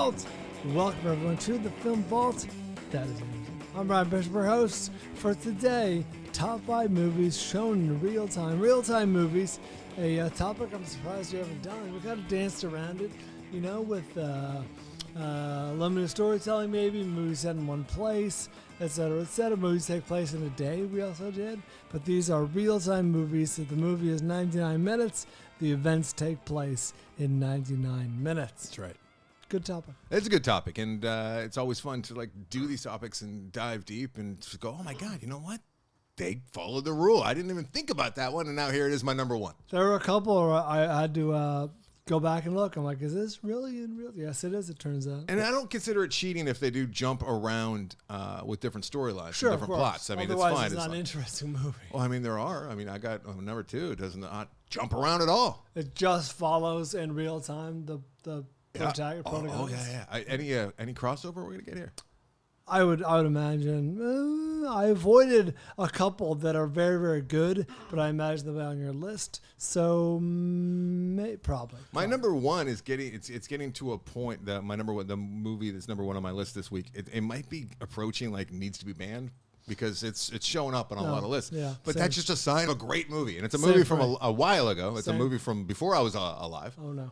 Vault. Welcome everyone to the Film Vault. That is amazing. I'm Bryan Bishop, your host for today. Top 5 movies shown in real time. Real time movies. A topic I'm surprised we haven't done. We kind of danced around it, you know, with limited storytelling maybe, movies set in one place, etc., etc. Movies take place in a day, we also did. But these are real-time movies. If the movie is 99 minutes, the events take place in 99 minutes. That's right. Good topic. It's a good topic, and it's always fun to like do these topics and dive deep and just go, oh my God, you know what? They followed the rule. I didn't even think about that one, and now here it is, my number one. There were a couple where I had to go back and look. I'm like, is this really in real? Yes, it is, it turns out. And I don't consider it cheating if they do jump around with different storylines, sure, different plots. I mean, otherwise, it's fine. It's not an interesting movie. Well, I mean, there are. I mean, I got number 2. It does not jump around at all. It just follows in real time the protagonist. Oh, yeah. Any crossover we're going to get here? I would imagine. I avoided a couple that are very, very good, but I imagine they'll be on your list. So probably. My number one is getting to a point that my number one, the movie that's number one on my list this week, it might be approaching like needs to be banned because it's showing up on a lot of lists. Yeah, but same. that's just a sign of a great movie, and it's a movie from a while ago. It's Same. a movie from before I was alive. Oh no.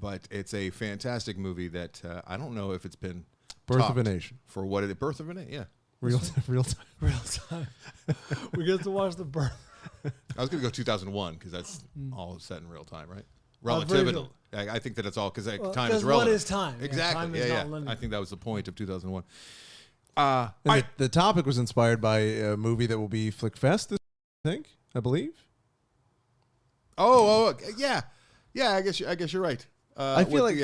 But it's a fantastic movie that I don't know if it's been. Birth of a Nation. For what it is. Birth of a Nation, yeah. Real time. We get to watch the birth. I was going to go 2001 because that's all set in real time, right? Relativity. I think that it's all because time is relevant. What is time? Exactly. Yeah, time is not linear. I think that was the point of 2001. The topic was inspired by a movie that will be Flickfest, I believe. Oh, yeah. Yeah, I guess you're right. I feel like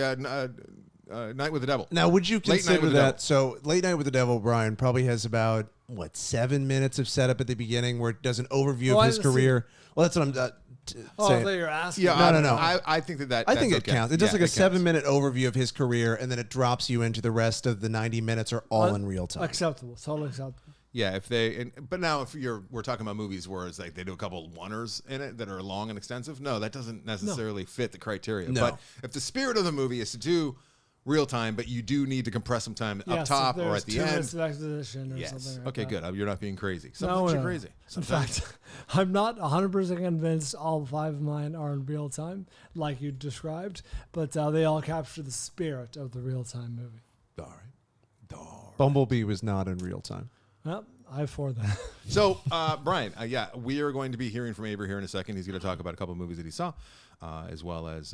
Night with the Devil. Now, would you consider that? Devil. So, Late Night with the Devil, Brian, probably has about 7 minutes of setup at the beginning where it does an overview of his career. Well, that's what I'm saying. I thought you were asking. Yeah, no. I think that. I think it counts. It does like a 7-minute counts. overview of his career, and then it drops you into the rest of the 90 minutes are all in real time. Acceptable. Totally acceptable. Yeah, but now if we're talking about movies where it's like they do a couple of oneers in it that are long and extensive. No, that doesn't necessarily fit the criteria. No. But if the spirit of the movie is to do real time, but you do need to compress some time up top or at the end. Exposition or yes. something like Okay, that. good. You're not being crazy. Sometimes you're crazy. Sometimes. In fact, I'm not 100% convinced all 5 of mine are in real time, like you described, but they all capture the spirit of the real time movie. All right. Bumblebee was not in real time. Well, I for that. So, Brian, we are going to be hearing from Avery here in a second. He's going to talk about a couple of movies that he saw, as well as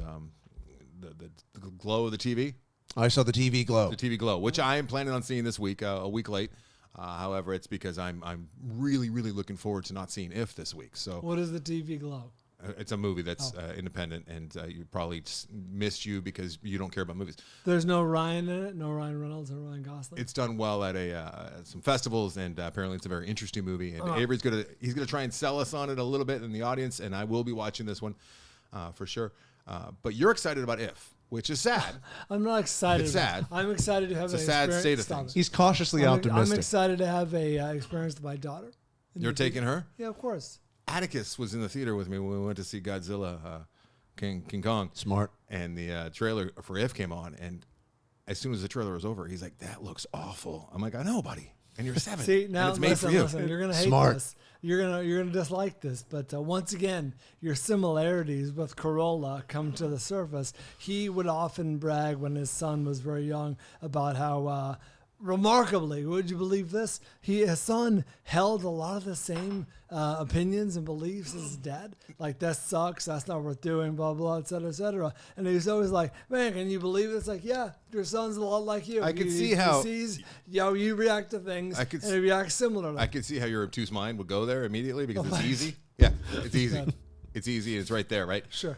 the glow of the TV. I saw the TV glow. The TV glow, which I am planning on seeing this week, a week late. However, it's because I'm really, really looking forward to not seeing If this week. So, What is the TV glow? It's a movie that's independent, and you probably missed you because you don't care about movies. There's no Ryan in it, no Ryan Reynolds or Ryan Gosling. It's done well at some festivals, and apparently it's a very interesting movie. And Avery's he's gonna try and sell us on it a little bit in the audience, and I will be watching this one for sure. But you're excited about If, which is sad. I'm not excited. It's sad. I'm excited to have It's a sad state of things. He's cautiously optimistic. I'm excited to have a experience with my daughter. You're taking her? Yeah, of course. Atticus was in the theater with me when we went to see Godzilla, King Kong. Smart. And the trailer for If came on, and as soon as the trailer was over, he's like, "That looks awful." I'm like, "I know, buddy." And you're 7. See, now and it's made for you. Listen, you're gonna hate this. You're gonna dislike this. But once again, your similarities with Corolla come to the surface. He would often brag when his son was very young about how. Remarkably, would you believe this? His son held a lot of the same opinions and beliefs as his dad. Like, that sucks, that's not worth doing, blah, blah, et cetera, et cetera. And he was always like, man, can you believe it? It's like, yeah, your son's a lot like you. I could see how he sees, you react to things, and he reacts similarly. I could see how your obtuse mind would go there immediately because it's easy. Yeah, it's easy. It's easy. It's right there, right? Sure.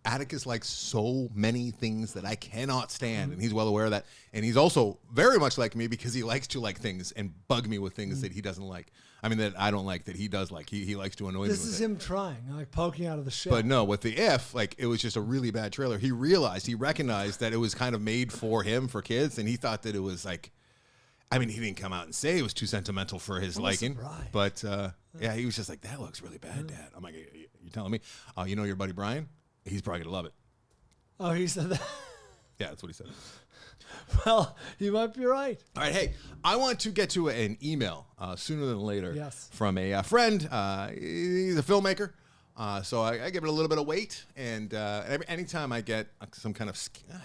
Atticus likes so many things that I cannot stand, and he's well aware of that. And he's also very much like me because he likes to like things and bug me with things that he doesn't like. I mean, that I don't like that he does like. He likes to annoy me with it. This is him trying, like poking out of the shell. But no, with the If, like, it was just a really bad trailer. He recognized that it was kind of made for him, for kids, and he thought that it was like, I mean, he didn't come out and say it was too sentimental for his liking. But yeah, he was just like, that looks really bad, Dad. I'm like, you're telling me? You know your buddy Brian? He's probably going to love it. Oh, he said that? Yeah, that's what he said. Well, you might be right. All right, hey, I want to get to an email sooner than later Yes. from a friend. He's a filmmaker, so I give it a little bit of weight. And anytime I get some kind of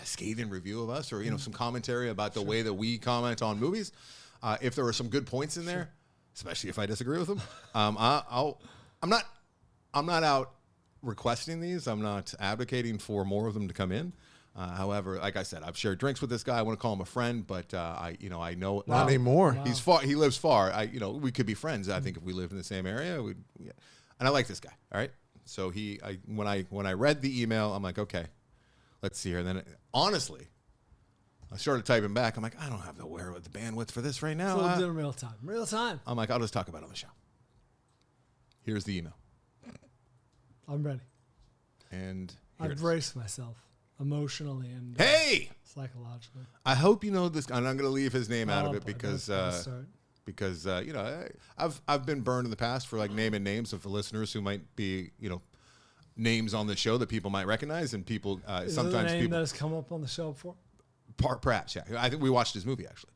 scathing review of us, or some commentary about the way that we comment on movies, if there are some good points in there, especially if I disagree with them, I'm not out requesting these. I'm not advocating for more of them to come in. However, like I said, I've shared drinks with this guy. I want to call him a friend, but I know not anymore. Wow. He's far. He lives far. We could be friends. I think if we lived in the same area, and I like this guy. All right. So when I read the email, I'm like, okay, let's see here. And then honestly, I started typing back. I'm like, I don't have the bandwidth for this right now. So we'll do it in real time. Real time. I'm like, I'll just talk about it on the show. Here's the email. I'm ready. And I've braced myself emotionally and psychologically. I hope you know this, and I'm going to leave his name out of it boy, because I've been burned in the past for like naming names of the listeners who might be names on the show that people might recognize, and people Is sometimes there a name people that has come up on the show before? Perhaps, yeah. I think we watched his movie actually.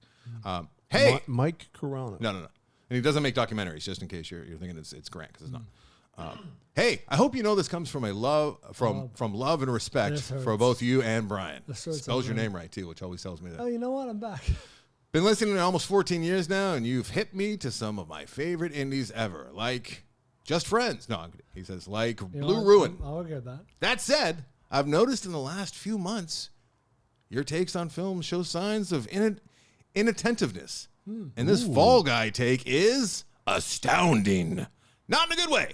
Hey, Mike Corona. No, and he doesn't make documentaries. Just in case you're thinking it's Grant, because it's not. Hey, I hope you know this comes from love and respect for both you and Bryan. Spells your name right too, which always tells me that. Oh, you know what? I'm back. Been listening to almost 14 years now, and you've hit me to some of my favorite indies ever, like Just Friends. No, he says like Blue Ruin. I'll get that. That said, I've noticed in the last few months, your takes on films show signs of inattentiveness, and this Fall Guy take is astounding. Not in a good way.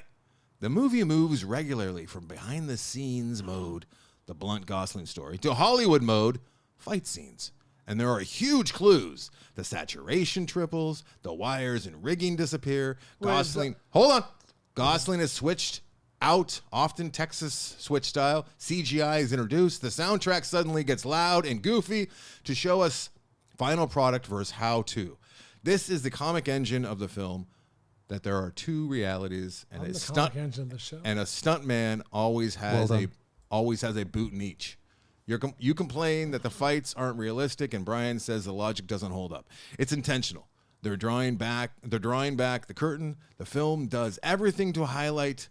The movie moves regularly from behind-the-scenes mode, the blunt Gosling story, to Hollywood mode, fight scenes. And there are huge clues. The saturation triples, the wires and rigging disappear. Gosling is switched out, often Texas switch style. CGI is introduced. The soundtrack suddenly gets loud and goofy to show us final product versus how-to. This is the comic engine of the film, that there are two realities, and a stunt man always has a boot in each. You complain that the fights aren't realistic, and Bryan says the logic doesn't hold up. It's intentional. They're drawing back the curtain. The film does everything to highlight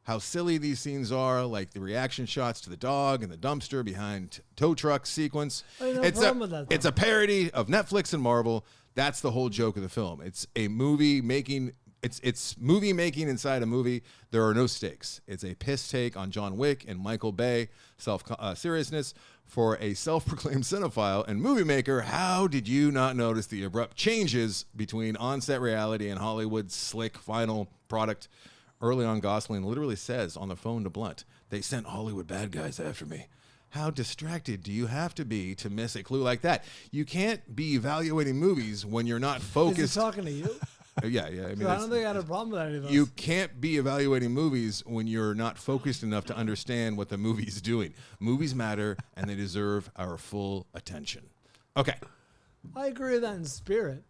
how silly these scenes are, like the reaction shots to the dog and the dumpster behind tow truck sequence. It's a parody of Netflix and Marvel. That's the whole joke of the film. It's a movie making. It's movie making inside a movie. There are no stakes. It's a piss take on John Wick and Michael Bay seriousness for a self-proclaimed cinephile and movie maker. How did you not notice the abrupt changes between on-set reality and Hollywood's slick final product? Early on, Gosling literally says on the phone to Blunt, "They sent Hollywood bad guys after me." How distracted do you have to be to miss a clue like that? You can't be evaluating movies when you're not focused. Is he talking to you? Yeah. I mean, I don't think I had a problem with any of those. You can't be evaluating movies when you're not focused enough to understand what the movie's doing. Movies matter, and they deserve our full attention. Okay. I agree with that in spirit.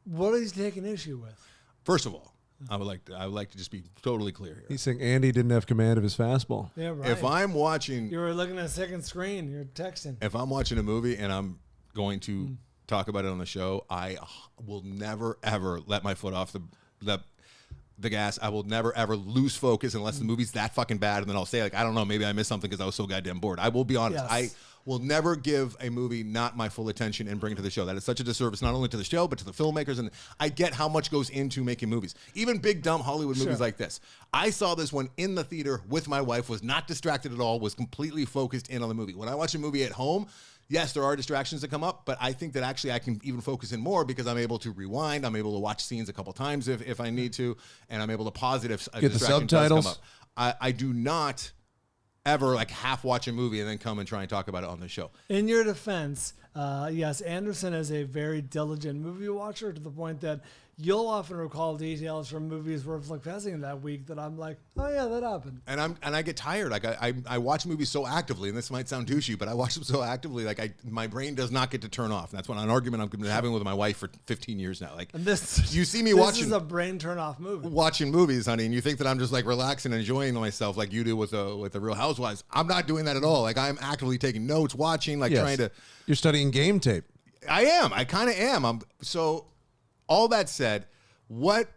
What is he taking issue with? First of all, I would like to just be totally clear here. He's saying Andy didn't have command of his fastball. Yeah, right. If I'm watching, you were looking at a second screen. You're texting. If I'm watching a movie and I'm going to talk about it on the show, I will never ever let my foot off the gas. I will never ever lose focus unless the movie's that fucking bad, and then I'll say like, I don't know, maybe I missed something because I was so goddamn bored. I will be honest. Yes. I will never give a movie not my full attention and bring it to the show. That is such a disservice not only to the show but to the filmmakers, and I get how much goes into making movies. Even big dumb Hollywood movies like this. I saw this one in the theater with my wife, was not distracted at all, was completely focused in on the movie. When I watch a movie at home, yes, there are distractions that come up, but I think that actually I can even focus in more because I'm able to rewind. I'm able to watch scenes a couple times if I need to, and I'm able to pause it if a get the subtitles. Does come up. I do not ever like half watch a movie and then come and try and talk about it on the show. In your defense, Yes, Anderson is a very diligent movie watcher to the point that you'll often recall details from movies we're passing that week that I'm like, oh yeah, that happened. And I get tired. Like I watch movies so actively, and this might sound douchey, but I watch them so actively, like my brain does not get to turn off. And that's an argument I've been having with my wife for 15 years now. Like, and this, you see me watching. This is a brain turn off movie. Watching movies, honey, and you think that I'm just like relaxing and enjoying myself like you do with the Real Housewives. I'm not doing that at all. Like I'm actively taking notes, watching, like trying to. You're studying game tape. I am. I kind of am. So. All that said, what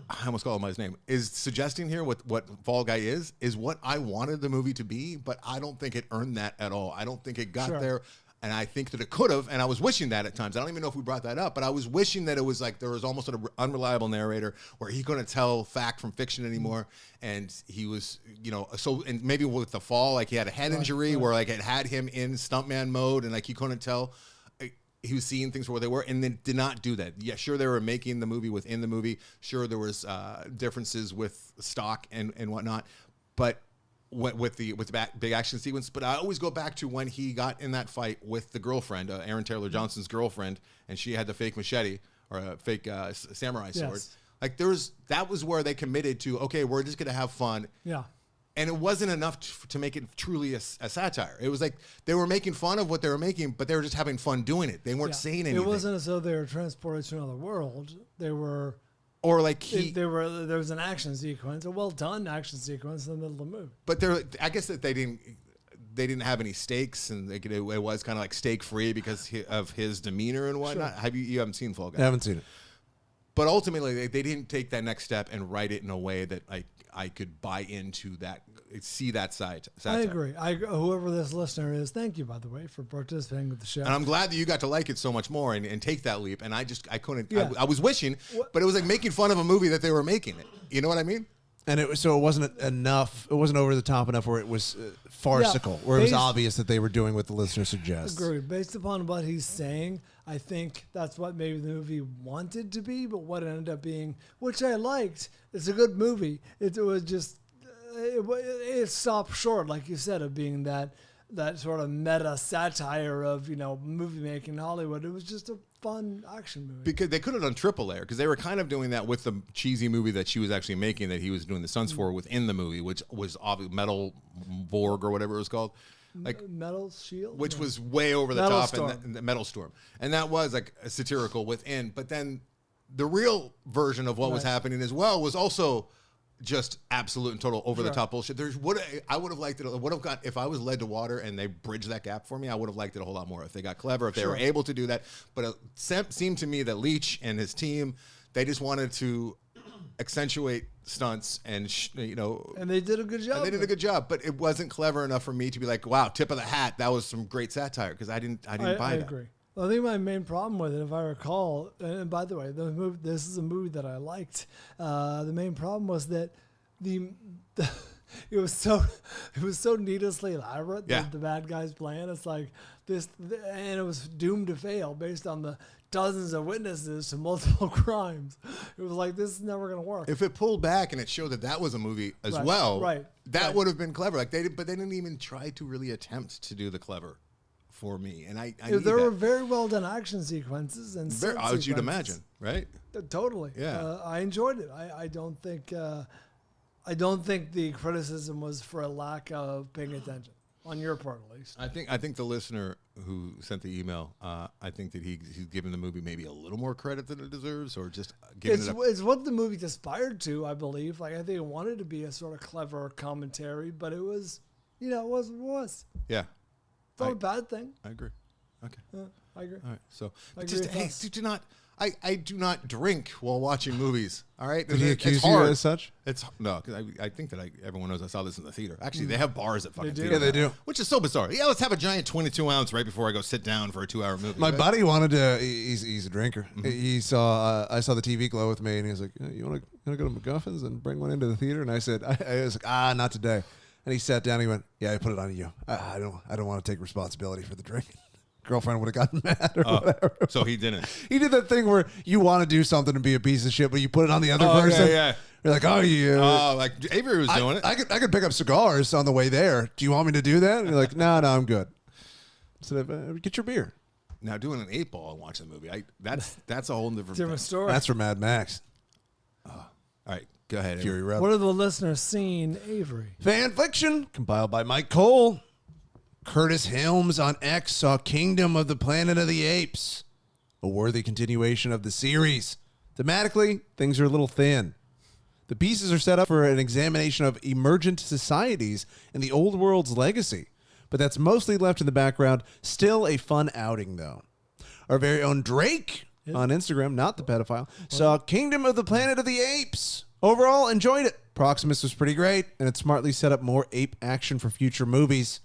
I almost call him by his name is suggesting here what Fall Guy is what I wanted the movie to be, but I don't think it earned that at all. I don't think it got there, and I think that it could have, and I was wishing that at times. I don't even know if we brought that up, but I was wishing that it was like there was almost an unreliable narrator where he couldn't tell fact from fiction anymore, and he was, so, and maybe with the fall, like he had a head injury where like it had him in stuntman mode, and like he couldn't tell. He was seeing things for what they were, and then did not do that. Yeah, sure, they were making the movie within the movie. Sure, there was differences with stock and whatnot, but with the big action sequence. But I always go back to when he got in that fight with the girlfriend, Aaron Taylor Johnson's girlfriend, and she had the fake machete or a fake samurai sword. Yes. Like that was where they committed to. Okay, we're just gonna have fun. Yeah. And it wasn't enough to make it truly a satire. It was like they were making fun of what they were making, but they were just having fun doing it. They weren't saying anything. It wasn't as though they were transported to another world. They were, or like there was an action sequence, a well done action sequence in the middle of the movie. But I guess that they didn't have any stakes, and it was kind of like stake free because of his demeanor and whatnot. Sure. You haven't seen Fall Guy? I haven't seen it. But ultimately, they didn't take that next step and write it in a way that I could buy into that, see that side. I agree. Whoever this listener is, thank you, by the way, for participating with the show. And I'm glad that you got to like it so much more and take that leap. And I couldn't. Yeah. I was wishing, but it was like making fun of a movie that they were making it. You know what I mean? And it wasn't enough. It wasn't over the top enough where it was farcical, where it was obvious that they were doing what the listener suggests. Agreed. Based upon what he's saying, I think that's what maybe the movie wanted to be, but what it ended up being, which I liked. It's a good movie. It was just it stopped short, like you said, of being that sort of meta satire of movie making in Hollywood. It was just a fun action movie. Because they could have done triple layer, because they were kind of doing that with the cheesy movie that she was actually making, that he was doing the stunts for within the movie, which was Metal Vorg or whatever it was called. Like Metal Shield, which was way over the Metal top, Storm. and the Metal Storm, and that was like a satirical within. But then the real version of what was happening as well was also just absolute and total over the top bullshit. I would have liked it. If I was led to water and they bridged that gap for me, I would have liked it a whole lot more if they got clever, if they were able to do that. But it seemed to me that Leach and his team, they just wanted to accentuate stunts and and they did a good job. And they did a good job, but it wasn't clever enough for me to be like, wow, tip of the hat, that was some great satire, because I didn't buy that. I agree. Well, I think my main problem with it, if I recall, and by the way, this is a movie that I liked. The main problem was that it was so needlessly elaborate. The bad guy's plan. It's like this, and it was doomed to fail based on the dozens of witnesses to multiple crimes. It was like, this is never going to work. If it pulled back and it showed that was a movie as well, that would have been clever. Like but they didn't even try to really attempt to do the clever for me. And I there were very well done action sequences and as you'd imagine, right? Totally. Yeah. I enjoyed it. I don't think the criticism was for a lack of paying attention on your part, at least. I think the listener who sent the email, I think that he's given the movie maybe a little more credit than it deserves, or just giving it's what the movie aspired to, I believe. Like, I think it wanted to be a sort of clever commentary, but it was, it was what it was. Yeah. It's not a bad thing. I agree. Okay. I agree. All right. So, I do not drink while watching movies. All right. Did he accuse you as such? No, because I think that everyone knows I saw this in the theater. Actually, they have bars at fucking theaters. Yeah, they do. Which is so bizarre. Yeah, let's have a giant 22 ounce right before I go sit down for a 2-hour movie. My buddy wanted to. He's a drinker. Mm-hmm. He saw. I saw the TV glow with me, and he was like, "You want to go to McGuffin's and bring one into the theater?" And I said, "I was like, not today." And he sat down. And he went, "Yeah, I put it on you. I don't want to take responsibility for the drink." Girlfriend would have gotten mad or whatever. So he didn't. He did that thing where you want to do something and be a piece of shit, but you put it on the other person. Yeah. You're like, like Avery was doing it. I could pick up cigars on the way there. Do you want me to do that? And you're like, no, I'm good. So get your beer. Now doing an 8-ball and watching the movie, that's a whole different thing. story. That's from Mad Max. All right, go ahead. Fury Road. What have the listeners seen, Avery? Fanfiction, compiled by Mike Cole. Curtis Helms on X saw Kingdom of the Planet of the Apes, a worthy continuation of the series. Thematically, things are a little thin. The pieces are set up for an examination of emergent societies and the old world's legacy, but that's mostly left in the background. Still a fun outing, though. Our very own Drake on Instagram, not the pedophile, saw Kingdom of the Planet of the Apes. Overall, enjoyed it. Proximus was pretty great, and it smartly set up more ape action for future movies.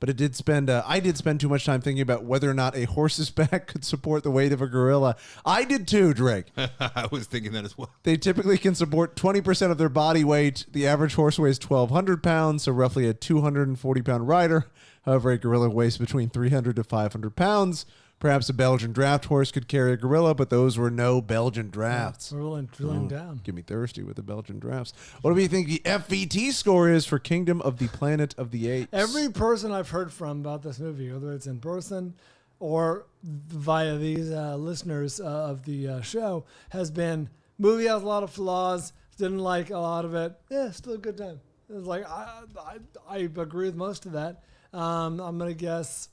But I did spend too much time thinking about whether or not a horse's back could support the weight of a gorilla. I did too, Drake. I was thinking that as well. They typically can support 20% of their body weight. The average horse weighs 1,200 pounds, so roughly a 240-pound rider. However, a gorilla weighs between 300 to 500 pounds. Perhaps a Belgian draft horse could carry a gorilla, but those were no Belgian drafts. We're drilling down. Get me thirsty with the Belgian drafts. What do you think the FVT score is for Kingdom of the Planet of the Apes? Every person I've heard from about this movie, whether it's in person or via these listeners of the show, has been, movie has a lot of flaws, didn't like a lot of it. Yeah, still a good time. It's like, I agree with most of that. I'm going to guess,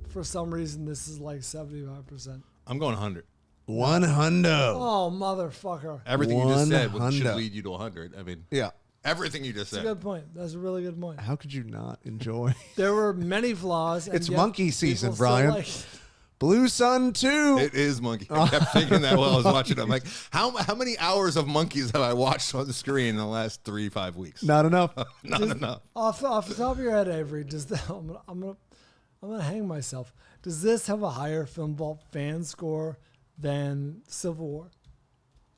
for some reason, this is like 75%. I'm going 100. 100. Oh, motherfucker. Everything you just said should 100. lead you to 100. I mean, Yeah. everything you just That's said. a good point. That's a really good point. How could you not enjoy? There were many flaws. And It's yet monkey season, people still Brian. like- Blue Sun 2. It is monkey. I kept thinking that while I was watching it. I'm like, how many hours of monkeys have I watched on the screen in the last 3-5 weeks? Not enough. Not enough. Off the top of your head, Avery, I'm gonna hang myself. Does this have a higher Film Vault fan score than Civil War?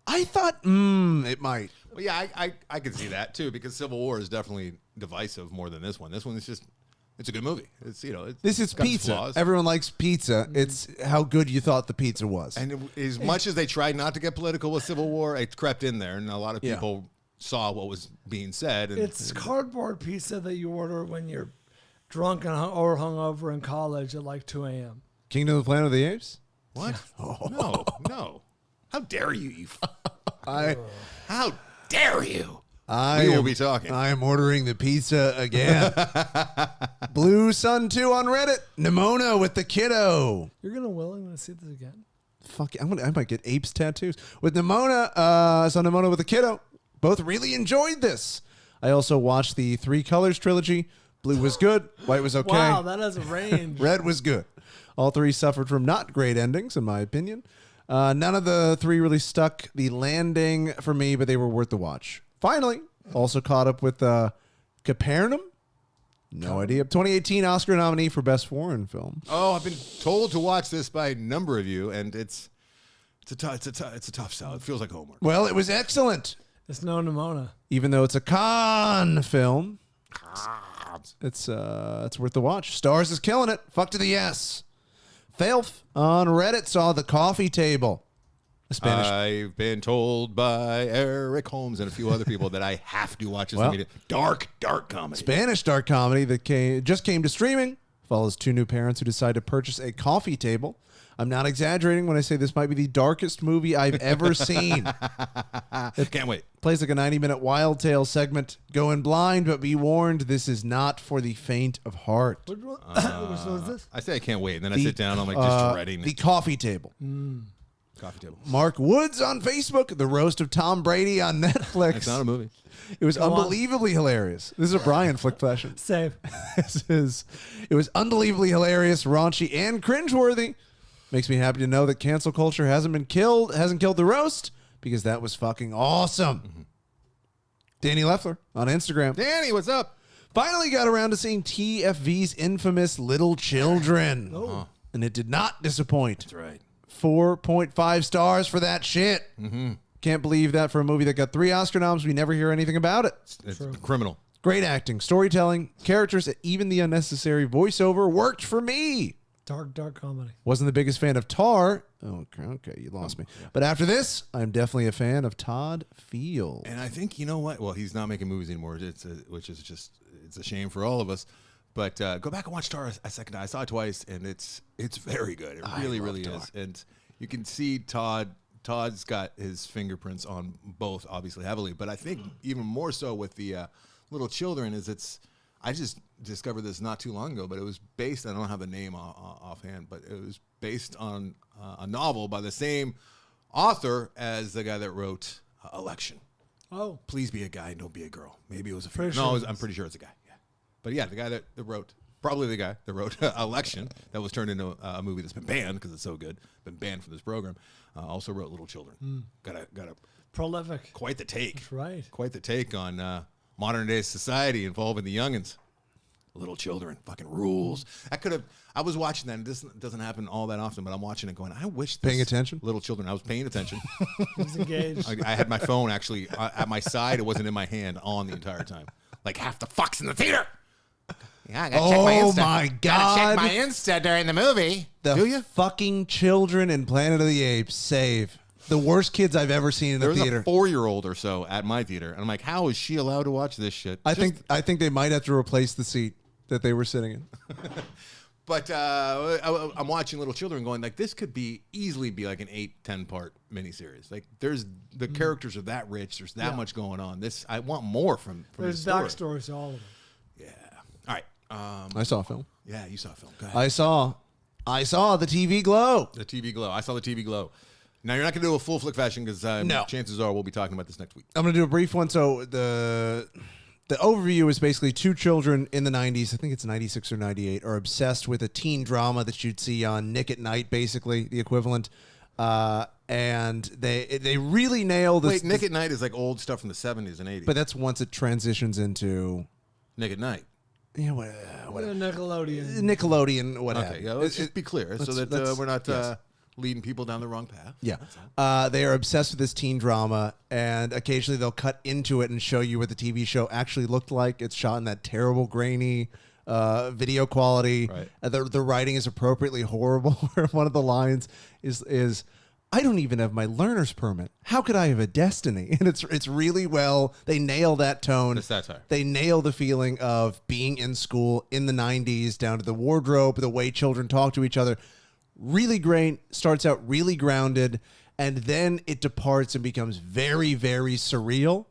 I thought, it might. Well, yeah, I could see that too, because Civil War is definitely divisive more than this one. This one is just, it's a good movie. It's, This is got its pizza. flaws. Everyone likes pizza. It's how good you thought the pizza was. And as much as they tried not to get political with Civil War, it crept in there, and a lot of Yeah. people saw what was being said. And It's cardboard pizza that you order when you're drunk or hungover in college at like 2 a.m. Kingdom of the Planet of the Apes? what? No. How dare you? I How dare you? We will be talking. I am ordering the pizza again. Blue Sun 2 on Reddit. Nimona with the kiddo. You're gonna willing to see this again? Fuck, I might get Apes tattoos. With Nimona, so Nimona with the kiddo. Both really enjoyed this. I also watched the Three Colors trilogy. Blue was good. White was okay. Wow, that has a range. Red was good. All three suffered from not great endings, in my opinion. None of the three really stuck the landing for me, but they were worth the watch. Finally, also caught up with Capernaum. No idea. 2018 Oscar nominee for Best Foreign Film. Oh, I've been told to watch this by a number of you, and it's a tough sell. It feels like homework. Well, it was excellent. It's no Nimona. Even though it's a con film, it's worth the watch. Stars is killing it. Fuck to the yes. Felf on Reddit saw The Coffee Table. A Spanish. I've been told by Eric Holmes and a few other people that I have to watch this movie. Dark comedy. Spanish dark comedy that just came to streaming. Follows two new parents who decide to purchase a coffee table. I'm not exaggerating when I say this might be the darkest movie I've ever seen. Can't wait. Plays like a 90-minute Wild Tale segment. Go in blind, but be warned, this is not for the faint of heart. Which one is this? I say I can't wait, and then I sit down. I'm like just dreading The it. Coffee Table. Coffee table. Mark Woods on Facebook. The Roast of Tom Brady on Netflix. It's not a movie. It was on. unbelievably hilarious. This is a Brian Flickssions. Save. It was unbelievably hilarious, raunchy, and cringeworthy. Makes me happy to know that cancel culture hasn't killed the roast, because that was fucking awesome. Mm-hmm. Danny Leffler on Instagram. Danny, what's up? Finally got around to seeing TFV's infamous Little Children. And it did not disappoint. That's right. 4.5 stars for that shit. Mm-hmm. Can't believe that for a movie that got 3 Oscar noms, we never hear anything about it. It's criminal. Great acting, storytelling, characters, even the unnecessary voiceover worked for me. Dark comedy. Wasn't the biggest fan of Tar. Oh, okay, you lost me. Yeah. But after this, I'm definitely a fan of Todd Field. And I think, you know what? Well, he's not making movies anymore, which is just, it's a shame for all of us. But go back and watch Tar a second time. I saw it twice, and it's very good. It really Tar. is. And you can see Todd's got his fingerprints on both, obviously heavily, but I think even more so with the little children I just discovered this not too long ago, but it was based, I don't have the name offhand, but it was based on a novel by the same author as the guy that wrote Election. Oh. Please be a guy, don't be a girl. Maybe it was a Pretty female. sure No, I'm pretty sure it's a guy. Yeah. But yeah, the guy that wrote, probably the guy that wrote Election, that was turned into a movie that's been banned because it's so good, been banned from this program, also wrote Little Children. Got a Prolific. quite the take. That's right. Quite the take on modern day society involving the youngins. Little Children, fucking rules. I was watching that, and this doesn't happen all that often, but I'm watching it going, I wish this Paying attention? Little Children, I was paying attention. He was engaged. I had my phone actually at my side. It wasn't in my hand on the entire time. Like half the fucks in the theater. Yeah, I gotta check my Insta. My Gotta God. check my Insta during the movie. Do ya? Fucking children in Planet of the Apes save. The worst kids I've ever seen in There a was theater. a 4-year-old or so at my theater, and I'm like, how is she allowed to watch this shit? I think they might have to replace the seat that they were sitting in. But I'm watching Little Children going, like, this could easily be like an 8-10 part miniseries. Like, there's the characters are that rich. There's that much going on. I want more from There's this story. backstories to all of them. Yeah. All right. I saw a film. Yeah, you saw a film. Go ahead. I saw the TV Glow. The TV Glow. I saw the TV Glow. Now, you're not going to do a full flick fashion because No. chances are we'll be talking about this next week. I'm going to do a brief one. So the overview is basically two children in the 90s, I think it's 96 or 98, are obsessed with a teen drama that you'd see on Nick at Night, basically, the equivalent. And they really nail this. Wait, Nick at Night is like old stuff from the 70s and 80s. But that's once it transitions into... Nick at Night. Yeah, Nickelodeon. Nickelodeon, what have Okay, you. yeah, let's just be clear so that we're not yes. leading people down the wrong path. Yeah. They are obsessed with this teen drama, and occasionally they'll cut into it and show you what the TV show actually looked like. It's shot in that terrible, grainy video quality. Right. The writing is appropriately horrible. One of the lines is I don't even have my learner's permit. How could I have a destiny? And it's really well. They nail that tone. The satire. They nail the feeling of being in school in the 90s, down to the wardrobe, the way children talk to each other. Really great. Starts out really grounded, and then it departs and becomes very, very surreal.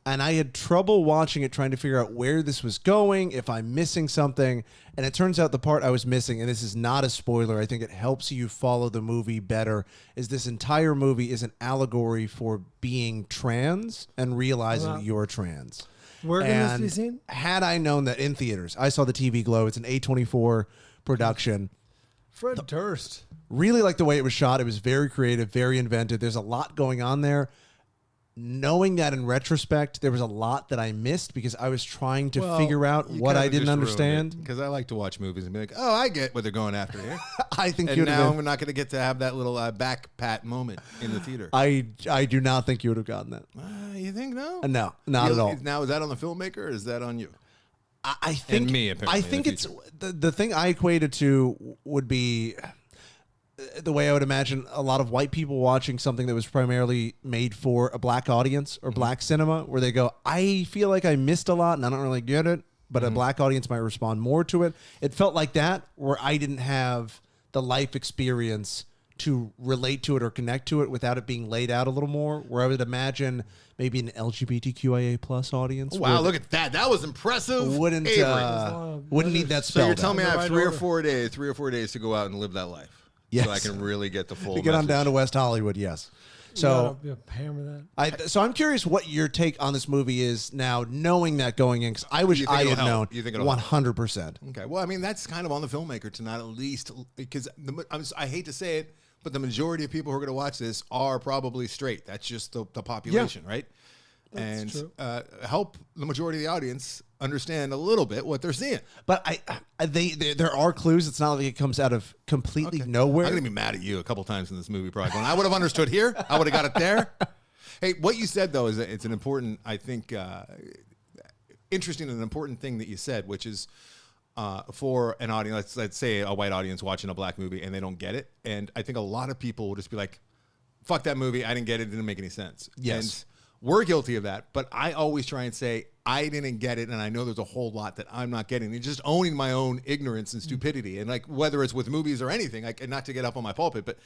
And I had trouble watching it, trying to figure out where this was going, if I'm missing something. And it turns out the part I was missing, and this is not a spoiler, I think it helps you follow the movie better, is this entire movie is an allegory for being trans and realizing that you're trans. Where can this be seen? Had I known that in theaters, I saw the TV Glow. It's an A24 production. Fred Durst. Really like the way it was shot. It was very creative, very inventive. There's a lot going on there. Knowing that in retrospect, there was a lot that I missed because I was trying to figure out what I didn't understand. Because I like to watch movies and be like, oh, I get what they're going after here. I think And you'd now have we're not going to get to have that little back pat moment in the theater. I do not think you would have gotten that. You think no? No, not at all. Now, is that on the filmmaker or is that on you? I think And me, apparently, I in think the it's the thing I equated to would be the way I would imagine a lot of white people watching something that was primarily made for a black audience or black cinema, where they go, I feel like I missed a lot and I don't really get it, but a black audience might respond more to it. It felt like that, where I didn't have the life experience to relate to it or connect to it without it being laid out a little more, where I would imagine maybe an LGBTQIA plus audience. Wow, look at that. That was impressive. Wouldn't need that So spelled you're telling me I The have right 3 or order. 4 days, 3 or 4 days to go out and live that life. Yes. So I can really get the full to get on message. down to West Hollywood, yes. So You gotta hammer that. So I'm curious what your take on this movie is now, knowing that going in, because I wish You think I it'll had help? known You think it'll help? 100%. Okay. Well, I mean, that's kind of on the filmmaker to not at least, because I hate to say it, but the majority of people who are going to watch this are probably straight. That's just the population, right? That's true. Help the majority of the audience understand a little bit what they're seeing. But there are clues. It's not like it comes out of completely nowhere. I'm going to be mad at you a couple times in this movie, probably. Going, I would have understood here. I would have got it there. Hey, what you said, though, is that it's an important, I think, interesting and important thing that you said, which is for an audience, let's say a white audience watching a black movie and they don't get it. And I think a lot of people will just be like, fuck that movie. I didn't get it. It didn't make any sense. Yes. And we're guilty of that. But I always try and say, I didn't get it, and I know there's a whole lot that I'm not getting. And just owning my own ignorance and stupidity, and like whether it's with movies or anything, like not to get up on my pulpit, but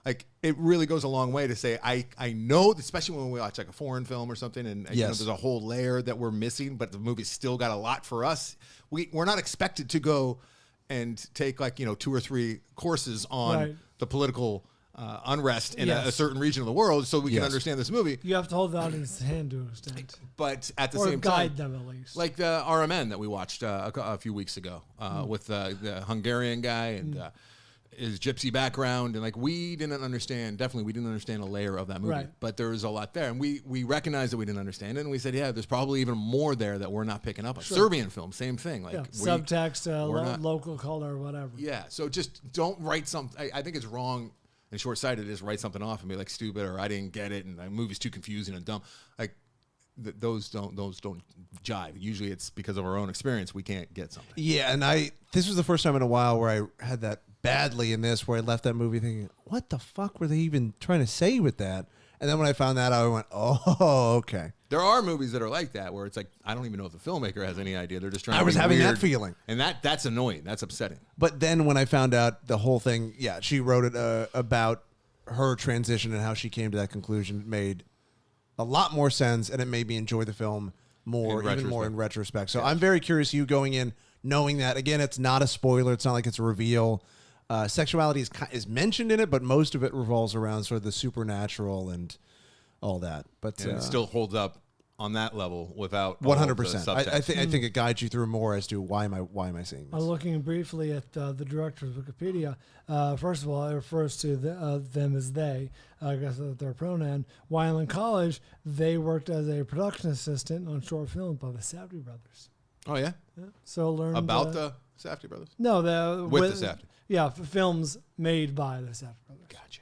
like it really goes a long way to say I know, especially when we watch like a foreign film or something, and you know, there's a whole layer that we're missing, but the movie's still got a lot for us. We're not expected to go and take like 2 or 3 courses on the political unrest in a certain region of the world so we can understand this movie. You have to hold the audience's hand to an extent. But at the or same guide time, them at least. like the RMN that we watched a few weeks ago with the Hungarian guy and his gypsy background, and like we didn't understand a layer of that movie, but there was a lot there, and we recognized that we didn't understand it, and we said, there's probably even more there that we're not picking up on. Serbian film, same thing, like subtext, local color, whatever. So just don't write something. I think it's wrong and short-sighted to just write something off and be like stupid or I didn't get it and the movie's too confusing and dumb. Like those don't jive. Usually it's because of our own experience we can't get something. Yeah, and this was the first time in a while where I had that badly in this, where I left that movie thinking, what the fuck were they even trying to say with that? And then when I found that out, I went, oh, okay. There are movies that are like that, where it's like, I don't even know if the filmmaker has any idea. They're just trying to be having weird. that feeling. And that's annoying. That's upsetting. But then when I found out the whole thing, she wrote it about her transition and how she came to that conclusion. It made a lot more sense, and it made me enjoy the film more, even more in retrospect. So I'm very curious, you going in, knowing that, again, it's not a spoiler. It's not like it's a reveal. Sexuality is mentioned in it, but most of it revolves around sort of the supernatural and all that. But it still holds up on that level without 100%. I think it guides you through more as to why am I seeing this. Looking briefly at the director's Wikipedia, first of all, it refers to them as they. I guess that's their pronoun. While in college, they worked as a production assistant on short films by the Safdie brothers. Oh yeah. So learned about the Safdie brothers. No, with the Safdie. Yeah, films made by the Safdie brothers. Gotcha.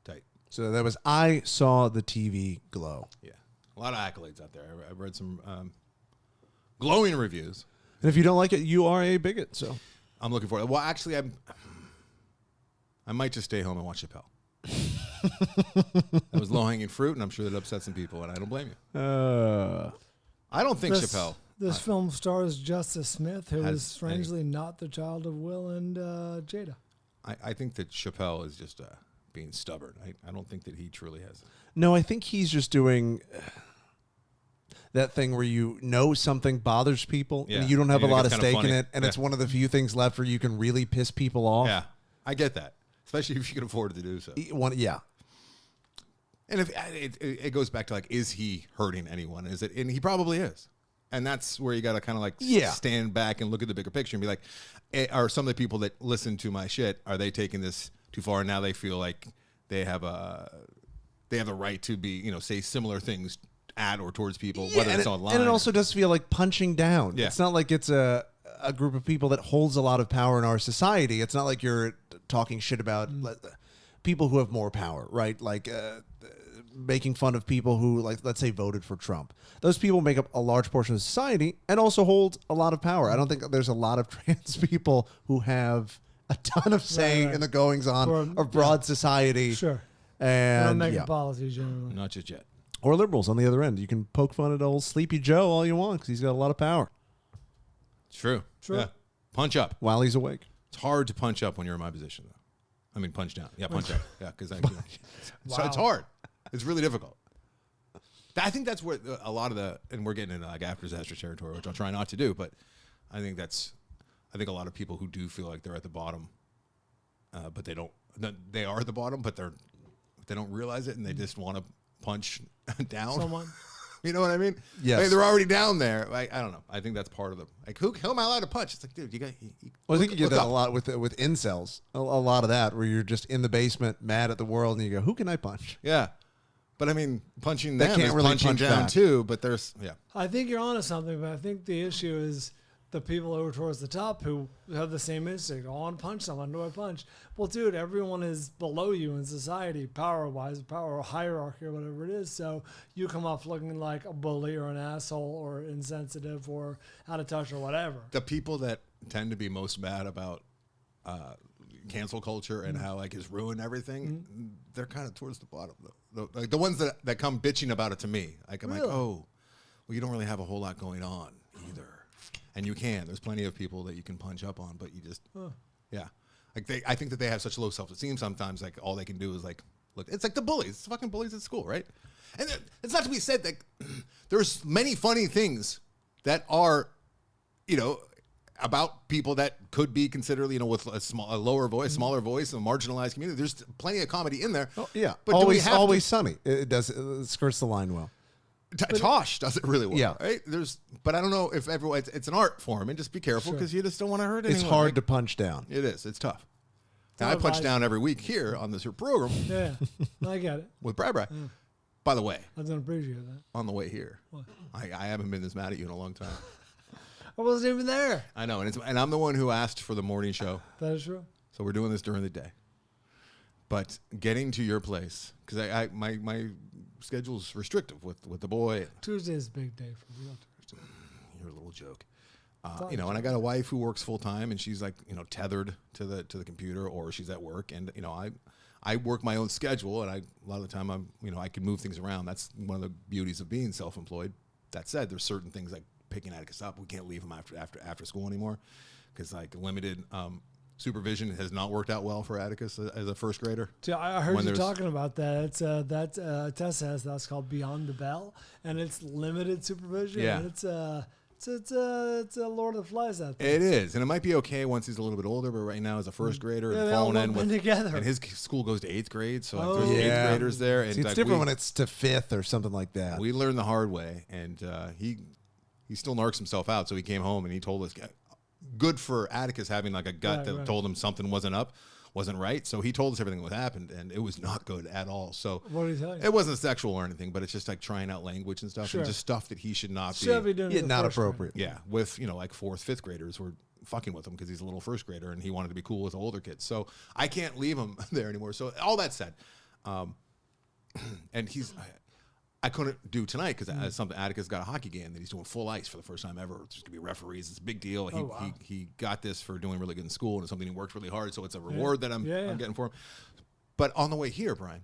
Tight. So that was I Saw the TV Glow. Yeah. A lot of accolades out there. I've read some glowing reviews. And if you don't like it, you are a bigot. So I'm looking for it. Well, actually, I might just stay home and watch Chappelle. That was low-hanging fruit, and I'm sure that upset some people, and I don't blame you. I don't think Chappelle. This film stars Justice Smith, who is strangely not the child of Will and Jada. I think that Chappelle is just being stubborn. I don't think that he truly has it. No, I think he's just doing that thing where something bothers people and you don't have a lot of stake in it, and it's one of the few things left where you can really piss people off. Yeah, I get that, especially if you can afford to do so. And if it goes back to like, is he hurting anyone? Is it? And he probably is. And that's where you got to kind of like stand back and look at the bigger picture and be like, are some of the people that listen to my shit, are they taking this too far? And now they feel like they have the right to be, say similar things at or towards people, whether it's online. And it also does feel like punching down. Yeah. It's not like it's a group of people that holds a lot of power in our society. It's not like you're talking shit about people who have more power, right? Like making fun of people who, like, let's say, voted for Trump. Those people make up a large portion of society and also hold a lot of power. I don't think there's a lot of trans people who have a ton of say in the goings-on of broad society. Sure. And not making policies generally. Not just yet. Or liberals on the other end. You can poke fun at old Sleepy Joe all you want because he's got a lot of power. It's true. Yeah. Punch up. While he's awake. It's hard to punch up when you're in my position, though. I mean, punch down. Yeah, punch up. Yeah, because so it's hard. It's really difficult. I think that's where a lot of and we're getting into like after disaster territory, which I'll try not to do, but I think a lot of people who do feel like they're at the bottom, but they are at the bottom, but they don't realize it, and they just want to punch down someone. You know what I mean? Yes. Like, they're already down there. Like, I don't know. I think that's part of them. Like, who am I allowed to punch? It's like, dude, I think you get that a lot with incels. A lot of that, where you're just in the basement, mad at the world, and you go, who can I punch? Yeah. But I mean, punching them is really punching punch down back. too. But I think you're onto something, but I think the issue is the people over towards the top who have the same instinct. I want to punch someone. Do I punch? Well, dude, everyone is below you in society, power-wise, power hierarchy or whatever it is. So you come off looking like a bully or an asshole or insensitive or out of touch or whatever. the people that tend to be most mad about cancel culture and how like it's ruined everything, they're kind of towards the bottom though. Like the ones that come bitching about it to me, like I'm like, oh, well, you don't really have a whole lot going on either. And you can. There's plenty of people that you can punch up on, but you just, yeah. Like I think that they have such low self-esteem sometimes. Like all they can do is like, look, it's like the bullies. It's fucking bullies at school, right? And it's not to be said that there's many funny things that are, you know, about people that could be considered, you know, with a lower voice, smaller voice, a marginalized community. There's plenty of comedy in there. Oh, yeah, but always sunny. It skirts the line well. Tosh does it really well, yeah. right? But I don't know if everyone. It's an art form, and just be careful because you just don't want to hurt anyone. It's hard to punch down. It is. It's tough. Now, I punch down every week here on this program. Yeah, I get it. With Bri. By the way, I don't appreciate that. on the way here, I haven't been this mad at you in a long time. I wasn't even there. I know, and I'm the one who asked for the morning show. That is true. So we're doing this during the day. But getting to your place, because my schedule's restrictive with the boy. Tuesday is a big day for realtors. You're a little joke. You know, and I got a wife who works full time, and she's like, you know, tethered to the computer, or she's at work, and you know, I work my own schedule, and a lot of the time I can move things around. That's one of the beauties of being self-employed. That said, there's certain things like picking Atticus up. We can't leave him after school anymore, because like limited supervision has not worked out well for Atticus as a first grader. Yeah, I heard you talking about that. It's Tessa has that's called Beyond the Bell, and it's limited supervision. Yeah. And it's a Lord of the Flies out there. It is, and it might be okay once he's a little bit older, but right now as a first grader and they all falling in lump with together. and his school goes to 8th grade, so like, Oh. there's 8th graders there, and See, it's like, different when it's to 5th or something like that. we learned the hard way, and he still narcs himself out. So he came home and he told us, good for Atticus having like a gut that told him something wasn't right. So he told us everything that happened, and it was not good at all. So What did he tell you? it wasn't sexual or anything, but it's just like trying out language and stuff, Sure. and just stuff that he should not Should be. be doing Yeah, the not first appropriate. Yeah, with, you know, like 4th, 5th graders were fucking with him because he's a little first grader and he wanted to be cool with the older kids. So I can't leave him there anymore. So all that said, and I couldn't do tonight because Atticus got a hockey game that he's doing full ice for the first time ever. There's gonna be referees. It's a big deal. He got this for doing really good in school, and it's something he worked really hard. So it's a reward that I'm getting for him. But on the way here, Brian,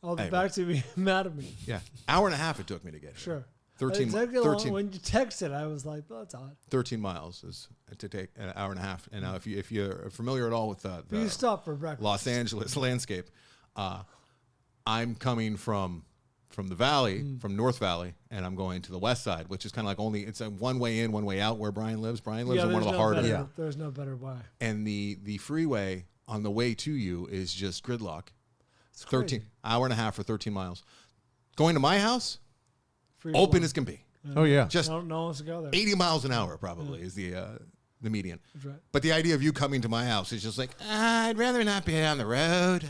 I'll be back to be mad at me. yeah, hour and a half it took me to get here. Sure. 13 It took you long. When you texted, I was like, that's odd. 13 miles is to take an hour and a half. And now if you're familiar at all with You stopped for breakfast. Los Angeles landscape, I'm coming from the valley, from North Valley, and I'm going to the west side, which is kind of like it's a one way in, one way out where Brian lives. Brian lives in one of the harder. Better, there's no better way. And the freeway on the way to you is just gridlock. It's 13 crazy. hour and a half for 13 miles. Going to my house, Free open flowing. as can be. Oh yeah. Just No one wants to go there. 80 miles an hour probably is the median. That's right. But the idea of you coming to my house is just like, I'd rather not be on the road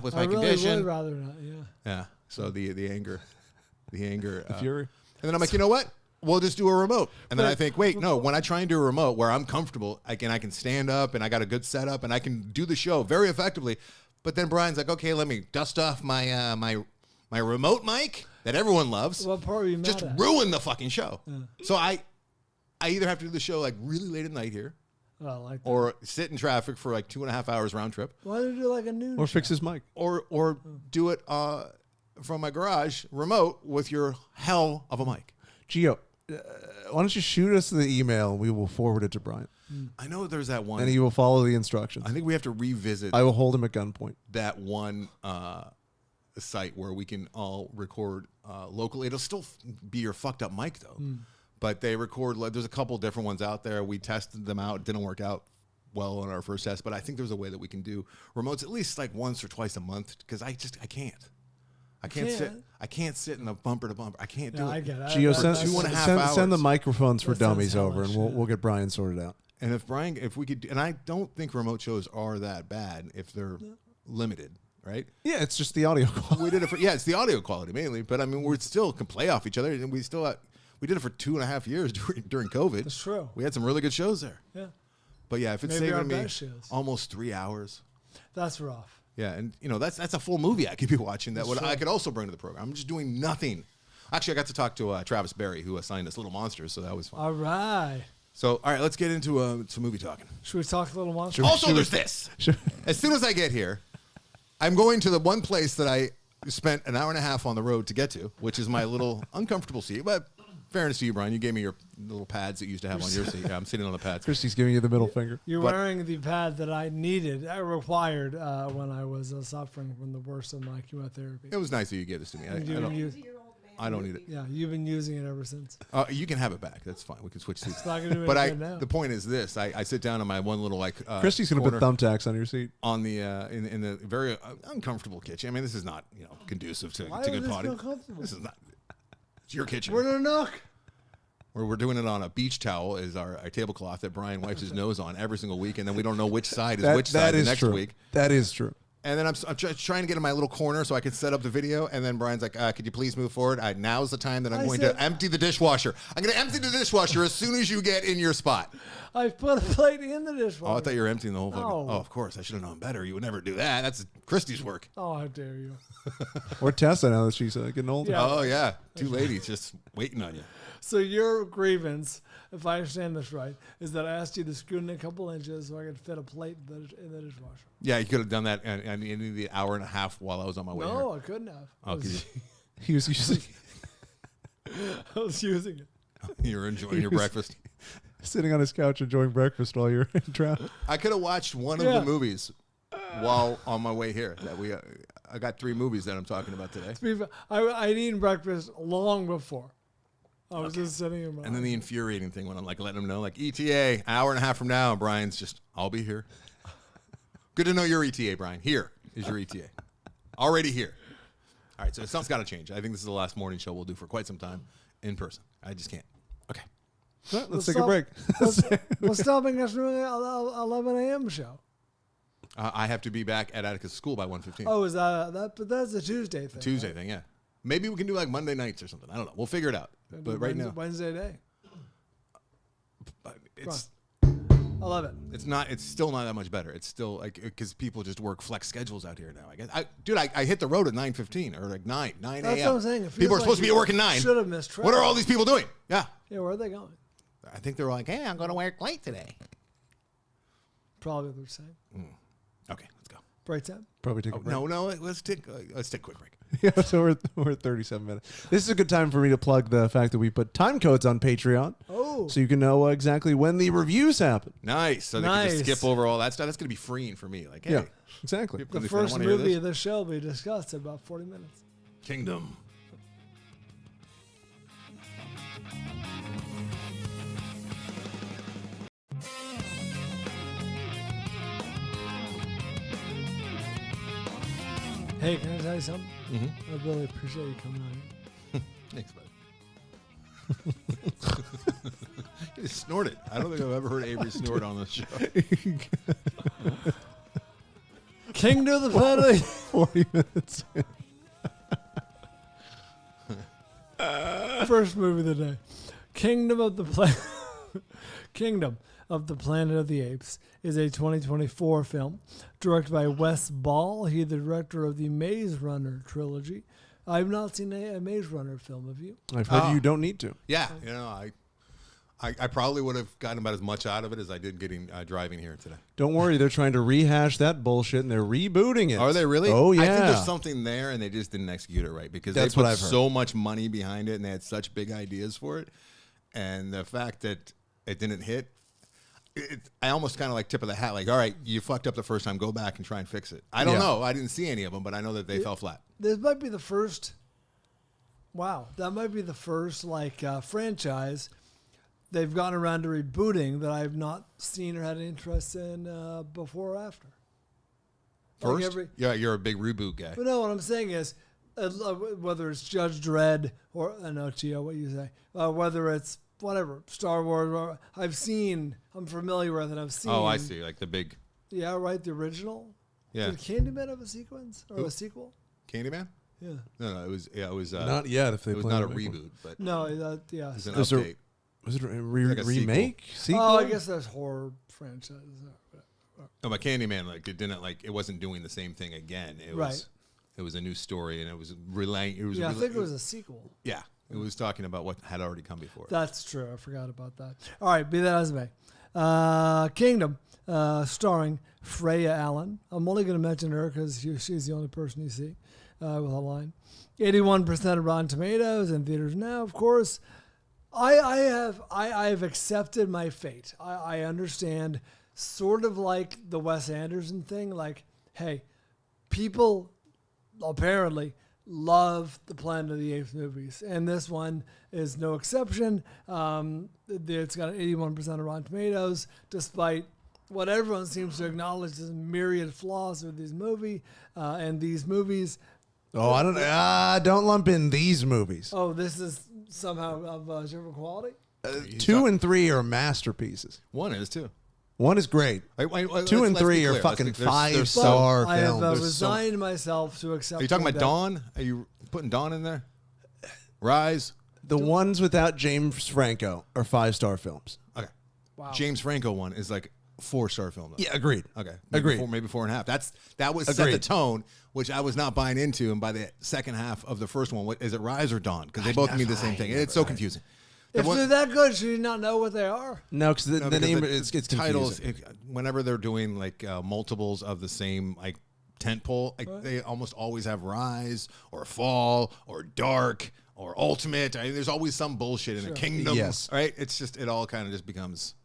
with my condition. Would rather not, yeah. Yeah. So the anger, The fury. and then I'm like, you know what? We'll just do a remote. And then I think, wait, no. When I try and do a remote where I'm comfortable, I can stand up and I got a good setup and I can do the show very effectively. But then Brian's like, okay, let me dust off my my remote mic that everyone loves. What part are you mad Just at? ruin the fucking show. So I either have to do the show like really late at night here, Oh, I like that. or sit in traffic for like 2.5 hours round trip, Why don't you do like a noon Or show? fix his mic. or do it from my garage remote with your hell of a mic. Gio, why don't you shoot us the email and we will forward it to Brian. I know there's that one. And he will follow the instructions. I think we have to revisit I will hold him at gunpoint. that one site where we can all record locally. It'll still be your fucked up mic though, but they record. There's a couple different ones out there. We tested them out. It didn't work out well on our first test, but I think there's a way that we can do remotes at least like once or twice a month because I can't. I can't sit in the bumper to bumper. I can't do I it. get it. Gio, send- 2.5 hours. send the microphones for That sounds dummies over, and hellish, we'll get Brian sorted out. And if we could, and I don't think remote shows are that bad if they're limited, right? Yeah, it's just the audio quality. We did it for it's the audio quality mainly, but I mean we still can play off each other, and we did it for 2.5 years during COVID. That's true. We had some really good shows there. Yeah. But yeah, if it's Maybe our saving me best shows. almost 3 hours, That's rough. yeah, and you know that's a full movie I could be watching. That's I true. could also bring to the program. I'm just doing nothing. Actually, I got to talk to Travis Berry, who assigned us Little Monsters, so that was fun. All right. So all right, let's get into some movie talking. Should we talk a little monster? Also, there's this. As soon as I get here, I'm going to the one place that I spent an hour and a half on the road to get to, which is my little uncomfortable seat, but fairness to you, Brian, you gave me your little pads that you used to have on your seat. Yeah, I'm sitting on the pads. Christy's giving you the middle finger. You're wearing the pad that I required when I was suffering from the worst of my chemotherapy. It was nice that you gave this to me. I don't need it. Yeah, you've been using it ever since. You can have it back. That's fine. We can switch seats. It's not gonna do But anything now. the point is this: I sit down on my one little Christy's going to put thumbtacks on your seat. on the in the very uncomfortable kitchen. I mean, this is not conducive to Why to would good this potty. feel comfortable? This is not. It's your kitchen. We're in a nook. We're doing it on a beach towel is our tablecloth that Brian wipes his nose on every single week, and then we don't know which side is which side the next true. week. That is true. And then I'm trying to get in my little corner so I can set up the video. And then Brian's like, could you please move forward? Now's the time that I'm going to empty the dishwasher. I'm going to empty the dishwasher as soon as you get in your spot. I put a plate in the dishwasher. Oh, I thought you were emptying the whole fucking... No. Oh, of course. I should have known better. You would never do that. That's Christy's work. Oh, how dare you. Or Tessa now that she's getting older. Yeah. Oh, yeah. Two ladies just waiting on you. So your grievance, if I understand this right, is that I asked you to scoot in a couple inches so I could fit a plate in the dishwasher. Yeah, you could have done that in the hour and a half while I was on my way here. No, I couldn't have. Oh, He was using I was using it. you were enjoying your breakfast. sitting on his couch enjoying breakfast while you're in traffic. I could have watched one of the movies while on my way here. I got 3 movies that I'm talking about today. I'd eaten breakfast long before. I was just sitting in my... And then the infuriating thing when I'm like letting them know, like, ETA, hour and a half from now, Brian's just, I'll be here. Good to know your ETA, Brian. Here is your ETA. Already here. All right, so something's got to change. I think this is the last morning show we'll do for quite some time in person. I just can't. Okay. Well, let's take a break. We're stopping us doing an 11 a.m. show. I have to be back at Atticus School by 1:15. Oh, is that? But that's a Tuesday thing. Tuesday right? thing, yeah. Maybe we can do like Monday nights or something. I don't know. We'll figure it out. But right now, Wednesday day. it's 11. it's not. It's still not that much better. It's still like because people just work flex schedules out here now. I guess. I hit the road at 9:15 or like 9 a.m. That's what I'm saying. People are supposed to be at work at 9. Should have missed traffic. What are all these people doing? Yeah. Yeah, where are they going? I think they're like, hey, I'm going to work late today. Probably what they're saying. Okay, let's go. Break time. Probably take a break. No, let's take a quick break. Yeah, so we're at 37 minutes. This is a good time for me to plug the fact that we put time codes on Patreon. Oh. So you can know exactly when the reviews happen. Nice. So they can just skip over all that stuff. That's going to be freeing for me. Like, hey, Yeah, exactly. The first movie of the show will be discussed in about 40 minutes. Kingdom. Hey, can I tell you something? I really appreciate you coming on here. Thanks, bud. You just snorted. I don't think I've ever heard Avery snort on this show. Kingdom of the Planet. 40 minutes in. First movie of the day. Kingdom of the Planet of the Apes is a 2024 film directed by Wes Ball. He's the director of the Maze Runner trilogy. I've not seen a Maze Runner film, have you? I've heard you don't need to. Yeah, I probably would have gotten about as much out of it as I did getting driving here today. Don't worry, they're trying to rehash that bullshit and they're rebooting it. Are they really? Oh, yeah. I think there's something there and they just didn't execute it right because That's they what put I've heard. so much money behind it and they had such big ideas for it. And the fact that it didn't hit, I almost kind of like tip of the hat, like, all right, you fucked up the first time, go back and try and fix it. I don't know. I didn't see any of them, but I know that they fell flat. This might be the first. Wow, that might be the first franchise they've gotten around to rebooting that I've not seen or had an interest in before or after. First? Yeah, you're a big reboot guy. But no, what I'm saying is, whether it's Judge Dredd or no, Gio, what you say, whether it's whatever Star Wars, I'm familiar with it. I've seen. Oh, I see, like the big. Yeah, right. The original. Yeah. Did Candyman have a sequence or a sequel? Candyman? Yeah. No, it was. Not yet. If they it was plan not a to make reboot, but No, yeah. it was an Was there- update. Was it a Like a remake? Sequel? Oh, I guess there's horror franchises. No, but Candyman, like it wasn't doing the same thing again. It was, it was a new story, and it was relaying. It was. Yeah, I think it was a sequel. Yeah, it was talking about what had already come before. That's true. I forgot about that. All right, be that as it may. Kingdom, starring Freya Allen. I'm only going to mention her because she's the only person you see with a line. 81% of Rotten Tomatoes in theaters now, of course. I have accepted my fate. I understand, sort of like the Wes Anderson thing. Like, hey, people apparently love the Planet of the Apes movies, and this one is no exception. It's got an 81% of Rotten Tomatoes, despite what everyone seems to acknowledge is myriad flaws with this movie. And these movies. Oh, don't lump in these movies. Oh, this is somehow of different quality. 2 and 3 are masterpieces. One is too. 1 is great. Wait, 2 and 3 are fucking 5-star I have films. resigned myself to accept. Are you talking about that. Dawn? Are you putting Dawn in there? Rise? The ones without James Franco are 5-star films. Okay. Wow. James Franco one is like 4-star film. Though. Yeah, agreed. Okay. Agreed. Maybe 4.5. That was set the tone, which I was not buying into. And by the second half of the first one, is it Rise or Dawn? Because they both mean the same thing. It's so confusing. If they're that good, should you not know what they are? No, because the name it's titles. confusing. Whenever they're doing like multiples of the same like tentpole, like they almost always have Rise or Fall or Dark or Ultimate. I mean, there's always some bullshit in a Kingdom. Yes. Right. It's just it all kind of just becomes.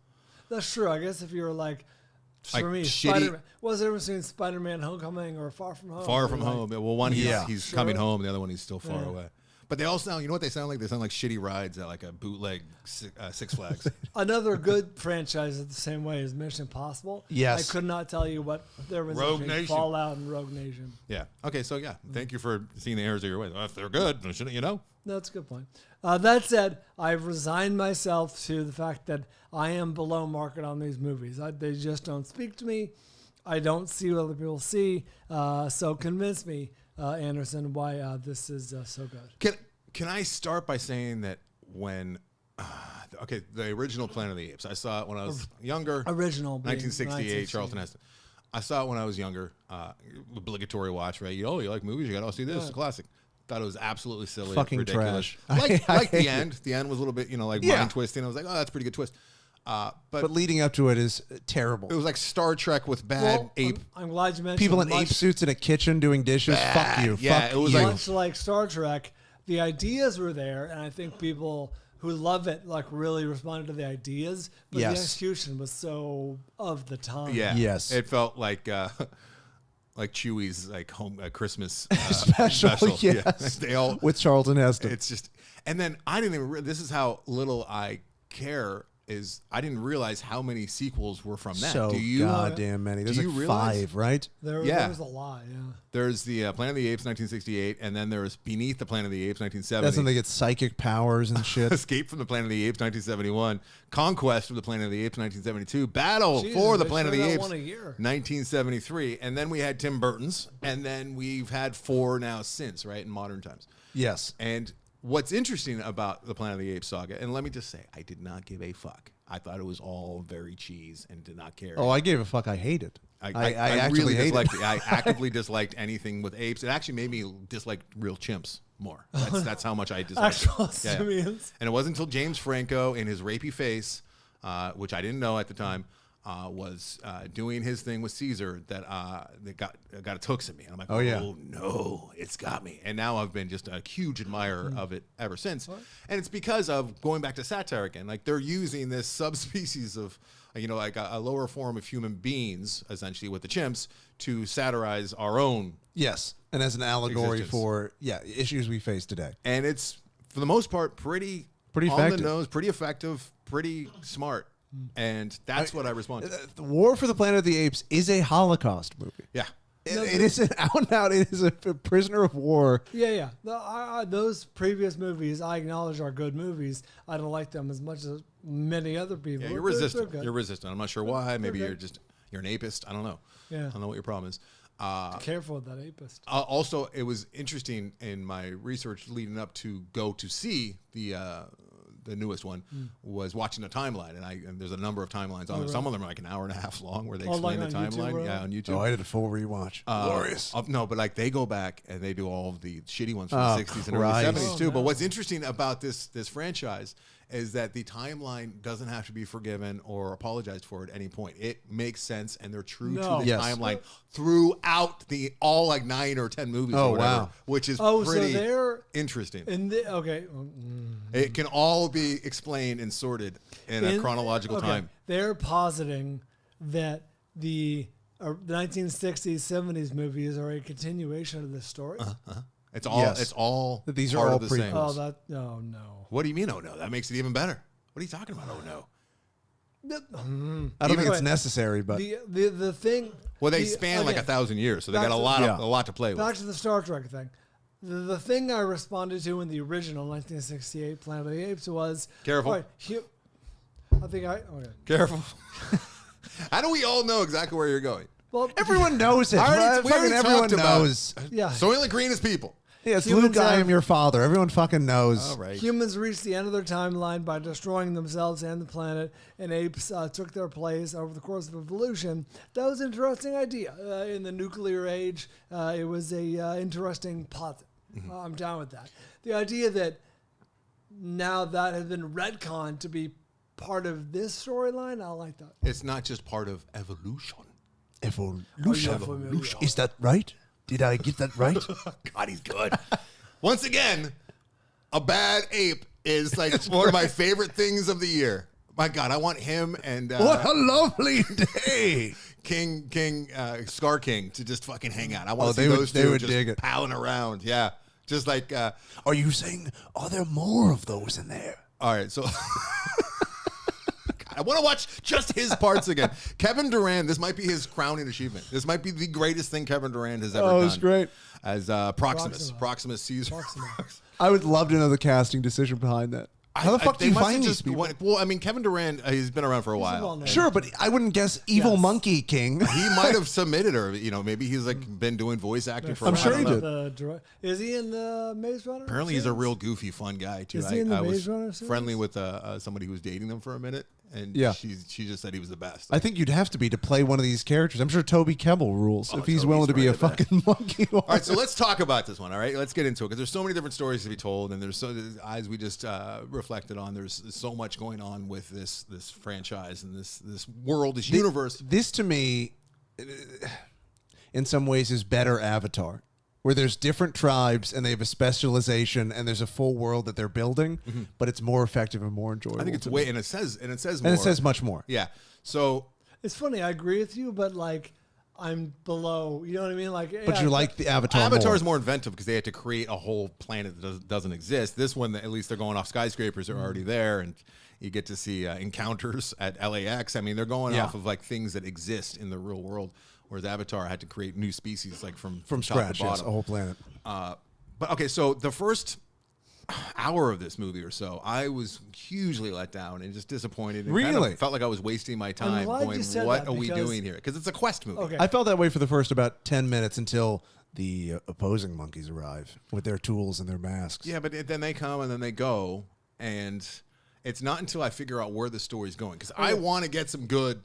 That's true. I guess if you were like for me, shitty- Spider-Man. Was there ever seen Spider-Man: Homecoming or Far From Home? Far From Home. Well, one he's coming Sure. home. The other one he's still far away. But they all sound. You know what they sound like? They sound like shitty rides at like a bootleg Six Flags. Another good franchise is the same way as Mission Impossible. Yes. I could not tell you what there was Rogue between Nation. Fallout and Rogue Nation. Yeah. Okay. So yeah, thank you for seeing the errors of your ways. Well, if they're good, then shouldn't you know? That's a good point. That said, I've resigned myself to the fact that I am below market on these movies. They just don't speak to me. I don't see what other people see. So convince me, Anderson, why this is so good. Can I start by saying that when the original Planet of the Apes, I saw it when I was younger. Original being 1968, Charlton Heston. I saw it when I was younger. Obligatory watch, right? You like movies? You got to see this. It's a classic. Thought it was absolutely silly, Fucking ridiculous. trash. Like the end. The end was a little bit, mind twisting. I was like, oh, that's a pretty good twist. But leading up to it is terrible. It was like Star Trek with bad ape. I'm glad you mentioned People in ape suits in a kitchen doing dishes. Fuck you. Yeah, Fuck it was you. much like Star Trek. The ideas were there, and I think people who love it like really responded to the ideas, but the execution was so of the time. Yeah. Yes. It felt like Chewie's like home Christmas Special, yes. Yeah. They all with Charlton Heston. It's just, and then I didn't even. This is how little I care. Is I didn't realize how many sequels were from that. So do you, goddamn many. There's you like realize? 5, right? There Yeah. was a lot, yeah. There's the Planet of the Apes 1968, and then there's Beneath the Planet of the Apes 1970. That's when they get psychic powers and shit. Escape from the Planet of the Apes 1971, Conquest of the Planet of the Apes 1972, Battle Jesus, for the they Planet of the showed that Apes one a year. 1973, and then we had Tim Burton's, and then we've had 4 now since, right, in modern times. Yes. And what's interesting about the Planet of the Apes saga, and let me just say, I did not give a fuck. I thought it was all very cheese and did not care. Oh, I gave a fuck. I hate it. I actually really hate disliked it. it. I actively disliked anything with apes. It actually made me dislike real chimps more. That's how much I disliked Actual it. simians. And it wasn't until James Franco in his rapey face, which I didn't know at the time, was doing his thing with Caesar that got its hooks in me. And I'm like, Oh, yeah. no, it's got me. And now I've been just a huge admirer of it ever since. And it's because of going back to satire again. Like they're using this subspecies of, like a lower form of human beings, essentially with the chimps, to satirize our own. Yes. And as an allegory Existence. for, issues we face today. And it's, for the most part, pretty on effective. the nose, pretty effective, pretty smart. And that's what I respond to. The War for the Planet of the Apes is a Holocaust movie. Yeah. It is an out and out. It is a prisoner of war. Yeah. Those previous movies, I acknowledge, are good movies. I don't like them as much as many other people. Yeah, you're They're resistant. good. You're resistant. I'm not sure why. Maybe Okay. you're an apist. I don't know. Yeah. I don't know what your problem is. Careful with that apist. Also, it was interesting in my research leading up to go to see the newest one was watching the timeline, and there's a number of timelines on there. Some of them are like an hour and a half long where they explain like the on YouTube, timeline. really? Yeah, on YouTube. Oh, I did a full rewatch. Glorious. No, but like they go back and they do all of the shitty ones from Oh, the 60s and early Christ. 70s too. But what's interesting about this franchise is that the timeline doesn't have to be forgiven or apologized for at any point. It makes sense, and they're true to the timeline throughout all like 9 or 10 movies. Oh, or whatever, wow. which is so pretty they're interesting. Okay. It can all be explained and sorted in a chronological time. They're positing that the 1960s, 70s movies are a continuation of this story. It's all These part are all of the same. prequels. No. What do you mean? Oh no, that makes it even better. What are you talking about? Oh no. I don't think it's necessary, but The thing. Well, they span like 1,000 years, so they got a lot to play with. Back to the Star Trek thing. The thing I responded to in the original 1968 Planet of the Apes was Careful. Careful. How do we all know exactly where you're going? Well, everyone knows it. We already Everyone talked about knows. it. Yeah. So we only green as people. Yeah, it's Humans Luke, I have- am your father. Everyone fucking knows. All right. Humans reached the end of their timeline by destroying themselves and the planet, and apes took their place over the course of evolution. That was an interesting idea. In the nuclear age, it was a interesting posit. I'm down with that. The idea that now that has been retconned to be part of this storyline, I like that. It's not just part of evolution. Evolution. Is that right? Did I get that right? God, he's good. Once again, a bad ape is like one of my favorite things of the year. My God, I want him and What a lovely day. Scar King to just fucking hang out. I want to they see would- those they two would just dig it. palling around. Yeah, just like. Are you saying, are there more of those in there? All right, so. I want to watch just his parts again. Kevin Durant, this might be his crowning achievement. This might be the greatest thing Kevin Durant has ever done. Oh, it's great. As Proximus Caesar. I would love to know the casting decision behind that. How the fuck do you find these people? Well, I mean, Kevin Durant, he's been around for a while. Sure, but I wouldn't guess Evil Monkey King. He might have submitted her. Maybe he's like been doing voice acting for a I'm while. sure he did. Is he in the Maze Runner? Apparently, he's a real goofy, fun guy too. Is he in the I was Maze Runner series? friendly with somebody who was dating them for a minute, and Yeah. she just said he was the best. I think you'd have to be to play one of these characters. I'm sure Toby Kebbell rules if he's Toby's willing to be a right there. fucking monkey. All right, so let's talk about this one. All right, let's get into it because there's so many different stories to be told, and as we just reflected on, there's so much going on with this franchise and this world, this universe. This to me, in some ways, is better Avatar, where there's different tribes and they have a specialization and there's a full world that they're building, but it's more effective and more enjoyable. I think it's to way, me. and it says more. And it says much more. Yeah. So It's funny. I agree with you, but like I'm below. You know what I mean? Like, But you like the Avatar Avatar more. is more inventive because they had to create a whole planet that doesn't exist. This one, at least they're going off skyscrapers. They're already there, and you get to see encounters at LAX. I mean, they're going off of like things that exist in the real world, whereas Avatar had to create new species like from top scratch, to yes, bottom. a whole planet. But okay, so the first hour of this movie or so, I was hugely let down and just disappointed. And kind Really? of felt like I was wasting my time glad going, you said what that are we because- doing here? Because it's a quest movie. Okay. I felt that way for the first about 10 minutes until the opposing monkeys arrive with their tools and their masks. Yeah, but then they come and then they go, and it's not until I figure out where the story's going because I want to get some good.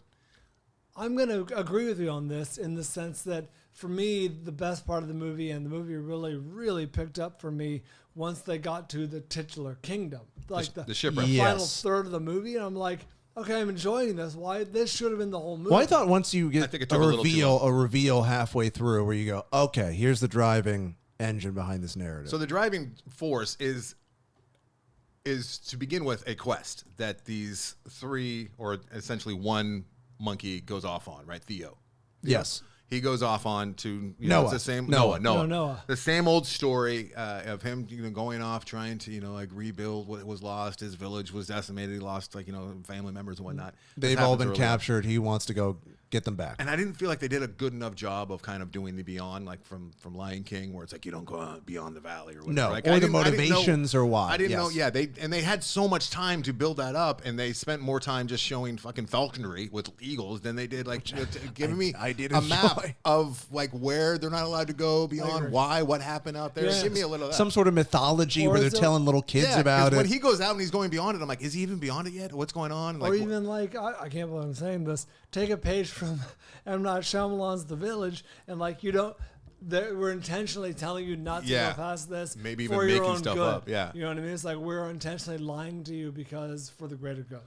I'm going to agree with you on this in the sense that for me, the best part of the movie and the movie really, really picked up for me once they got to the titular kingdom, like the shipwreck. the Yes. final third of the movie. And I'm like, okay, I'm enjoying this. Why? This should have been the whole movie. Well, I thought once you I get think it a took a little too reveal halfway through where you go, okay, here's the driving engine behind this narrative. So the driving force is to begin with a quest that these three, or essentially one monkey goes off on, right? Theo. yes. He goes off on to Noah. It's the same Noah. Noah. The same old story of him, going off trying to like rebuild what was lost. His village was decimated. He lost family members and whatnot. They've This all happens been early on. captured. He wants to go get them back. And I didn't feel like they did a good enough job of kind of doing the beyond, like from Lion King, where it's like you don't go out beyond the valley or whatever. No, like, or I the didn't- I didn't know- motivations or why. I didn't Yes. know. Yeah, they had so much time to build that up, and they spent more time just showing fucking falconry with eagles than they did giving me I did a map enjoy. of like where they're not allowed to go beyond, why, what happened out there. Yeah. Give me a little of that. Some sort of mythology Or where they're is it- telling little kids Yeah, 'cause about when it. he goes out and he's going beyond it, I'm like, is he even beyond it yet? What's going on? Like, Or even like, I can't believe I'm saying this. Take a page from M. Night Shyamalan's The Village, and like you don't. we're intentionally telling you not to go past this. Maybe even for your making own stuff good. up. Yeah. You know what I mean? It's like we're intentionally lying to you because for the greater good.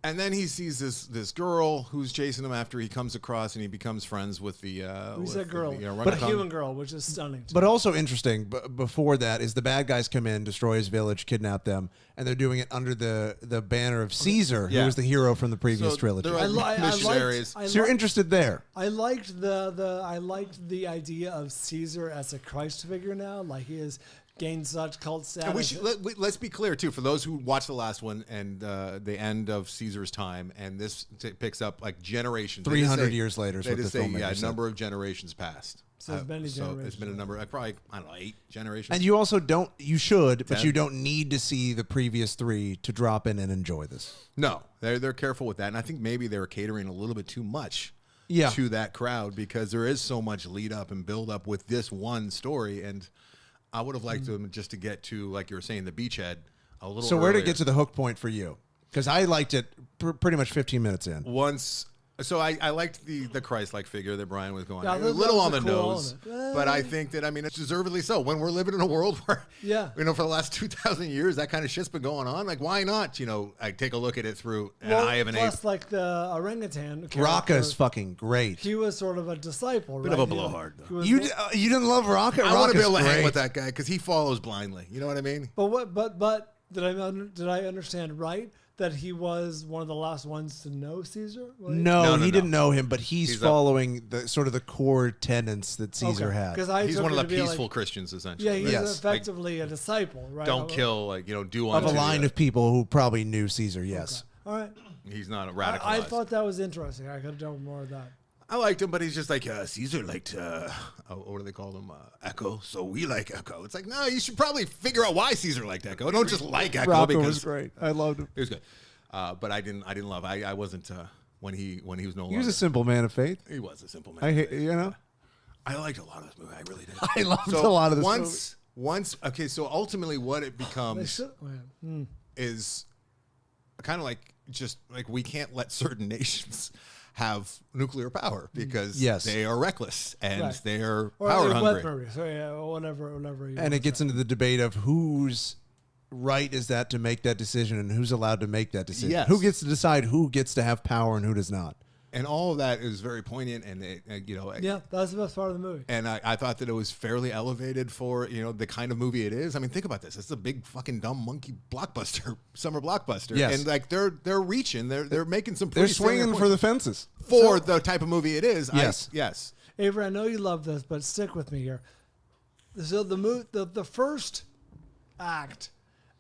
And then he sees this girl who's chasing him after he comes across, and he becomes friends with the. We said girl, the, but a human girl, which is stunning. But also interesting, before that is the bad guys come in, destroy his village, kidnap them, and they're doing it under the banner of Caesar, who was the hero from the previous trilogy. They're missionaries. So you're interested there. I liked the idea of Caesar as a Christ figure now, like he has gained such cult status. And let's be clear too, for those who watched the last one and the end of Caesar's time, and this picks up like generations. 300 years later is they what the just say, filmmaker said. Number of generations passed. So it's many generations. It's been a number, probably, I don't know, 8 generations. And you also you should, but 10. you don't need to see the previous 3 to drop in and enjoy this. No, they're careful with that, and I think maybe they were catering a little bit too much to that crowd, because there is so much lead up and build up with this one story, and I would have liked them just to get to, like you were saying, the beachhead a little. So where to get to the hook point for you? Because I liked it pretty much 15 minutes in. So I liked the Christ-like figure that Brian was going. Yeah, A little on the cool nose, but I think that it's deservedly so. When we're living in a world where, for the last 2,000 years, that kind of shit's been going on. Like, why not? I take a look at it through an eye of an ape. Plus, like the orangutan. Rocca's fucking great. He was sort of a disciple, Bit right? of a blowhard. You didn't love Rocca? I want to be able to hang great. with that guy because he follows blindly. You know what I mean? But did I understand right that he was one of the last ones to know Caesar? No, he didn't know him, but he's following the sort of the core tenets that Caesar had. He's one of the peaceful Christians, essentially. Yeah, he's effectively a disciple, right? Don't kill, do of a line of people who probably knew Caesar. Yes. Okay. All right. He's not a radical. I thought that was interesting. I could have done more of that. I liked him, but he's just like, Caesar liked, what do they call him? Echo. So we like Echo. It's like, no, you should probably figure out why Caesar liked Echo. Don't just like Echo. Rocca because was great. I loved him. It was good. But I didn't love. I wasn't when he was no longer. He was a simple man of faith. He was a simple man. I liked a lot of this movie. I really did. I loved a lot of this movie. Okay, so ultimately what it becomes is kind of like just like we can't let certain nations have nuclear power because they are reckless and they are power hungry. So whatever. And it gets into the debate of whose right is that to make that decision and who's allowed to make that decision. Yes. Who gets to decide who gets to have power and who does not. And all of that is very poignant, and that's the best part of the movie. And I thought that it was fairly elevated for the kind of movie it is. I mean, think about this: it's a big fucking dumb monkey blockbuster, summer blockbuster, and like they're reaching, they're making some. They're swinging for the fences for the type of movie it is. Yes. Avery, I know you love this, but stick with me here. So the first act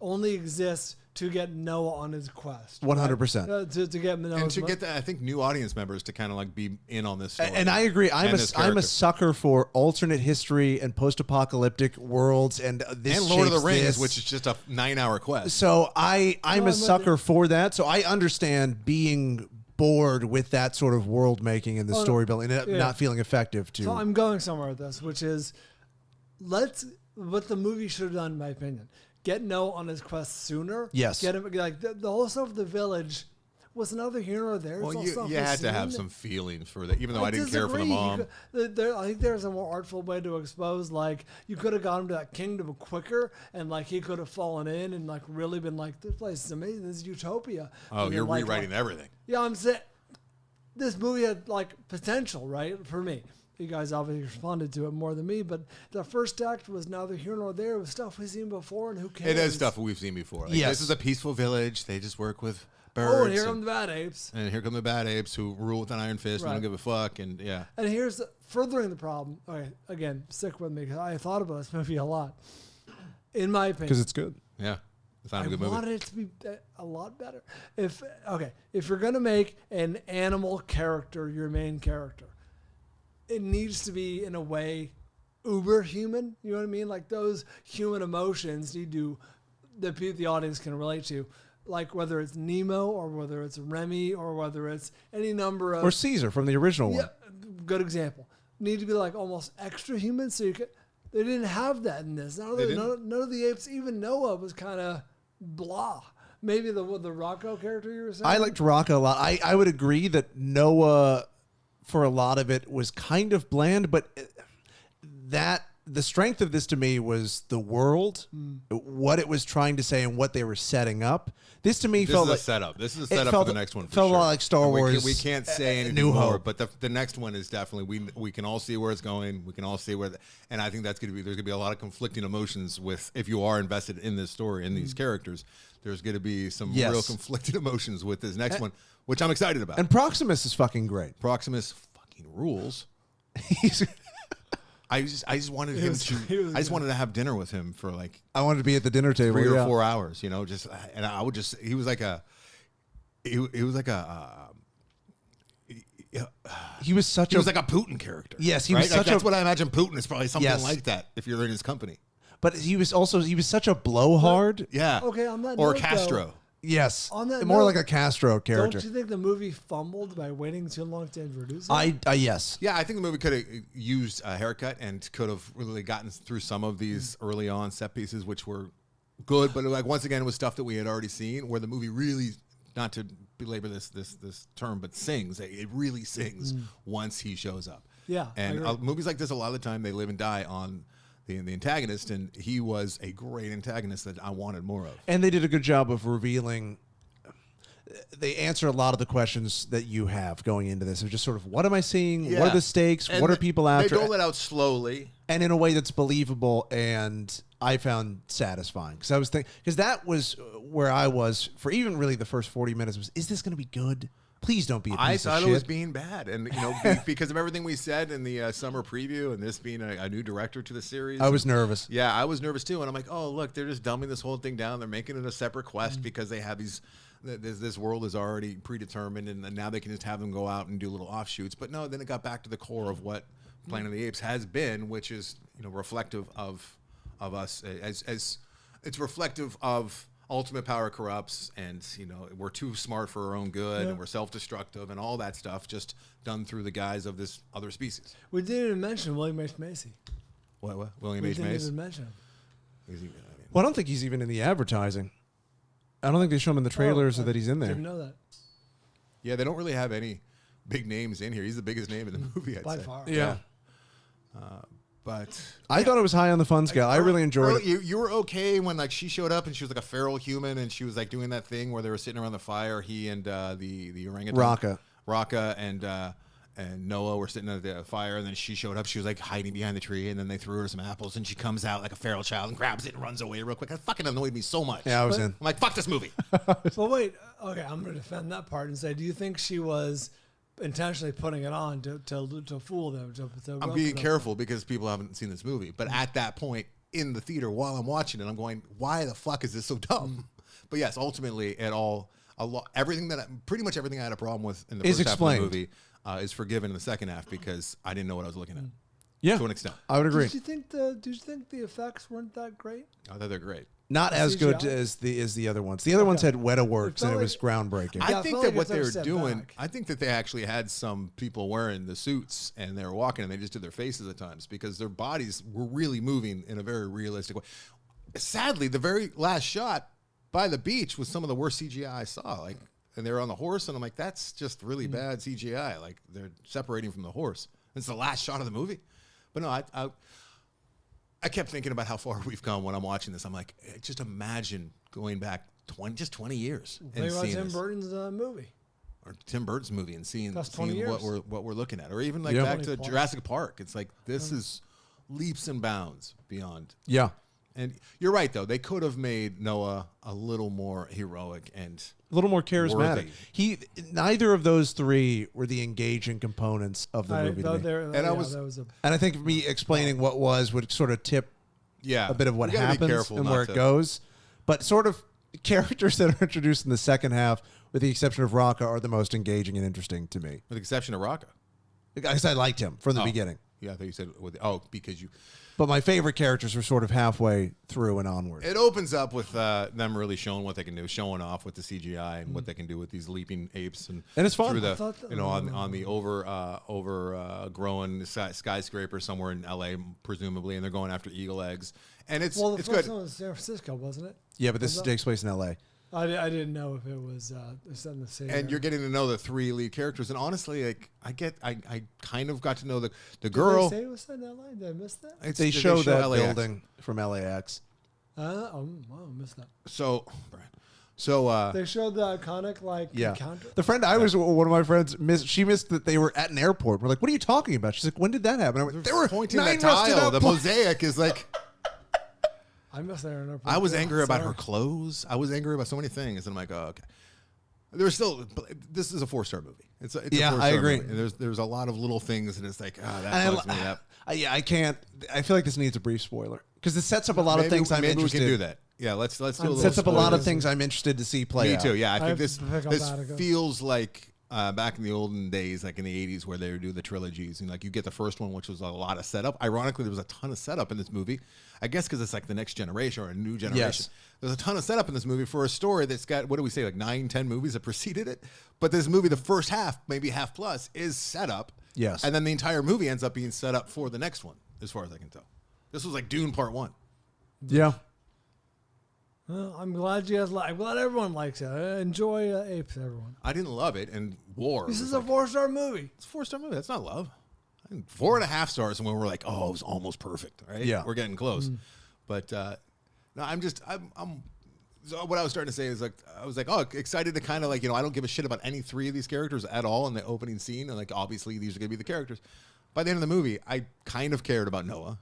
only exists to get Noah on his quest. 100%. To get Noah. And to get, I think, new audience members to kind of like be in on this story. And I agree. I'm a sucker for alternate history and post-apocalyptic worlds and this and Lord of the Rings, which is just a 9-hour quest. So I'm a sucker for that. So I understand being bored with that sort of world making and the story building and not feeling effective too. So I'm going somewhere with this, which is what the movie should have done, in my opinion. Get Noah on his quest sooner. Yes. Get him the whole stuff of the village was another hero there. Well, you had to have some feelings for that, even though I didn't care for the mom. I think there's a more artful way to expose, like, you could have got him to that kingdom quicker, and, like, he could have fallen in and, like, really been like, this place is amazing. This is utopia. Oh, you're rewriting everything. Yeah, I'm saying this movie had, like, potential, right, for me. You guys obviously responded to it more than me, but the first act was neither here nor there. It was stuff we've seen before, and who cares? It is stuff we've seen before. Like, this is a peaceful village. They just work with birds. Oh, and here come the bad apes. And here come the bad apes who rule with an iron fist and don't give a fuck. And And here's furthering the problem. Okay, again, stick with me because I thought about this movie a lot. In my opinion, because it's good. Yeah, it's not a good movie. I wanted it to be a lot better. If you're gonna make an animal character your main character, it needs to be in a way uber human. You know what I mean? Like those human emotions need to the audience can relate to. Like whether it's Nemo or whether it's Remy or whether it's any number of or Caesar from the original one. Good example. Need to be like almost extra human. So they didn't have that in this. None of the apes, even Noah was kind of blah. Maybe the Rocco character you were saying. I liked Rocco a lot. I would agree that Noah, for a lot of it, was kind of bland, but that the strength of this to me was the world, what it was trying to say, and what they were setting up. This to me felt like a setup. This is a setup for the next one. Felt a lot like Star Wars. We can't say anything New more, Hope. but the next one is definitely we can all see where it's going. We can all see where, and I think that's going to be there's going to be a lot of conflicting emotions with if you are invested in this story in these characters. There's going to be some real conflicted emotions with this next one, which I'm excited about. And Proximus is fucking great. Proximus fucking rules. I just wanted him to. I just wanted to have dinner with him for like. I wanted to be at the dinner table 3 or 4 hours, you know. Just and I would just. He was like a. He was like a. He was such. He was like a Putin character. Yes, he was such That's what I imagine. Putin is probably something like that if you're in his company. But he was such a blowhard. Yeah. Okay, on that or note, Castro. Though, Yes. on that more note, like a Castro character. Don't you think the movie fumbled by waiting too long to introduce him? Yes. Yeah, I think the movie could have used a haircut and could have really gotten through some of these early on set pieces, which were good, but like once again, it was stuff that we had already seen. Where the movie really, not to belabor this term, but sings. It really sings once he shows up. Yeah, and movies like this, a lot of the time, they live and die on the antagonist, and he was a great antagonist that I wanted more of. And they did a good job of revealing. They answer a lot of the questions that you have going into this. They're just sort of, what am I seeing? Yeah. What are the stakes? And what are people after? They dole it out slowly. And in a way that's believable and I found satisfying. Because I was thinking, because that was where I was for even really the first 40 minutes was, is this going to be good? Please don't be a piece I of thought shit. it was being bad. And, you know, because of everything we said in the summer preview and this being a new director to the series. I was nervous. Yeah, I was nervous too. And I'm like, oh, look, they're just dumbing this whole thing down. They're making it a separate quest because they have these, this world is already predetermined. And now they can just have them go out and do little offshoots. But no, then it got back to the core of what Planet of the Apes has been, which is, you know, reflective of us as it's reflective of ultimate power corrupts, and you know we're too smart for our own good, and we're self-destructive, and all that stuff just done through the guise of this other species. We didn't even mention William H. Macy. What? William H. We didn't Macy? even mention him. Well, I don't think he's even in the advertising. I don't think they show him in the trailers or that he's in there. Didn't know that. Yeah, they don't really have any big names in here. He's the biggest name in the movie, I'd By say. far. Yeah. But I thought it was high on the fun scale. I really enjoyed it. You were okay when like she showed up and she was like a feral human and she was like doing that thing where they were sitting around the fire. He and the orangutan, Raka and Noah were sitting at the fire, and then she showed up. She was like hiding behind the tree, and then they threw her some apples, and she comes out like a feral child and grabs it and runs away real quick. That fucking annoyed me so much. Yeah, I was in. I'm like, fuck this movie. Well, wait. Okay, I'm going to defend that part and say, do you think she was intentionally putting it on to fool them? I'm being careful because people haven't seen this movie. But at that point in the theater, while I'm watching it, I'm going, why the fuck is this so dumb? But yes, ultimately, pretty much everything I had a problem with in the first half of the movie is forgiven in the second half because I didn't know what I was looking at. Yeah, to an extent. I would agree. Did you think the effects weren't that great? I thought they're great. Not as good as the other ones. The other ones had Weta Works, and it was groundbreaking. I think that what they were doing, I think that they actually had some people wearing the suits and they were walking and they just did their faces at times because their bodies were really moving in a very realistic way. Sadly, the very last shot by the beach was some of the worst CGI I saw. Like, and they were on the horse, and I'm like, that's just really bad CGI. Like they're separating from the horse. It's the last shot of the movie. But no, I kept thinking about how far we've come when I'm watching this. I'm like, just imagine going back 20 years and seeing Tim Burton's movie. Or Tim Burton's movie and seeing years. what we're looking at. Or even like back to Jurassic Park. It's like this is leaps and bounds beyond. Yeah. And you're right, though. They could have made Noah a little more heroic and a little more charismatic. Worthy. Neither of those three were the engaging components of the movie. And I think me explaining what would sort of tip a bit of what happens and where it goes. But sort of characters that are introduced in the second half, with the exception of Raka, are the most engaging and interesting to me. With the exception of Raka? Because I liked him from the beginning. Yeah, I thought you said, because you... But my favorite characters were sort of halfway through and onward. It opens up with them really showing what they can do, showing off with the CGI and what they can do with these leaping apes, and it's fun. Through the, on the overgrown skyscraper somewhere in LA, presumably, and they're going after eagle eggs, and it's the good. first one was San Francisco, wasn't it? Yeah, but this takes place in LA. I didn't know if it was set in the same. And you're getting to know the 3 lead characters, and honestly, like I kind of got to know the girl. Did they say it was set in L.A.? Did I miss that? They show that LAX. building from LAX. Wow, I missed that. So, Brian. They showed the iconic encounter. The friend I was, one of my friends, she missed that they were at an airport. We're like, what are you talking about? She's like, when did that happen? I went, they were pointing 9 that rusted tile. up The mosaic is like. I missed that. I was angry about her clothes. I was angry about so many things, and I'm like, oh, okay. There's still. This is a 4-star movie. It's a 4-star I agree. Movie. And there's a lot of little things, and it's like, that bugs me up. I can't. I feel like this needs a brief spoiler because it sets up a lot of things I'm interested. Maybe we can do that. Yeah, let's do a little. Sets up a lot of spoilers. things I'm interested to see play out. Me too. Yeah, I think have this to pick up Attica. feels like back in the olden days, like in the 80s, where they would do the trilogies, and like you get the first one, which was a lot of setup. Ironically, there was a ton of setup in this movie. I guess because it's like the next generation or a new generation. Yes. There's a ton of setup in this movie for a story that's got, what do we say, like 9, 10 movies that preceded it. But this movie, the first half, maybe half plus, is setup. Yes. And then the entire movie ends up being set up for the next one, as far as I can tell. This was like Dune Part 1. Yeah. Well, I'm glad you guys I'm glad everyone likes it. Enjoy Apes, everyone. I didn't love it, and War. This was is a like, 4-star movie. It's a 4-star movie. That's not love. 4.5 stars, and when we're like, oh, it was almost perfect, right? Yeah. We're getting close. But no, I'm so what I was starting to say is like, I was like, oh, excited to kind of like, I don't give a shit about any 3 of these characters at all in the opening scene. And like, obviously these are going to be the characters. By the end of the movie, I kind of cared about Noah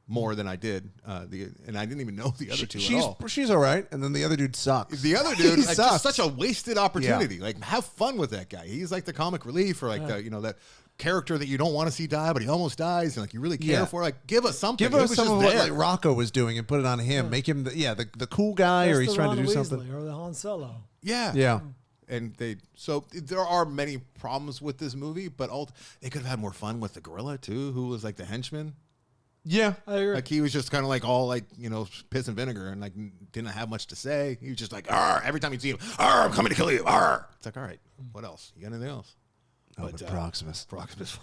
more than I did. And I didn't even know the other two at all. She's all right. And then the other dude sucks. The other dude, He like, sucks. just such a wasted opportunity. Like, have fun with that guy. He's like the comic relief, or like the, that character that you don't want to see die, but he almost dies, and like you really care for. Like, give us something. Give us some of what like Rocco was doing and put it on him. Make him the cool guy, That's or he's the trying to Ron do Weasley something. or the Han Solo. Yeah. And so there are many problems with this movie, but they could have had more fun with the gorilla too, who was like the henchman. Yeah, I agree. Like he was just kind of like all like piss and vinegar, and like didn't have much to say. He was just like, "Arr!" Every time you see him, "Arr! I'm coming to kill you!" Arr! It's like, all right, what else? You got anything else? but Proximus. Proximus.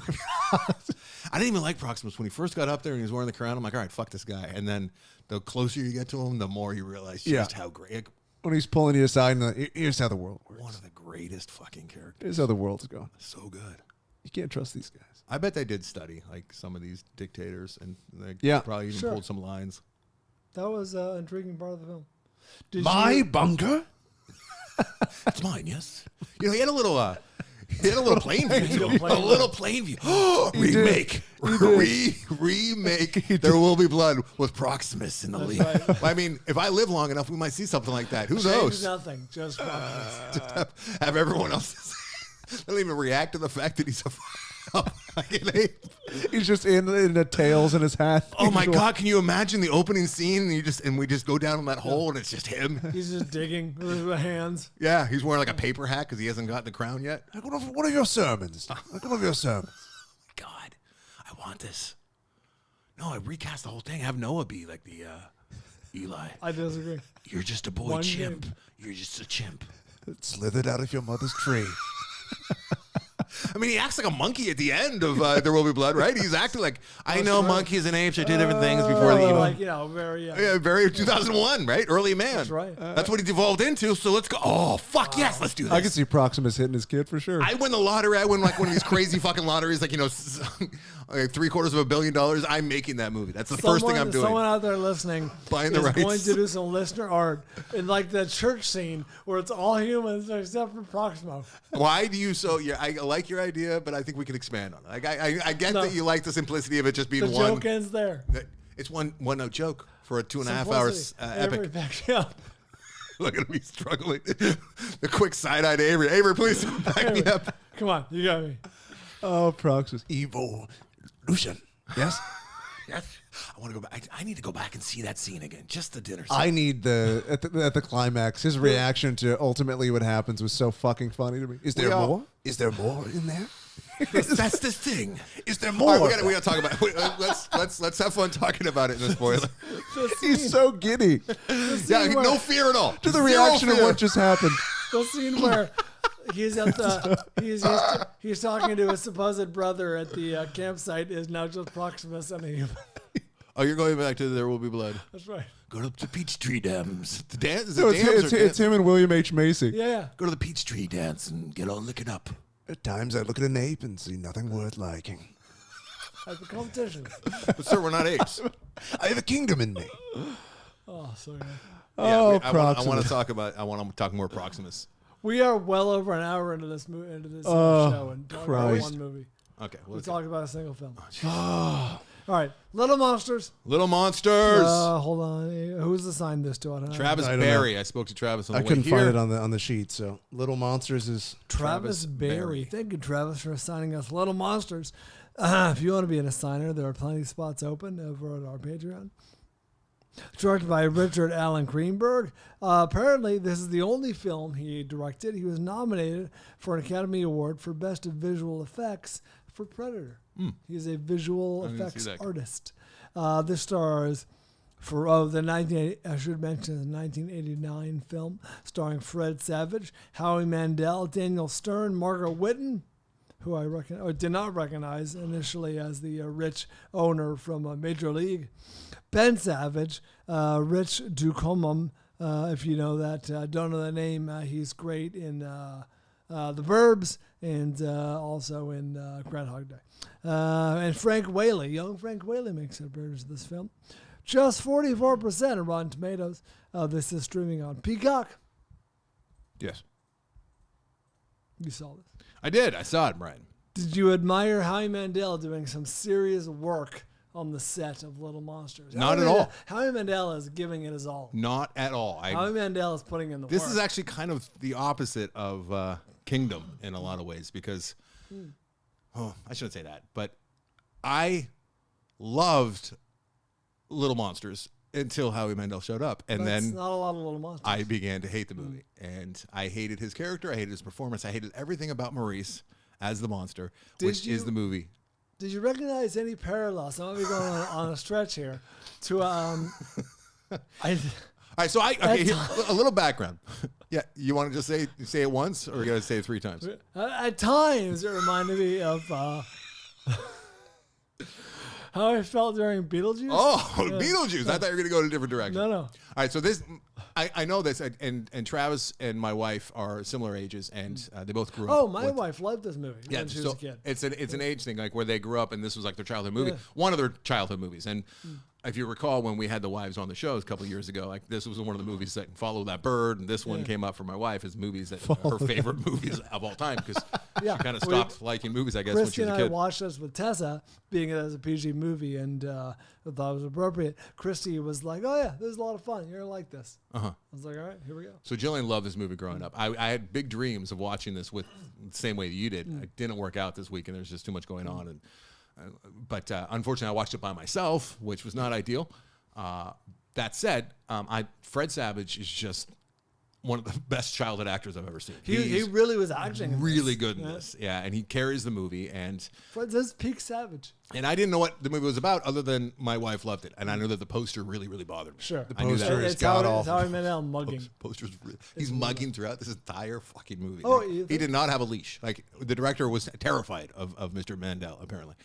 I didn't even like Proximus when he first got up there and he was wearing the crown. I'm like, all right, fuck this guy. And then the closer you get to him, the more you realize just how great. When he's pulling you aside, and here's how the world works. One of the greatest fucking characters. Here's how the world's going. So good. You can't trust these guys. I bet they did study like some of these dictators, and they probably even pulled some lines. That was an intriguing part of the film. Bunker? It's mine, yes. He had a little plain view to him. A little plain view. Remake. Remake. There Will Be Blood with Proximus in the lead. Right. I mean, if I live long enough, we might see something like that. Who knows? Nothing. Just Just have everyone else. They don't even react to the fact that he's a fucking ape. He's just in the tails in his hat. Oh my God! Can you imagine the opening scene and we just go down in that hole and it's just him? He's just digging with his hands. Yeah, he's wearing like a paper hat because he hasn't gotten the crown yet. One of your sermons. One of your sermons. God, I want this. No, I recast the whole thing. Have Noah be like the Eli. I disagree. You're just a boy One chimp. game. You're just a chimp. It slithered out of your mother's tree. I mean, he acts like a monkey at the end of There Will Be Blood, right? He's acting like, I know monkeys and apes are two different things before the evil. Like, very. Yeah, very 2001, right? Early man. That's right. That's what he devolved into. So let's go. Oh, fuck yes, let's do this. I can see Proximus hitting his kid for sure. I win the lottery. I win like one of these crazy fucking lotteries, like, like $750 million. I'm making that movie. That's the first thing I'm doing. Someone out there listening Buying the is rights. going to do some listener art in like the church scene where it's all humans except for Proximo. Why do you I like your idea, but I think we can expand on it. I get that you like the simplicity of it just being The one. joke ends there. It's one note joke for a 2.5 hours epic. Back up. Look at me struggling. The quick side-eye to Avery. Avery, please back me up. Come on, you got me. Oh, Proximus. Evil. Lucian. Yes? Yes. I want to go back. I need to go back and see that scene again. Just the dinner scene. I need at the climax. His reaction to ultimately what happens was so fucking funny to me. Is there more? Is there more in there? That's the thing. Is there more? All right, we gotta talk about it. Let's have fun talking about it in the spoiler. He's so giddy. Yeah, no fear at all. To the reaction of what just happened. The scene where he's at he's talking to his supposed brother at the campsite is now just Proximus and a human. Oh, you're going back to There Will Be Blood. That's right. Go to the Peachtree Dams. The dance. No, it's him and William H. Macy. Yeah. Go to the Peachtree Dance and get all liquored up. At times I look at an ape and see nothing worth liking. At the competition. But sir, we're not apes. I have a kingdom in me. Oh, sorry. Oh, I want to talk about. I want to talk more Proximus. We are well over an hour into this show and talk about Christ. one movie. Okay, We'll talk about a single film. Oh, All right, Little Monsters. Little Monsters. Hold on. Who's assigned this to? I don't know. Travis I don't Barry. I spoke to Travis on the I way couldn't here. find it on the sheet. So Little Monsters is Travis Barry. Thank you, Travis, for assigning us Little Monsters. If you want to be an assigner, there are plenty of spots open over at our Patreon. Directed by Richard Allen Greenberg. Apparently, this is the only film he directed. He was nominated for an Academy Award for Best of Visual Effects for Predator. He is a visual effects artist. This stars the 1989 film starring Fred Savage, Howie Mandel, Daniel Stern, Margaret Whitten, who I did not recognize initially as the rich owner from Major League, Ben Savage, Rich Ducommun, if you know that. Don't know the name. He's great in The Burbs and also in Groundhog Day. And Frank Whaley. Young Frank Whaley makes an appearance in this film. Just 44% of Rotten Tomatoes. This is streaming on Peacock. Yes, You saw this. I did. I saw it, Brian. Did you admire Howie Mandel doing some serious work on the set of Little Monsters? Not at all. Howie Mandel is giving it his all. Not at all. Howie Mandel is putting in the work. This is actually kind of the opposite of Kingdom in a lot of ways because, I shouldn't say that, but I loved Little Monsters until Howie Mandel showed up. And That's then not a lot of Little Monsters. I began to hate the movie. And I hated his character. I hated his performance. I hated everything about Maurice as the monster, which is the movie. Did you recognize any parallels? I'm going to be going on a stretch here. To All right, so here, a little background. Yeah, you want to just say it once, or you got to say it 3 times? At times, it reminded me of how I felt during Beetlejuice. Oh, Beetlejuice! I thought you were going to go in a different direction. No. All right, so this, I know this, and Travis and my wife are similar ages, and they both grew up. Oh, my wife loved this movie when she was a kid. It's an age thing, like where they grew up, and this was like their childhood movie, one of their childhood movies. And if you recall, when we had the wives on the shows a couple of years ago, like this was one of the movies that Follow That Bird, and this one came up for my wife as movies that her favorite movies of all time because she kind of stopped liking movies, I guess, when she was a Christy and kid. I watched this with Tessa, being it as a PG movie, and I thought it was appropriate. Christy was like, "Oh yeah, this is a lot of fun. You're gonna like this." I was like, "All right, here we go." So Jillian loved this movie growing up. I had big dreams of watching this with the same way that you did. It didn't work out this week, and there's just too much going on. And but unfortunately, I watched it by myself, which was not ideal. That said, Fred Savage is just one of the best childhood actors I've ever seen. He really was acting in really this. good in this. Yeah, and he carries the movie. And Fred says peak Savage. And I didn't know what the movie was about other than my wife loved it. And I knew that the poster really, really bothered me. Sure. The poster is It's how god-awful. Howie Mandel mugging. Poster's he's mugging throughout this entire fucking movie. Oh, Like, you he think? did not have a leash. Like the director was terrified of Mr. Mandel, apparently.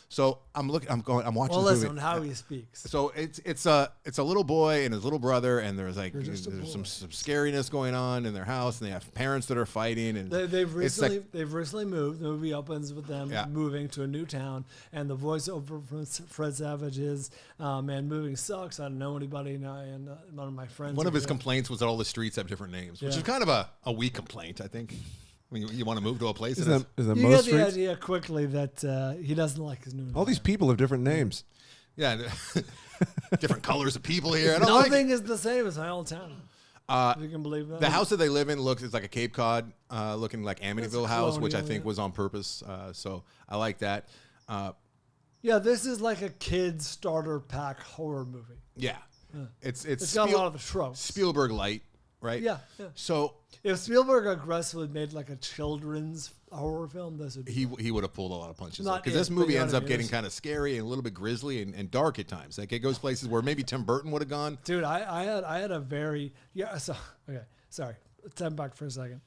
So I'm watching Well, this listen, movie. how he speaks. So it's a little boy and his little brother, and there's like You're just a there's boy. some scariness going on in their house, and they have parents that are fighting, and They've it's like- recently moved. The movie opens with them moving to a new town, and the voiceover from Fred Savage is, "Man, moving sucks. I don't know anybody, and none of my friends." one are of his here." complaints was that all the streets have different names, which Yeah. is kind of a weak complaint, I think. When you want to move to a place, Is that that, is that You most get the streets? idea quickly that he doesn't like his new. All these people have different names. yeah, different colors of people here. I don't like it. Nothing is the same as my old town. If you can believe that. The house that they live in it's like a Cape Cod looking like Amityville house, which I colonial, think was on purpose. So I like that. Yeah, this is like a kid's starter pack horror movie. Yeah, it's It's got a lot of the tropes. Spielberg light, right? Yeah. So If Spielberg aggressively made like a children's horror film, this would be. he would have pulled a lot of punches Not because it, this but movie you know ends what I up mean. getting It's- kind of scary and a little bit grisly and dark at times. Like it goes places where maybe Tim Burton would have gone. Dude, I had a very So okay, sorry. Step back for a second.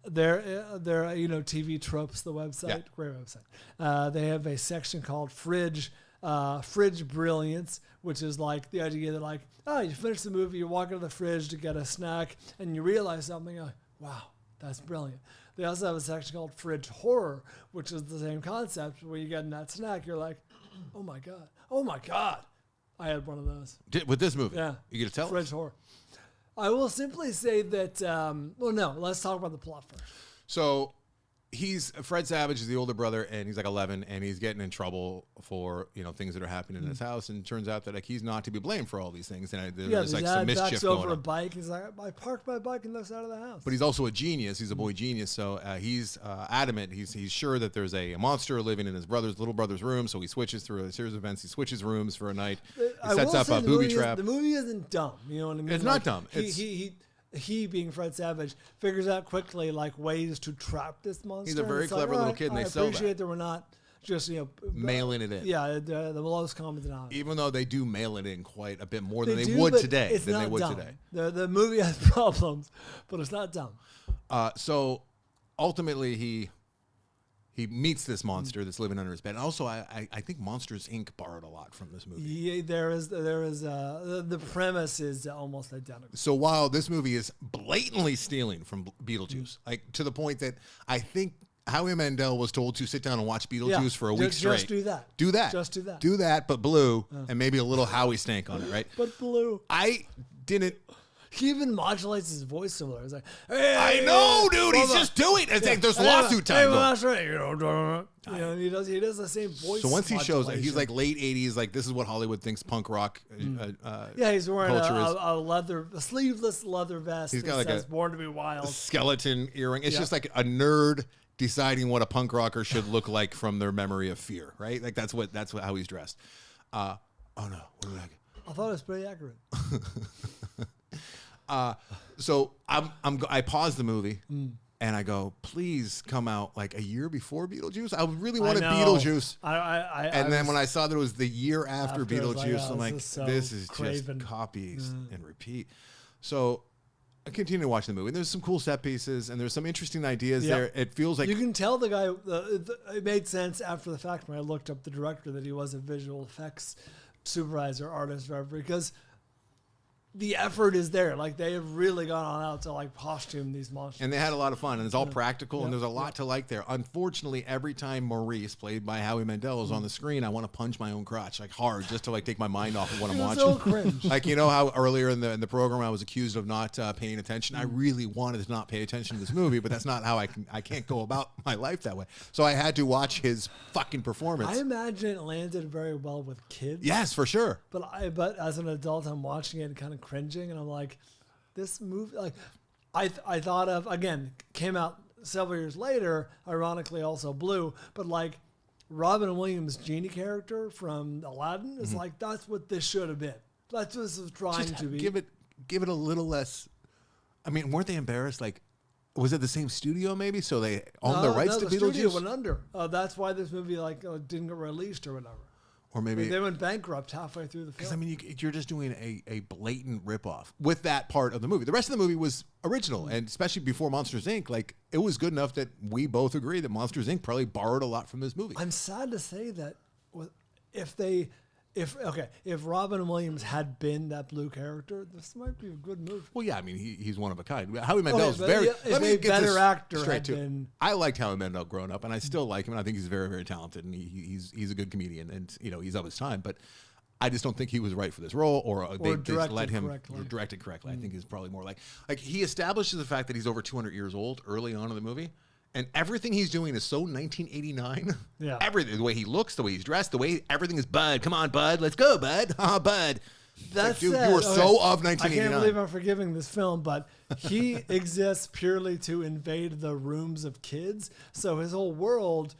There, TV Tropes, the website, Yeah. great website. They have a section called Fridge fridge brilliance, which is like the idea that like, oh, you finish the movie, you walk into the fridge to get a snack, and you realize something, like, wow, that's brilliant. They also have a section called fridge horror, which is the same concept where you get in that snack, you're like, oh my God. I had one of those. With this movie? Yeah. You going to tell Fridge us? horror. I will simply say that, let's talk about the plot first. So Fred Savage is the older brother, and he's like 11, and he's getting in trouble for things that are happening in his house. And it turns out that like he's not to be blamed for all these things, and there's like some mischief backs going over on. a bike. He's like, I parked my bike in this side of the house. But he's also a genius. He's a boy genius, so he's adamant. He's sure that there's a monster living in his little brother's room. So he switches through a series of events. He switches rooms for a night. He sets up a booby trap. The movie isn't dumb. You know what I mean? It's not dumb. He being Fred Savage figures out quickly like ways to trap this monster. He's a very clever little kid, and they sell that. I appreciate that we're not just mailing it in. Yeah, the lowest common denominator. Even though they do mail it in quite a bit more than they do, would but today. It's than not they would dumb. today. The movie has problems, but it's not dumb. So ultimately, he meets this monster that's living under his bed. And also, I think Monsters, Inc. borrowed a lot from this movie. Yeah, the premise is almost identical. So while this movie is blatantly stealing from Beetlejuice, like to the point that I think Howie Mandel was told to sit down and watch Beetlejuice for a week straight. Just do that. Do that. Just do that. Do that, but blue, and maybe a little Howie stank on it, right? But blue. I didn't... He even modulates his voice similar. It's like, hey, I know, dude. He's just doing it. It's like there's lawsuit time. He does the same voice. So once he shows that he's like late 80s, like this is what Hollywood thinks punk rock. He's wearing a sleeveless leather vest. He's got like says "Born to Be Wild" skeleton earring. It's just like a nerd deciding what a punk rocker should look like from their memory of fear, right? Like that's how he's dressed. Oh no, what did I thought it was pretty accurate. So I paused the movie and I go, please come out like a year before Beetlejuice. I really wanted Beetlejuice. And then when I saw that it was the year after Beetlejuice, I'm like, this is just copies and repeat. So I continue to watch the movie. There's some cool set pieces and there's some interesting ideas there. It feels like you can tell the guy. It made sense after the fact when I looked up the director that he was a visual effects supervisor, artist, whatever, because the effort is there. Like they have really gone on out to like costume these monsters. And they had a lot of fun, and it's all practical, and there's a lot to like there. Unfortunately, every time Maurice, played by Howie Mandel, is on the screen, I want to punch my own crotch like hard just to like take my mind off of what I'm watching. So cringe. Like how earlier in the program I was accused of not paying attention. I really wanted to not pay attention to this movie, but that's not how I can't go about my life that way. So I had to watch his fucking performance. I imagine it landed very well with kids. Yes, for sure. But as an adult, I'm watching it kind of cringing, and I'm like, this movie, like, I thought of, again, came out several years later, ironically also blue, but like Robin Williams' genie character from Aladdin is like, that's what this should have been. That's what this was trying to be. Give it a little less. I mean, weren't they embarrassed? Like, was it the same studio maybe? So they owned the rights to Beetlejuice? The studio went under. That's why this movie didn't get released or whatever. Or maybe they went bankrupt halfway through the film. Because I mean, you're just doing a blatant ripoff with that part of the movie. The rest of the movie was original, and especially before Monsters Inc. Like it was good enough that we both agree that Monsters Inc. probably borrowed a lot from this movie. I'm sad to say that if Robin Williams had been that blue character, this might be a good movie. Well, yeah, I mean he's one of a kind. Howie Mandel's very. Let me get better actor straight had to. Been, I liked Howie Mandel growing up, and I still like him. And I think he's very, very talented, and he's a good comedian, and he's of his time. But I just don't think he was right for this role, or they just let him direct it correctly. I think he's probably more like he establishes the fact that he's over 200 years old early on in the movie. And everything he's doing is so 1989. Yeah. Everything, the way he looks, the way he's dressed, the way everything is Bud. Come on, Bud. Let's go, Bud. Bud. That's dude, you were so of 1989. I can't believe I'm forgiving this film, but he exists purely to invade the rooms of kids. So his whole world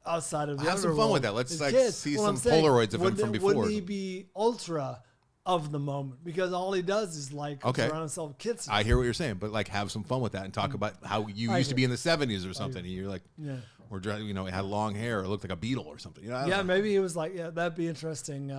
outside of the have some fun with that. Let's see some Polaroids of him from before. Wouldn't he be ultra of the moment, because all he does is surround himself with kids. I hear what you're saying, but have some fun with that and talk about how you used to be in the 70s or something. And you're like, or you know, it had long hair, or it looked like a beetle or something. You know, I don't know. Maybe he was like, that'd be interesting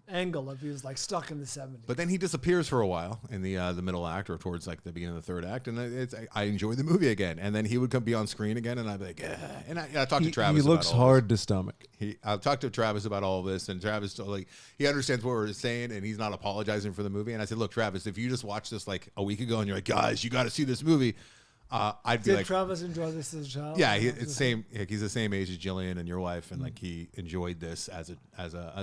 angle if he was like stuck in the 70s. But then he disappears for a while in the middle act or towards like the beginning of the third act, and I enjoy the movie again. And then he would be on screen again, and I'd be like, and I talked to Travis. He looks about all hard to stomach. I talked to Travis about all this, and Travis like he understands what we're saying, and he's not apologizing for the movie. And I said, look, Travis, if you just watched this like a week ago, and you're like, guys, you got to see this movie. I'd be Did like, Travis enjoy this as a child? yeah, it's same. Like, he's the same age as Jillian and your wife, and like he enjoyed this as a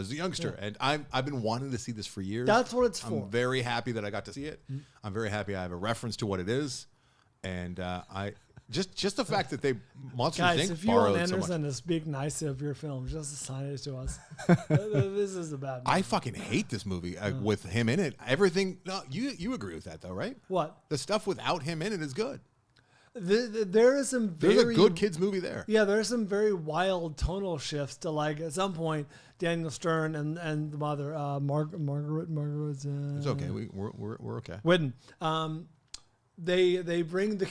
youngster. Yeah. And I've been wanting to see this for years. That's what it's for. I'm very happy that I got to see it. I'm very happy I have a reference to what it is, and I just the fact that they Monsters Guys, Inc. if you want borrowed so Anderson much. to speak nicely of your film, just assign it to us. This is a bad movie. I fucking hate this movie with him in it. Everything. No, you agree with that though, right? What? The stuff without him in it is good. There is some very... There's a good kids movie there. Yeah, there's some very wild tonal shifts to like at some point Daniel Stern and the mother Margaret's It's okay. We're okay. Whitten. They bring the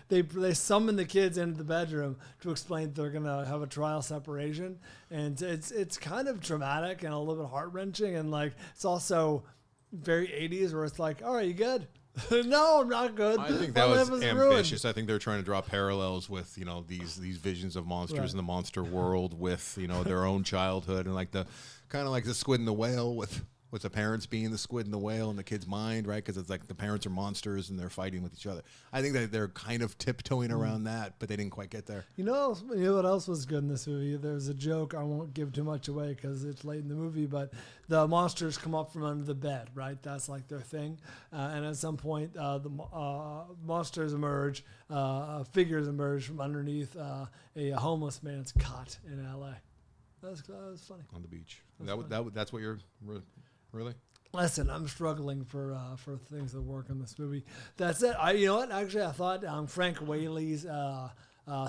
they summon the kids into the bedroom to explain that they're gonna have a trial separation, and it's kind of dramatic and a little bit heart-wrenching, and like it's also very 80s where it's like, all right, you good? No, I'm not good. I think that was ambitious. Ruined. I think they're trying to draw parallels with, you know, these visions of monsters in the monster world with, you know, their own childhood, and like the kind of like the squid and the whale with the parents being the squid and the whale in the kid's mind, right? Because it's like the parents are monsters and they're fighting with each other. I think that they're kind of tiptoeing around that, but they didn't quite get there. You know what else was good in this movie? There's a joke, I won't give too much away because it's late in the movie, but the monsters come up from under the bed, right? That's like their thing. And at some point, the monsters emerge, figures emerge from underneath a homeless man's cot in L.A. That was funny. On the beach. That's what you're... Really? Listen, I'm struggling for things that work in this movie. That's it. You know what? Actually, I thought Frank Whaley's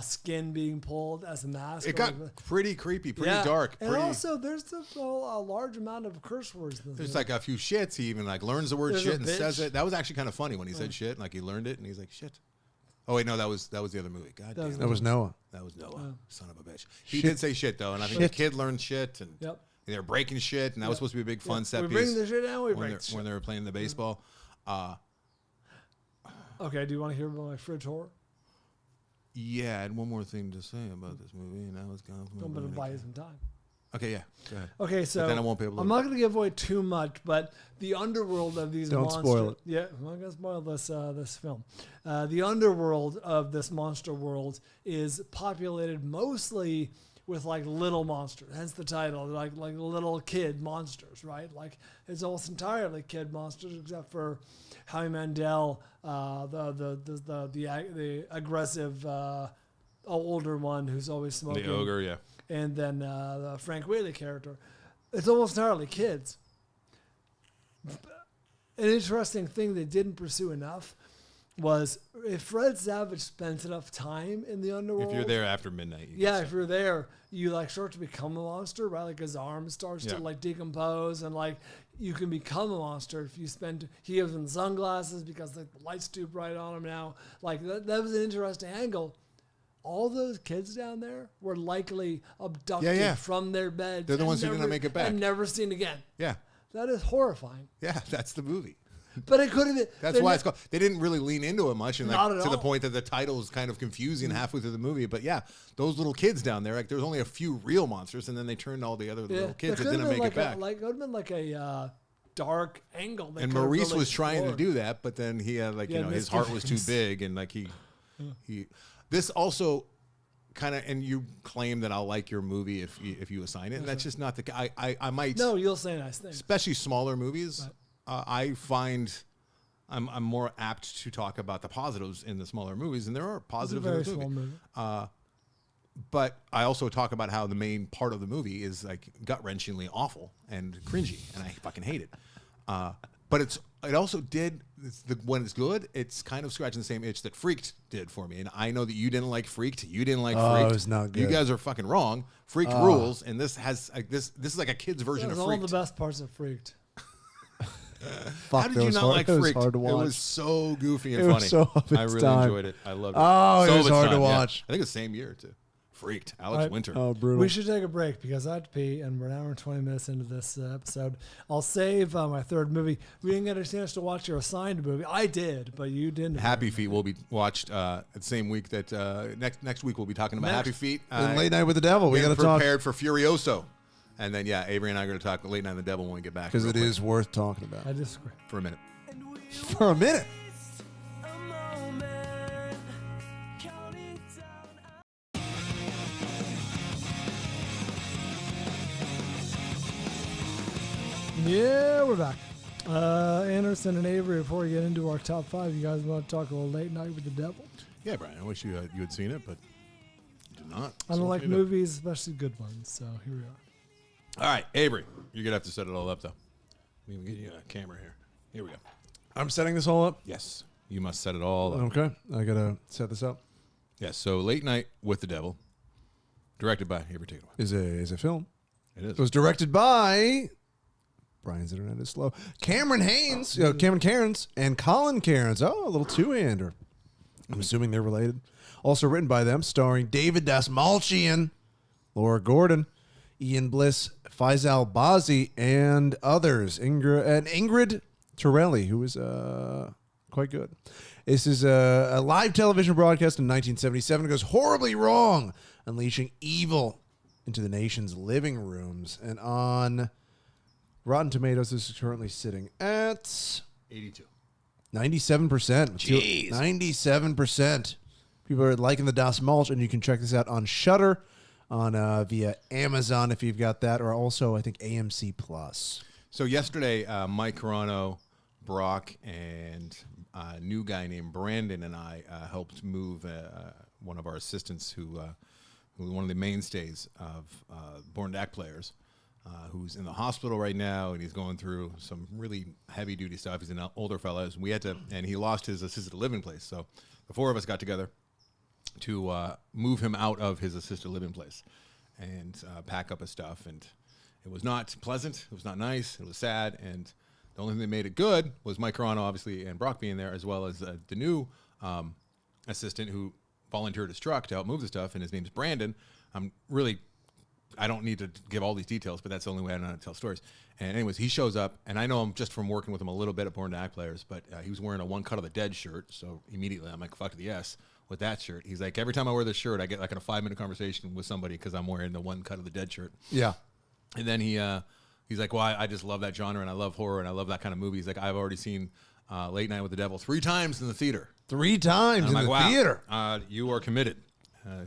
skin being pulled as a mask. It got pretty creepy, pretty dark. And also, there's a large amount of curse words in this There's movie. like a few shits. He even like learns the word There's shit a and bitch. says it. That was actually kind of funny when he said shit. Like he learned it and he's like, shit. Oh wait, no, that was the other movie. God damn. That was Noah. That was Noah. Son of a bitch. He did say shit though, and I think the kid learned shit and. Yep. They're breaking shit, and that was supposed to be a big fun set we piece. bring the shit down, when they were playing the baseball. Okay, do you want to hear about my fridge horror? Yeah, I had one more thing to say about this movie, and that was gone. I'm going to buy you some time. Okay, yeah, go ahead. Okay, so but then I won't be able to. I'm not going to give away too much, but the underworld of these monsters. Don't spoil it. Yeah, I'm not going to spoil this film. The underworld of this monster world is populated mostly with like little monsters, hence the title, like little kid monsters, right? Like it's almost entirely kid monsters, except for Howie Mandel, the aggressive older one who's always smoking, the ogre, yeah, and then the Frank Whaley character. It's almost entirely kids. An interesting thing they didn't pursue enough was if Fred Savage spent enough time in the underworld. If you're there after midnight. If you're there, you like start to become a monster, right? Like his arm starts to like decompose, and like you can become a monster if you spend. He gives him sunglasses because like the lights do bright on him now. Like that was an interesting angle. All those kids down there were likely abducted from their beds. They're the ones who didn't make it back and never seen again. Yeah, that is horrifying. Yeah, that's the movie. But it could have been. That's why it's called. They didn't really lean into it much, and Not like at to the all. point that the title is kind of confusing halfway through the movie. But yeah, those little kids down there, like there's only a few real monsters, and then they turned all the other little kids that didn't make it back. It would have been like a dark angle. And Maurice was trying to do that, but then he had like his heart was too big, and like he this also kind of, and you claim that I'll like your movie if you assign it, and that's just not the. I might. No, you'll say nice things. Especially smaller movies, I find. I'm more apt to talk about the positives in the smaller movies, and there are positives in this movie. But I also talk about how the main part of the movie is like gut-wrenchingly awful and cringy, and I fucking hate it. But it also did when it's good, it's kind of scratching the same itch that Freaked did for me. And I know that you didn't like Freaked, you didn't like Freaked. It was not good. You guys are fucking wrong. Freaked rules, and this has like this is like a kid's version of all Freaked. the best parts of Freaked. Fuck, How did you not like It was Freaked? hard to watch. It was so goofy and It funny. was so of I its really time. enjoyed it. I loved it. Oh, So it of was its hard to time, yeah. watch. I think it's the same year too. Freaked. Alex Right. Winter. Oh, brutal. We should take a break because I have to pee, and we're an hour and 20 minutes into this episode. I'll save my third movie. We didn't get a chance to watch your assigned movie. I did, but you didn't. Happy Feet will be watched the same week that next week we'll be talking about Happy Feet. And Late Night with the Devil. We got to talk prepared for Furioso, and then Avery and I are going to talk Late Night with the Devil when we get back because real it quick is worth talking about I disagree. for a minute. for a minute. Yeah, we're back. Anderson and Avery, before we get into our top five, you guys want to talk a little Late Night with the Devil? Yeah, Brian. I wish you had seen it, but you did not. I don't like movies, especially good ones, so here we are. All right, Avery, you're gonna have to set it all up though. Let me get you a camera here. Here we go. I'm setting this all up. Yes, you must set it all up. Okay, I gotta set this up. Yes. So Late Night with the Devil, directed by Avery. Take it away. Is a film. It is. It was directed by Brian's internet is slow. Cameron Haynes, Cameron Cairns, and Colin Cairns. Oh, a little two-hander. I'm assuming they're related. Also written by them, starring David Dastmalchian, Laura Gordon, Ian Bliss, Faisal Bazi, and others. Ingrid Torelli, who is quite good. This is a live television broadcast in 1977. It goes horribly wrong, unleashing evil into the nation's living rooms. And on Rotten Tomatoes, this is currently sitting at 82. 97%. Jeez. 97%. People are liking the Das Mulch, and you can check this out on Shudder, on via Amazon if you've got that, or also I think AMC Plus. So yesterday, Mike Carano, Brock, and a new guy named Brandon and I helped move one of our assistants who one of the mainstays of Born to Act players, who's in the hospital right now, and he's going through some really heavy-duty stuff. He's an older fellow, and he lost his assisted living place. So the four of us got together to move him out of his assisted living place and pack up his stuff. And it was not pleasant. It was not nice. It was sad. And the only thing that made it good was Mike Carano, obviously, and Brock being there, as well as the new assistant who volunteered his truck to help move the stuff, and his name is Brandon. I don't need to give all these details, but that's the only way I know how to tell stories. And anyways, he shows up, and I know him just from working with him a little bit at Born to Act Players, but he was wearing a One Cut of the Dead shirt, so immediately I'm like, fuck the yes with that shirt. He's like, every time I wear this shirt, I get like in a 5-minute conversation with somebody because I'm wearing the One Cut of the Dead shirt. Yeah. And then he's like, well, I just love that genre, and I love horror, and I love that kind of movie. He's like, I've already seen Late Night with the Devil 3 times in the theater. 3 times in I'm the like, wow, theater. You are committed.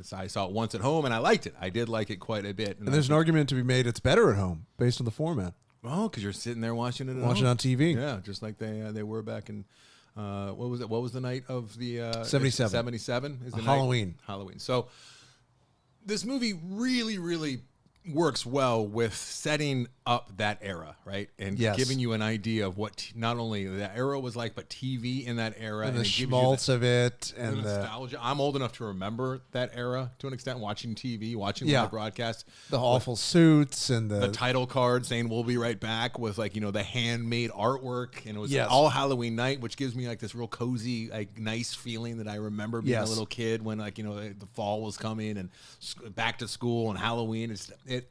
So I saw it once at home, and I liked it. I did like it quite a bit. And there's an argument to be made it's better at home based on the format. Oh, because you're sitting there watching it at Watching home. on TV. Yeah, just like they were back in, what was it? What was the night of the 77. 77 is the Halloween. night? Halloween. So this movie really, really works well with setting up that era, right? And Yes. giving you an idea of what not only that era was like, but TV in that era. And the it gives you schmaltz of it. the And the nostalgia. I'm old enough to remember that era to an extent, watching TV, watching live broadcasts. awful suits and The title card saying "We'll be right back" with like the handmade artwork, and it was all Halloween night, which gives me like this real cozy, like nice feeling that I remember being a little kid when the fall was coming and back to school and Halloween.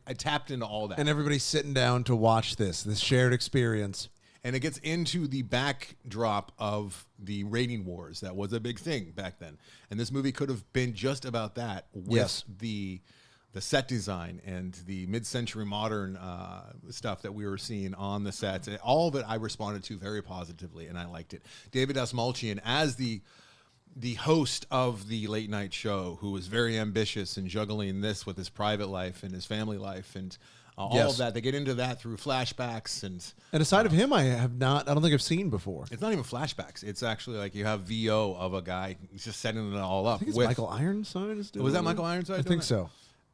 I tapped into all that, and everybody's sitting down to watch this shared experience. and it gets into the backdrop of the rating wars. That was a big thing back then, and this movie could have been just about that with the set design and the mid-century modern stuff that we were seeing on the sets. And all of it I responded to very positively, and I liked it. David Dastmalchian as the host of the late night show, who was very ambitious and juggling this with his private life and his family life and all of that. They get into that through flashbacks and And a side of him I don't think I've seen before. it's not even flashbacks. It's actually like you have VO of a guy just setting it all up. I think it's Michael Ironside is doing Was that it. Michael Ironside? I think so.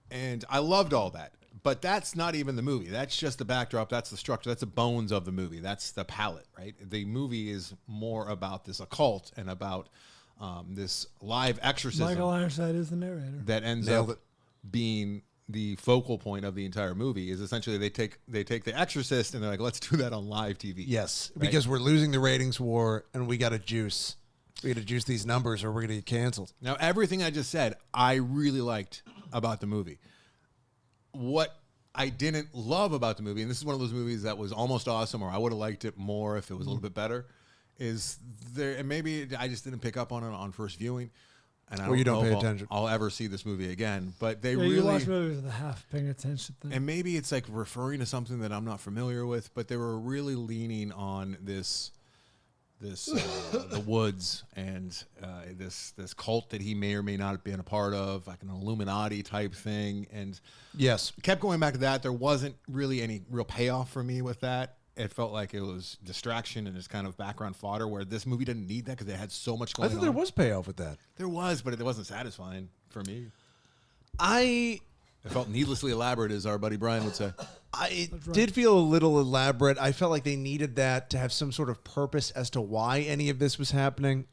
And I loved all that. But that's not even the movie. That's just the backdrop. That's the structure. That's the bones of the movie. That's the palette, right? The movie is more about this occult and about this live exorcism Michael Ironside is the narrator. that ends Nailed up it. being the focal point of the entire movie is essentially they take The Exorcist and they're like, let's do that on live TV. Yes, right? because we're losing the ratings war, and we got to juice. We got to juice these numbers, or we're going to get canceled. Now, everything I just said, I really liked about the movie. What I didn't love about the movie, and this is one of those movies that was almost awesome, or I would have liked it more if it was a little bit better, is there, and maybe I just didn't pick up on it on first viewing. And I Or you don't know pay if attention. I'll ever see this movie again. But they Yeah, really. you watch movies with a half paying attention thing. And maybe it's like referring to something that I'm not familiar with, but they were really leaning on this the woods and this cult that he may or may not have been a part of, like an Illuminati type thing, and Yes. kept going back to that. There wasn't really any real payoff for me with that. It felt like it was distraction and just kind of background fodder, where this movie didn't need that because it had so much going I on. thought there was payoff with that. There was, but it wasn't satisfying for me. I It felt needlessly elaborate, as our buddy Brian would say. did feel a little elaborate. I felt like they needed that to have some sort of purpose as to why any of this was happening,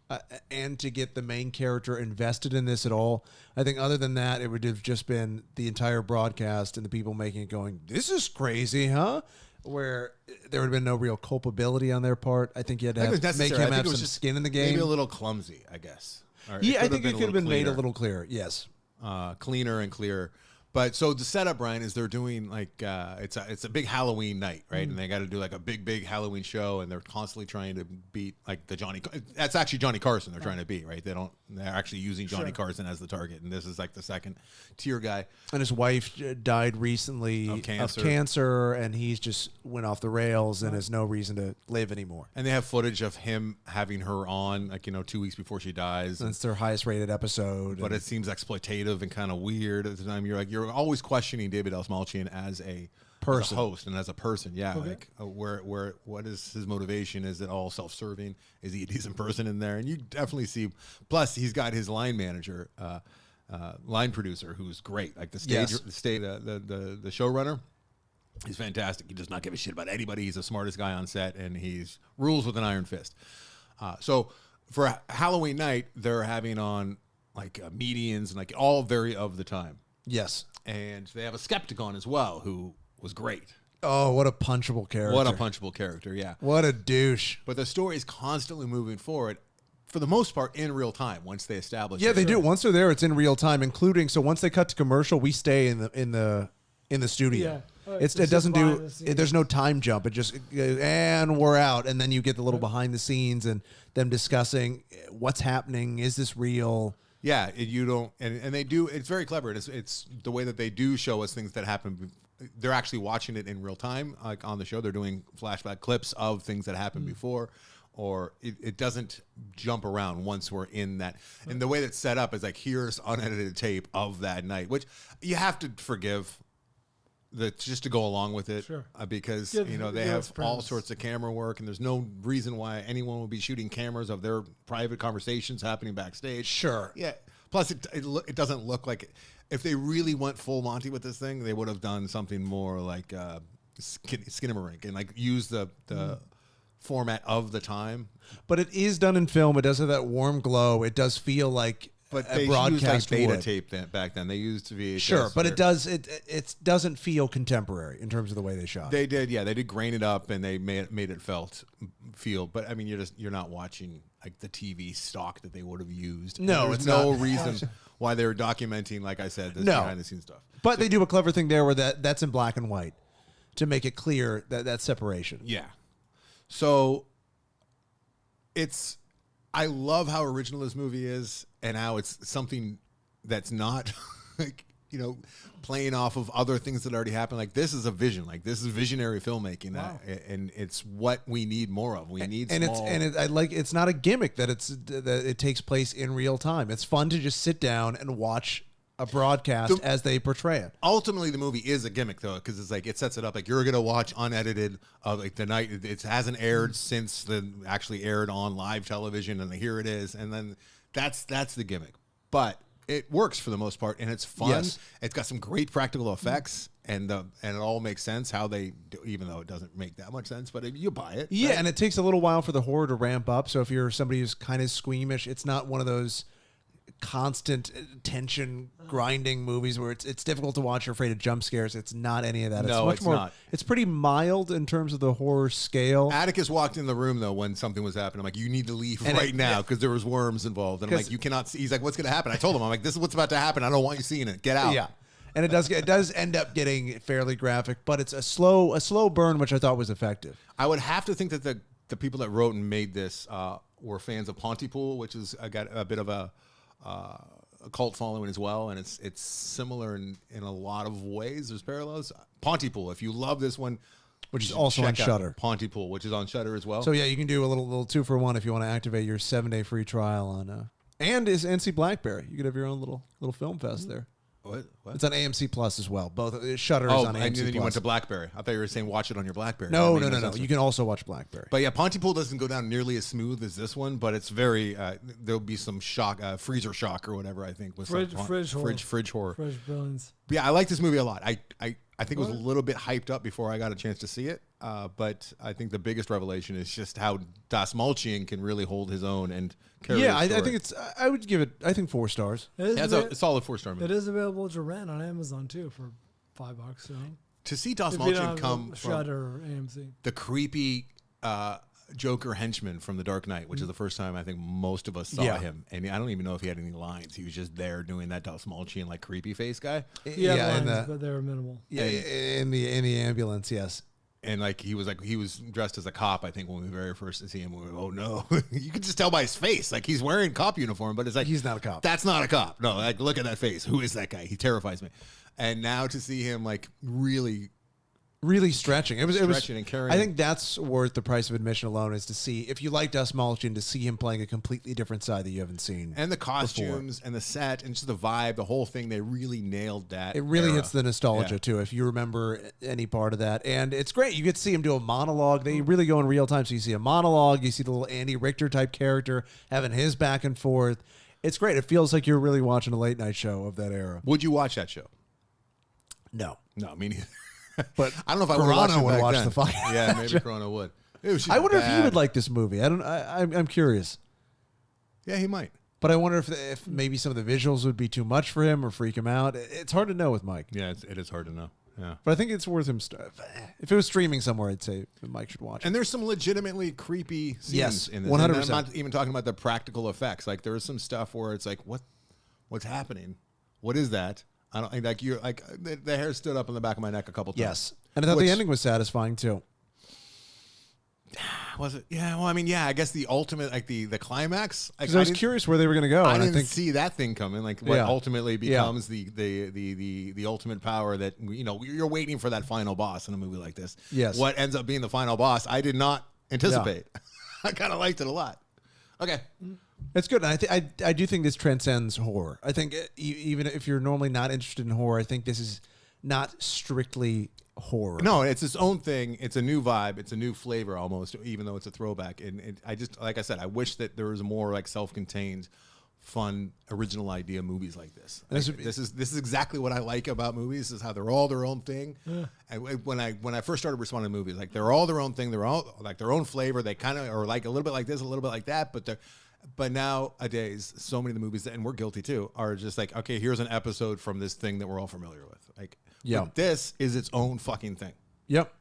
and to get the main character invested in this at all. I think other than that, it would have just been the entire broadcast and the people making it going, "This is crazy, huh?" Where there would have been no real culpability on their part. I think you had to I think it have, was make necessary. I him think have it was some just skin in the game. Maybe a little clumsy, I guess. Or Yeah, I could think it could have been made a cleaner. little clearer. Yes. Cleaner and clearer. But so the setup, Brian, is they're doing like it's a big Halloween night, right? And they got to do like a big Halloween show, and they're constantly trying to beat like the Johnny. That's actually Johnny Carson they're trying to beat, right? They're actually using Johnny Carson as the target, and this is like the second tier guy. And his wife died recently Of cancer. of cancer, and he's just went off the rails and has no reason to live anymore. And they have footage of him having her on, like 2 weeks before she dies. And it's their highest rated episode. But it seems exploitative and kind of weird at the time. You're always questioning David L. Malchian as a Person. as a host and as a person. Yeah, like what is his motivation? Is it all self-serving? Is he a decent person in there? And you definitely see. Plus, he's got his line manager, line producer, who's great. Like the stage, Yes. the showrunner. He's fantastic. He does not give a shit about anybody. He's the smartest guy on set, and he's rules with an iron fist. So for Halloween night, they're having on like medians and like all very of the time. Yes. And they have a skeptic on as well, who was great. Oh, what a punchable character. What a punchable character, yeah. What a douche. But the story is constantly moving forward, for the most part, in real time once they establish Yeah, it. they do. Once they're there, it's in real time, including so once they cut to commercial, we stay in the studio. Yeah. It just doesn't behind do. the scenes. There's no time jump. It just and we're out, and then you get the little behind the scenes and them discussing what's happening. Is this real? Yeah, you don't, and they do. It's very clever. It's the way that they do show us things that happen. They're actually watching it in real time, like on the show. They're doing flashback clips of things that happened before, or it doesn't jump around once we're in that. And the way that's set up is like, here's unedited tape of that night, which you have to forgive. Just to go along with it, Sure. Because Yeah, they yeah, have it's all premise. sorts of camera work, and there's no reason why anyone would be shooting cameras of their private conversations happening backstage. Sure. Yeah. Plus, it doesn't look like if they really went full Monty with this thing, they would have done something more like Skinamarink and like use the format of the time. But it is done in film. It does have that warm glow. It does feel like But a they broadcast used like beta would. tape back then. They used VHS. Sure, but where- it does. It doesn't feel contemporary in terms of the way they shot. They did, yeah. They did grain it up, and they made it feel. But I mean, you're not watching like the TV stock that they would have used. And No, there's it's no not. reason why they were documenting, like I said, this No. behind the scenes stuff. But they do a clever thing there where that's in black and white to make it clear that separation. Yeah. So I love how original this movie is, and how it's something that's not like, playing off of other things that already happened. Like, this is a vision. Like, this is visionary filmmaking. Wow. And it's what we need more of. We need And small... it's not a gimmick that it takes place in real time. It's fun to just sit down and watch a broadcast as they portray it. Ultimately, the movie is a gimmick, though, because it's like it sets it up like you're gonna watch unedited of like the night it hasn't aired since the actually aired on live television, and here it is, and then that's the gimmick. But it works for the most part, and it's fun. Yes. It's got some great practical effects, and it all makes sense how they do, even though it doesn't make that much sense, but you buy it. Yeah, right? and it takes a little while for the horror to ramp up. So if you're somebody who's kind of squeamish, it's not one of those constant tension grinding movies where it's difficult to watch. You're afraid of jump scares. It's not any of that. No, much it's more, not. It's pretty mild in terms of the horror scale. Atticus walked in the room though when something was happening. I'm like, you need to leave right now because there was worms involved. And I'm like, you cannot see. He's like, what's going to happen? I told him, I'm like, this is what's about to happen. I don't want you seeing it. Get out. Yeah. And it does end up getting fairly graphic, but it's a slow burn, which I thought was effective. I would have to think that the people that wrote and made this were fans of Pontypool, which is got a bit of a cult following as well, and it's similar in a lot of ways. There's parallels. Pontypool, if you love this one, which is also on Shudder. Pontypool, which is on Shudder as well. So yeah, you can do a little 2-for-1 if you want to activate your 7-day free trial on and is NC Blackberry. You could have your own little film fest there. What? It's on AMC Plus as well. Both Shudder is on AMC and then Plus. You went to Blackberry. I thought you were saying watch it on your Blackberry. No. You can also watch Blackberry. But yeah, Pontypool doesn't go down nearly as smooth as this one, but it's very. There'll be some shock, freezer shock or whatever. I think was fridge horror. Fridge billions. But yeah, I like this movie a lot. I think it was a little bit hyped up before I got a chance to see it. But I think the biggest revelation is just how Das Malchian can really hold his own and carry. Yeah, I think it's. I would give it. I think 4 stars. It's a solid 4-star movie. It is available to rent on Amazon too for $5. So to see Das Malchian come Shudder or AMC, the creepy Joker henchman from The Dark Knight, which is the first time I think most of us saw him, and I don't even know if he had any lines. He was just there doing that Das Malchian like creepy face guy. Lines, but they were minimal. Yeah, in the ambulance, yes. And he was dressed as a cop, I think, when we very first see him. We were, oh no. You could just tell by his face. Like he's wearing cop uniform, but it's like he's not a cop. That's not a cop. No, like look at that face. Who is that guy? He terrifies me. And now to see him like really stretching. It was and carrying. I think that's worth the price of admission alone, is to see, if you like Das Malchian, to see him playing a completely different side that you haven't seen. And the costumes before. And the set and just the vibe, the whole thing, they really nailed that. It really era. hits the nostalgia too, if you remember any part of that. And it's great. You get to see him do a monologue. They really go in real time. So you see a monologue, you see the little Andy Richter type character having his back and forth. It's great. It feels like you're really watching a late night show of that era. Would you watch that show? No, me neither. But I don't know if I would watch the fucking yeah, maybe Corona would. I wonder if he would like this movie. I'm curious. Yeah, he might. But I wonder if maybe some of the visuals would be too much for him or freak him out. It's hard to know with Mike. Yeah, it is hard to know. Yeah, but I think it's worth him. If it was streaming somewhere, I'd say Mike should watch it. And there's some legitimately creepy scenes in this. 100%. And I'm not even talking about the practical effects. Like there's some stuff where it's like, what's happening? What is that? I don't like you're like the hair stood up on the back of my neck a couple times. Yes, and I thought the ending was satisfying too. Was it? Yeah. Well, I mean, yeah. I guess the ultimate, like the climax. Because I was curious where they were going to go. I didn't see that thing coming. Like what ultimately becomes the ultimate power that you're waiting for that final boss in a movie like this. Yes. What ends up being the final boss, I did not anticipate. Yeah. I kind of liked it a lot. Okay. It's good. And I do think this transcends horror. I think even if you're normally not interested in horror, I think this is not strictly horror. No, it's its own thing. It's a new vibe. It's a new flavor almost, even though it's a throwback. And I just, like I said, I wish that there was more like self-contained, fun, original idea movies like this. This is exactly what I like about movies. This is how they're all their own thing. Yeah. And when I first started responding to movies, like they're all their own thing. They're all like their own flavor. They kind of are like a little bit like this, a little bit like that, but nowadays, so many of the movies, and we're guilty too, are just like, okay, here's an episode from this thing that we're all familiar with. Like, this is its own fucking thing. Yep.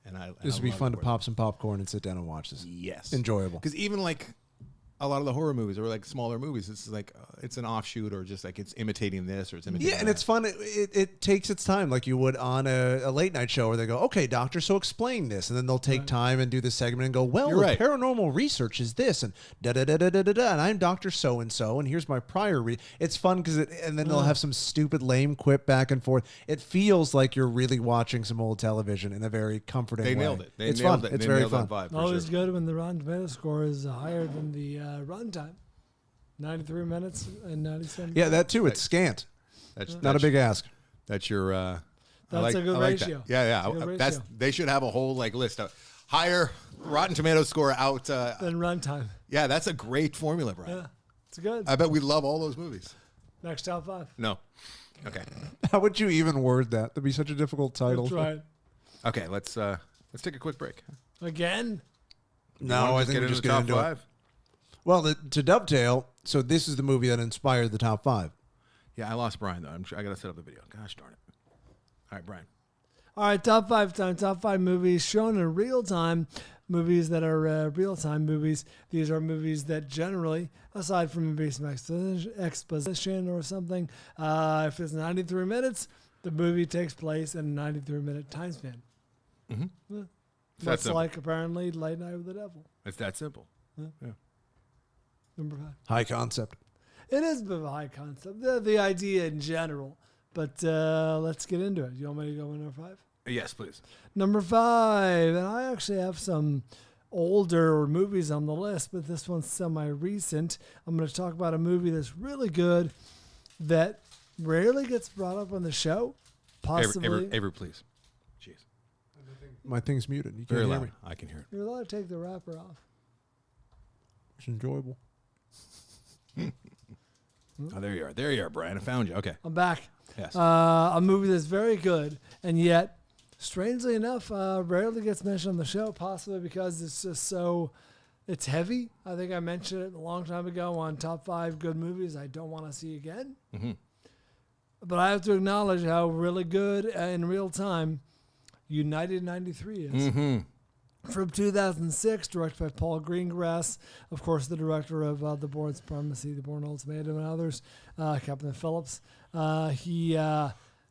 And this would be fun to pop some popcorn and sit down and watch this. Yes. Enjoyable. Because even like a lot of the horror movies or like smaller movies, it's like it's an offshoot or just like it's imitating this or it's imitating that. And it's fun. It takes its time, like you would on a late night show where they go, okay, doctor, so explain this. And then they'll take time and do the segment and go, well, paranormal research is this and da-da-da-da-da-da-da, and I'm Dr. So-and-so, and here's my prior It's fun because and then they'll have some stupid lame quip back and forth. It feels like you're really watching some old television in a very comforting way. They nailed it. It's fun. It's very fun. Always good when the Rotten Tomato score is higher than the runtime. 93 minutes and 97. Yeah, that too. It's scant. That's not a big ask. That's your. That's a good ratio. Yeah. They should have a whole like list of higher Rotten Tomatoes score out than runtime. Yeah, that's a great formula, Brian. Yeah, it's good. I bet we love all those movies. Next top 5. No. Okay. How would you even word that? That'd be such a difficult title. That's right. Okay, let's take a quick break. Again? No, I think we're just getting into 5. Well, to dovetail, So this is the movie that inspired the top 5. Yeah, I lost Brian though. I'm sure I gotta set up the video. Gosh darn it! All right, Brian. All right, top 5 movies shown in real time. Movies that are real time movies. These are movies that generally, aside from maybe some exposition or something, if it's 93 minutes, the movie takes place in a 93-minute time span. Mm-hmm. Much like apparently Late Night with the Devil. It's that simple. Yeah. Number 5. High concept. It is a bit of a high concept, the idea in general. But let's get into it. You want me to go with number 5? Yes, please. Number 5, and I actually have some older movies on the list, but this one's semi-recent. I'm going to talk about a movie that's really good that rarely gets brought up on the show. Possibly. Avery, please. Jeez. My thing's muted. You can't Very hear loud. me. I can hear it. You're allowed to take the wrapper off. It's enjoyable. Oh, there you are. There you are, Brian. I found you. Okay. I'm back. Yes. A movie that's very good, and yet, strangely enough, rarely gets mentioned on the show, possibly because it's just it's heavy. I think I mentioned it a long time ago on top 5 good movies I don't want to see again. Mm-hmm. But I have to acknowledge how really good in real time United 93 is. Mm-hmm. From 2006, directed by Paul Greengrass, of course, the director of The Bourne Supremacy, The Bourne Ultimatum, and others, Captain Phillips. He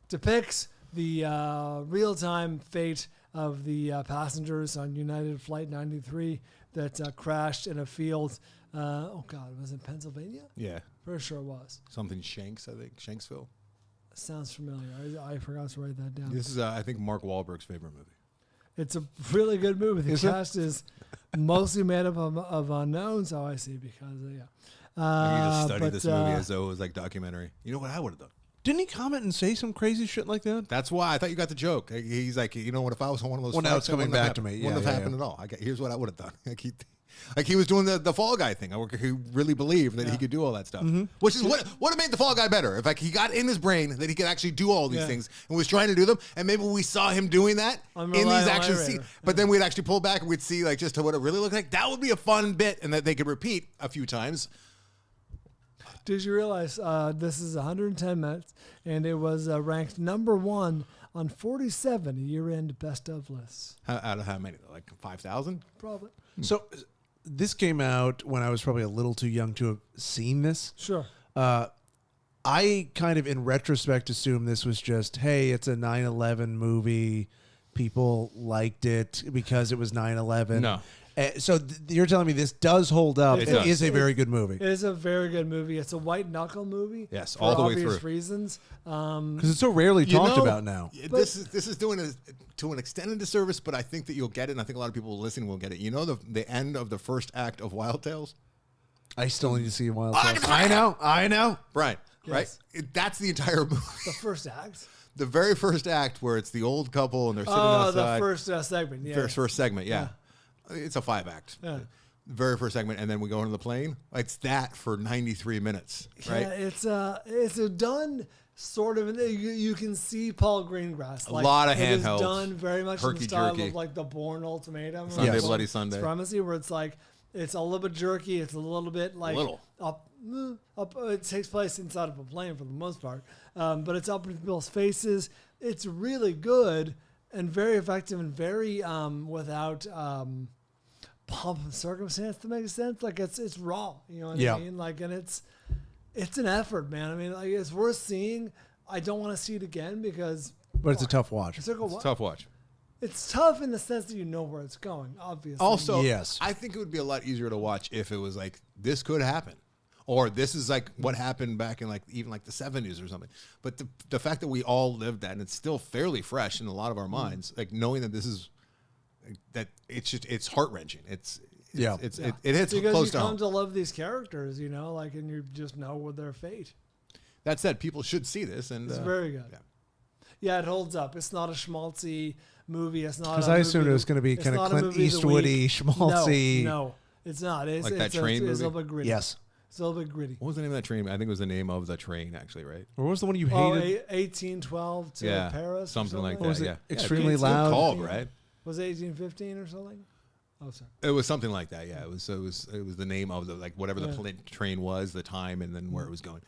depicts the real-time fate of the passengers on United Flight 93 that crashed in a field. Was it Pennsylvania? Yeah. Pretty sure it was. Something Shanks, I think. Shanksville. Sounds familiar. I forgot to write that down. This is, I think, Mark Wahlberg's favorite movie. It's a really good movie. The Is it? cast is mostly made up of unknowns. Oh, I see. Because You just studied this movie as though it was like documentary. You know what I would have done? Didn't he comment and say some crazy shit like that? That's why I thought you got the joke. He's like, you know what? If I was on one of those, Well, now flights, it's coming it wouldn't back to me. Wouldn't Yeah, have yeah, happened at all. Here's what I would have done. Like he was doing the Fall Guy thing. He really believed that he could do all that stuff, which is what made the Fall Guy better. If he got in his brain that he could actually do all these things and was trying to do them, and maybe we saw him doing that in these action scenes, but then we'd actually pull back and we'd see like just what it really looked like. That would be a fun bit, and that they could repeat a few times. Did you realize this is 110 minutes, and it was ranked number 1 on 47 year-end best of lists? Out of how many? Like 5,000? Probably. So this came out when I was probably a little too young to have seen this. Sure. I kind of, in retrospect, assume this was just, hey, it's a 9/11 movie. People liked it because it was 9/11. No. So you're telling me this does hold up. It It does. is a very good movie. It is a very good movie. It's a white knuckle movie. Yes, for all the way obvious through. reasons. Because it's so rarely talked about now. This is doing it to an extended disservice, but I think that you'll get it, and I think a lot of people listening will get it. You know the end of the first act of Wild Tales? I still need to see Wild Tales. I know. Right, Yes. right? That's the entire movie. The first act. The very first act where it's the old couple and they're sitting Oh, outside. the first segment. Yeah. First segment, yeah. It's a 5-act. Yeah. Very first segment, and then we go into the plane. It's that for 93 minutes, right? Yeah, it's a done sort of. You can see Paul Greengrass. A lot of It is handhelds, done very much in the style herky-jerky. of like the Bourne Ultimatum, or Sunday, Bourne Bloody Sunday. Supremacy, where it's like it's a little bit jerky. It's a little bit like up. It takes place inside of a plane for the most part, but it's up in people's faces. It's really good and very effective and very without pomp and circumstance, to make sense. Like it's raw, you know what I mean? Like, and it's an effort, man. I mean, like, it's worth seeing. I don't want to see it again because. But it's a tough watch. It's a Tough watch. It's tough in the sense that you know where it's going, obviously. Also, Yes. I think it would be a lot easier to watch if it was like, this could happen. Or this is like what happened back in like even like the 70s or something. But the fact that we all lived that and it's still fairly fresh in a lot of our minds, like knowing that this is that it's heart wrenching. It hits because close you to come home. to love these characters, you know, like, and you just know what their fate. That said, people should see this, and It's very good. Yeah, it holds up. It's not a schmaltzy movie. It's not Because a I assumed movie- it was going to be it's kind of not a Clint movie of the Eastwoody, week. schmaltzy. No, it's not. It's Like that it's train It's a movie? little bit gritty. Yes. It's a little bit gritty. what was the name of that train? I think it was the name of the train, actually, right? Or what was the one you Oh, hated? 1812 to Paris. or something like Or was that. it Yeah, Extremely it's Loud? called, right? Was it 1815 or something? Oh, sorry. It was something like that. Yeah, it was the name of the whatever the train was, the time, and then where it was going.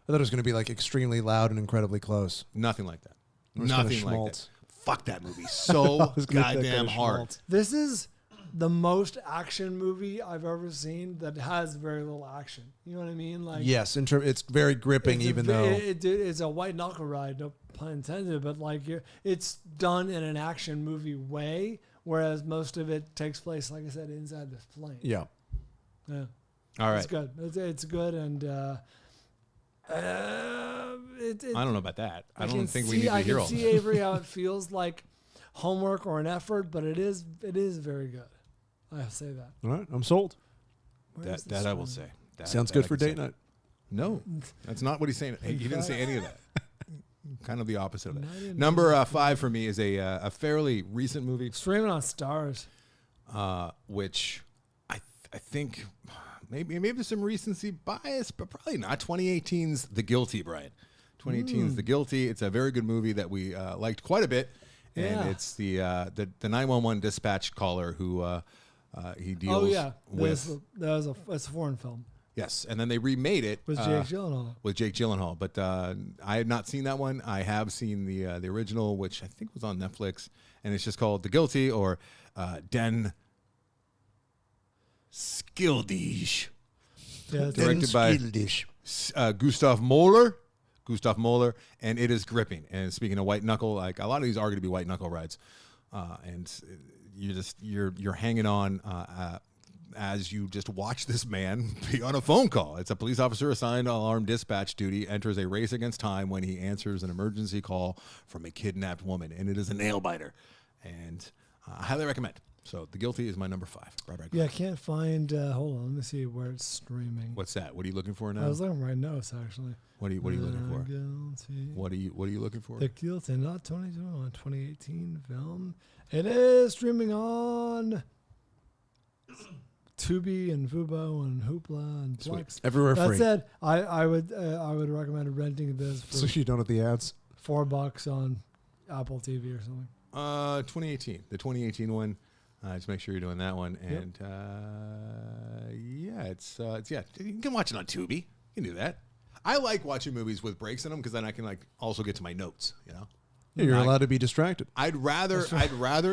I thought it was going to be like extremely loud and incredibly close. Nothing like that. It was Nothing kinda like that. schmaltz. Fuck that movie so goddamn hard. Schmaltz. This is the most action movie I've ever seen that has very little action. You know what I mean? Like, Yes, it's very gripping, it's even though it's a white knuckle ride, no pun intended. But like, it's done in an action movie way, whereas most of it takes place, like I said, inside this plane. yeah. Yeah. All right. It's good. It's good, and I don't know about that. I don't think we need to I hear can all see that. Avery how it feels like homework or an effort, but it is very good. I say that. All right, I'm sold. Where is That this I will one? say. That- Sounds that good I for can date say. night. No, that's not what he's saying. He didn't say any of that. Kind of the opposite of I that. didn't Number 5 for me is a fairly recent movie, Streaming on Stars. which I think maybe there's some recency bias, but probably not. 2018's The Guilty, Brian. 2018's The Guilty. It's a very good movie that we liked quite a bit, and Yeah. it's the 911 dispatch caller who he deals Oh yeah, with. it's a foreign film Yes, and then they remade it with Jake Gyllenhaal. with Jake Gyllenhaal. But I had not seen that one. I have seen the original, which I think was on Netflix, and it's just called The Guilty or Den Skildige. Yeah, it's- Directed by Gustav Moeller, and it is gripping. And speaking of white knuckle, like a lot of these are going to be white knuckle rides, and you're hanging on as you just watch this man be on a phone call. It's a police officer assigned to alarm dispatch duty enters a race against time when he answers an emergency call from a kidnapped woman, and it is a nail biter. And I highly recommend. So The Guilty is my number 5. Right. yeah, I can't find. Hold on, let me see where it's streaming. What's that? What are you looking for now? I was looking for my notes actually. What are you looking for? Guilty. What are you looking for? The Guilty, not 2021, 2018 film. It is streaming on Tubi and Fubo and Hoopla and Sweet. Plex. Everywhere That free. said, I would recommend renting this So for you don't have the ads. $4 on Apple TV or something. 2018, the 2018 one. Just make sure you're doing that one, Yep. and it's you can watch it on Tubi. You can do that. I like watching movies with breaks in them because then I can like also get to my notes. You know, Yeah, you're I- allowed to be distracted. I'd rather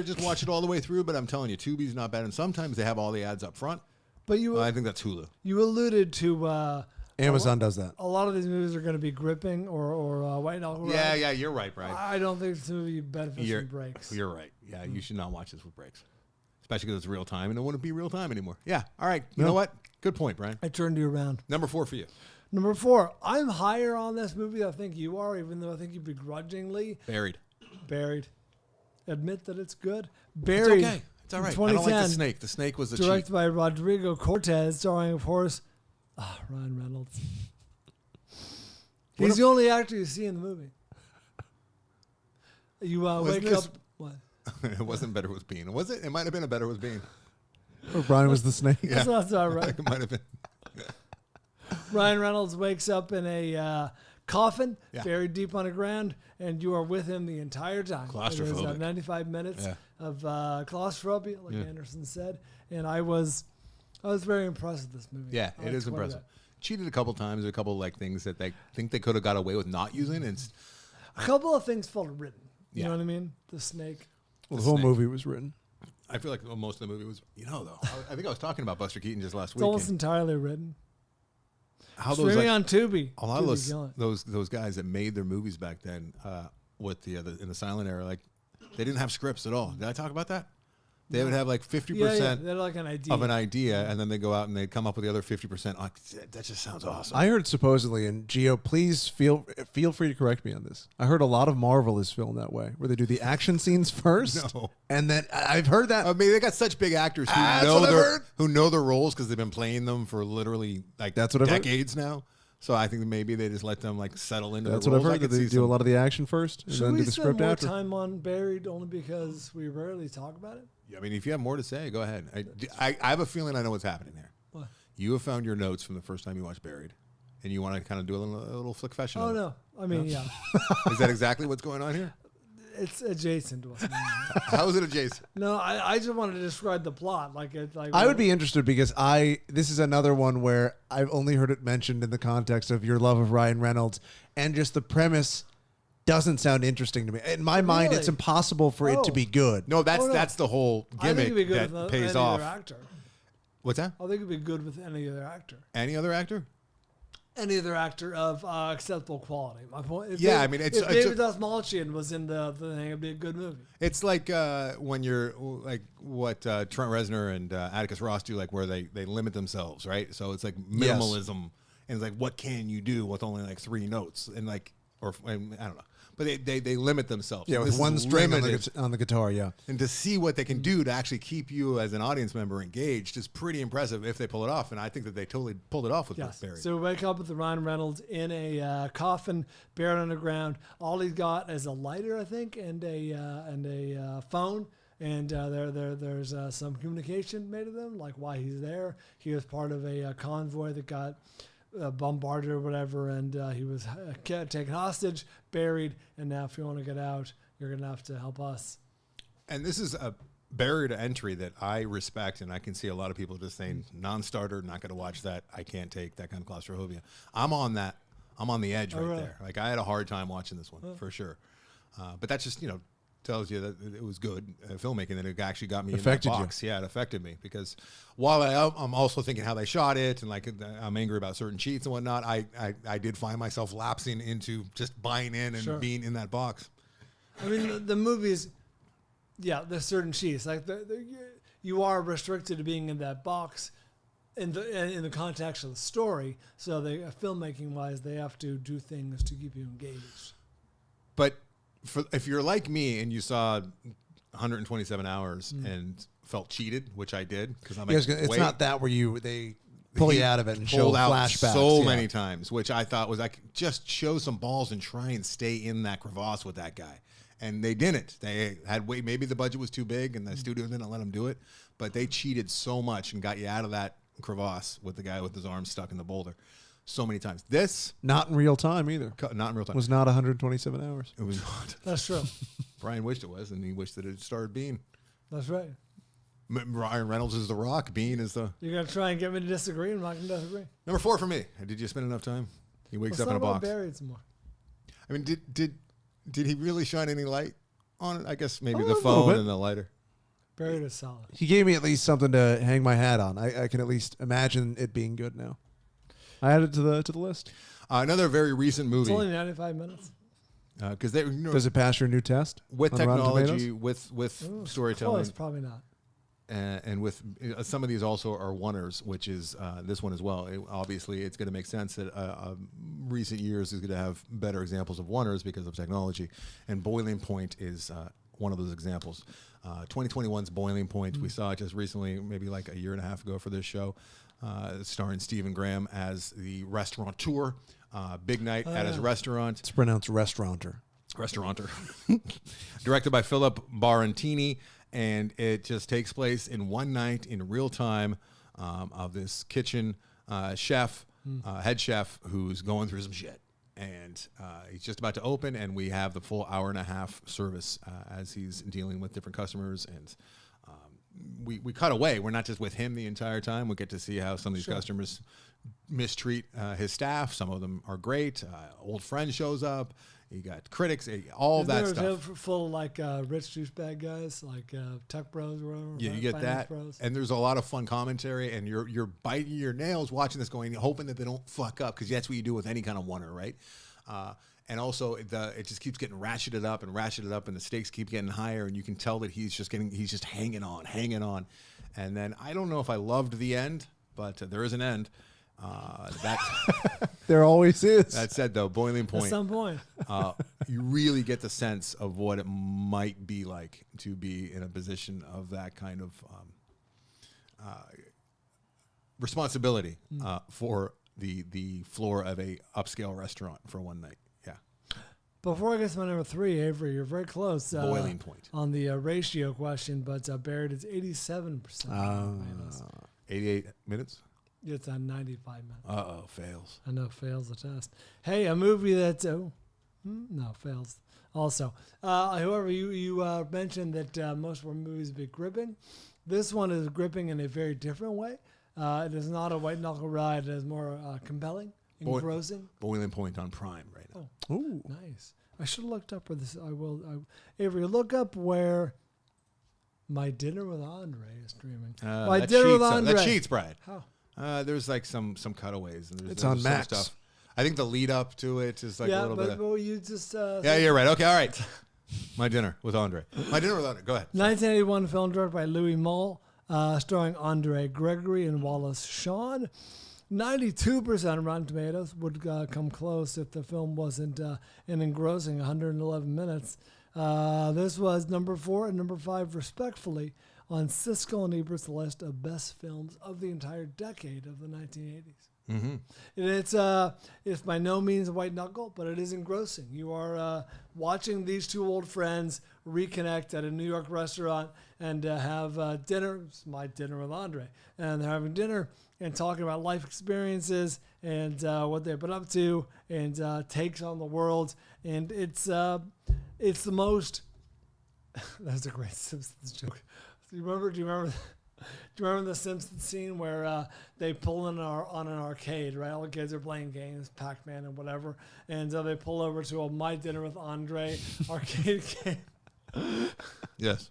just watch it all the way through, but I'm telling you, Tubi's not bad, and sometimes they have all the ads up front. But you I think that's Hulu. you alluded to Amazon does that. a lot of these movies are going to be gripping or white knuckle. Yeah, ride. yeah, you're right, Brian. I don't think this movie benefits You're, from breaks. you're right. Yeah, you should not watch this with breaks, especially because it's real time, and it wouldn't be real time anymore. Yeah, all right. You know what? Good point, Brian. I turned you around. Number 4 for you. Number 4, I'm higher on this movie than I think you are, even though I think you begrudgingly Buried. buried. Admit that it's good. It's Buried. okay. It's all in right. I don't like the 2010, snake. The snake was the directed cheat. by Rodrigo Cortez, starring, of course, Ryan Reynolds. He's the only actor you see in the movie. You wake this- up. What? It wasn't Better Was Bean. Was it? It might have been a Better Was Bean. Or Brian was the snake. Yeah. That's not right. It might have been. Ryan Reynolds wakes up in a coffin, Yeah. buried deep underground, and you are with him the entire time. Claustrophobic. There's 95 minutes Yeah. of claustrophobia, like Yeah. Anderson said, and I was very impressed with this movie. Yeah, I it liked is quite a impressive. bit. Cheated a couple times. A couple like things that they think they could have got away with not using. And A couple of things felt written. You Yeah. know what I mean? The snake. Well, The the whole snake. movie was written. I feel like most of the movie was, though. I think I was talking about Buster Keaton just last It's week. almost and entirely written. How those Streaming like, on Tubi. a lot of Tubi's killing it. those guys that made their movies back then with the in the silent era, like they didn't have scripts at all. Did I talk about that? They would have like 50% They're like an idea. of an idea, and then they go out and they come up with the other 50%. Like, that just sounds awesome. I heard supposedly, and Gio, please feel free to correct me on this. I heard a lot of Marvel is filmed that way, where they do the action scenes first, No. and then I've heard that. I mean, they got such big actors who That's know what I've heard. who know their roles because they've been playing them for literally like That's what I've heard. decades now. So I think maybe they just let them like settle into That's their what I've roles. I heard. That could they see do a some- lot of the action first, and Should then we do the spend script more after. time on Buried only because we rarely talk about it? I mean, if you have more to say, go ahead. I have a feeling I know what's happening there. What? You have found your notes from the first time you watched Buried, and you want to kind of do a little flick fashion. Oh, no. I mean, yeah. Is that exactly what's going on here? It's adjacent to us. How is it adjacent? No, I just wanted to describe the plot. I would be interested because this is another one where I've only heard it mentioned in the context of your love of Ryan Reynolds, and just the premise doesn't sound interesting to me. In my mind, it's impossible for it to be good. No, that's the whole gimmick that pays off. Actor. What's that? I think it'd be good with any other actor. Any other actor? Any other actor of acceptable quality. My point. If David David Dastmalchian was in the thing, it'd be a good movie. It's like when you're like what Trent Reznor and Atticus Ross do, like where they limit themselves, right? So it's like minimalism, and it's like what can you do with only like 3 notes, and like I don't know. But they limit themselves. Yeah, with one string on the guitar, yeah. And to see what they can do to actually keep you as an audience member engaged is pretty impressive if they pull it off. And I think that they totally pulled it off with Buried. So we wake up with the Ryan Reynolds in a coffin, buried underground. All he's got is a lighter, I think, and a phone. And there's some communication made of them, like why he's there. He was part of a convoy that got bombarded or whatever, and he was taken hostage, buried, and now if you want to get out, you're going to have to help us. And this is a barrier to entry that I respect, and I can see a lot of people just saying, non-starter, not going to watch that. I can't take that kind of claustrophobia. I'm on that. I'm on the edge there. Like, I had a hard time watching this one, for sure. But that's just, tells you that it was good filmmaking, that it actually got me in that box. Yeah, it affected me because while I'm also thinking how they shot it and like I'm angry about certain cheats and whatnot, I did find myself lapsing into just buying in and being in that box. I mean, the movies, there's certain cheats. Like you are restricted to being in that box in the context of the story. So filmmaking wise, they have to do things to keep you engaged. But if you're like me and you saw 127 hours and felt cheated, which I did, because I'm it's not that where they pull you out of it and show flashbacks so many times, which I thought was like just show some balls and try and stay in that crevasse with that guy, and they didn't. They had maybe the budget was too big and the studio didn't let them do it, but they cheated so much and got you out of that crevasse with the guy with his arms stuck in the boulder. So many times. This not in real time either. Not in real time. Was not 127 hours. It was not. That's true. Brian wished it was, and he wished that it started being. That's right. Ryan Reynolds is the Rock. Bean is the. You're gonna try and get me to disagree. I'm not gonna disagree. Number 4 for me. Did you spend enough time? He wakes up in a box. Buried some more. I mean, did he really shine any light on it? I guess maybe the phone and the lighter. Buried is solid. He gave me at least something to hang my hat on. I can at least imagine it being good now. I added to the list. Another very recent movie. It's only 95 minutes. Because does it pass your new test with technology, with storytelling? Close, probably not. And with some of these also are oneers, which is this one as well. Obviously, it's going to make sense that recent years is going to have better examples of oneers because of technology, and Boiling Point is one of those examples. 2021's Boiling Point. We saw it just recently, maybe like a year and a half ago for this show. Starring Stephen Graham as the restaurateur. Big night at his restaurant. It's pronounced restaurateur. Restaurateur. Directed by Philip Barantini, and it just takes place in one night in real time of this kitchen chef, head chef, who's going through some shit. And he's just about to open, and we have the full hour-and-a-half service as he's dealing with different customers. And we cut away. We're not just with him the entire time. We get to see how some of these customers mistreat his staff. Some of them are great. Old friend shows up. You got critics, all that stuff. Full of like rich douchebag guys, like tech bros or whatever. Yeah, you get that. Bros. And there's a lot of fun commentary, and you're biting your nails watching this, going, hoping that they don't fuck up, because that's what you do with any kind of oneer, right? And also, it just keeps getting ratcheted up, and the stakes keep getting higher, and you can tell that he's just hanging on. And then I don't know if I loved the end, but there is an end. There always is. That said, though, Boiling Point. At some point, you really get the sense of what it might be like to be in a position of that kind of responsibility for the floor of a upscale restaurant for one night. Yeah. Before I get to my number 3, Avery, you're very close. Boiling Point on the ratio question, but Buried is 87%. 88 minutes. It's on 95 minutes. Fails. I know, fails the test. Hey, a movie that's No, fails. Also, however, you mentioned that most of our movies be gripping. This one is gripping in a very different way. It is not a white knuckle ride. It is more compelling, engrossing. Boiling Point on Prime right now. Oh, Ooh. nice. I should have looked up where this. Avery, look up where My Dinner with Andre is streaming. My Dinner with Andre. That cheats, Brad. How? There's like some cutaways. And It's on some Max. stuff. I think the lead up to it is like a little bit. Well, you just. Yeah, you're right. Okay, all right. My Dinner with Andre. My Dinner with Andre. Go ahead. 1981 film directed by Louis Malle, starring Andre Gregory and Wallace Shawn. 92% of Rotten Tomatoes would come close if the film wasn't an engrossing 111 minutes. This was number 4 and number 5, respectfully, on Siskel and Ebert's list of best films of the entire decade of the 1980s. Mm-hmm. And it's by no means a white knuckle, but it is engrossing. You are watching these two old friends reconnect at a New York restaurant and have dinner. It's My Dinner with Andre. And they're having dinner and talking about life experiences and what they've been up to and takes on the world. And it's the most... That's a great Simpsons joke. Do you remember the Simpsons scene where they pull in on an arcade, right? All the kids are playing games, Pac-Man and whatever, and they pull over to a My Dinner with Andre arcade game. Yes.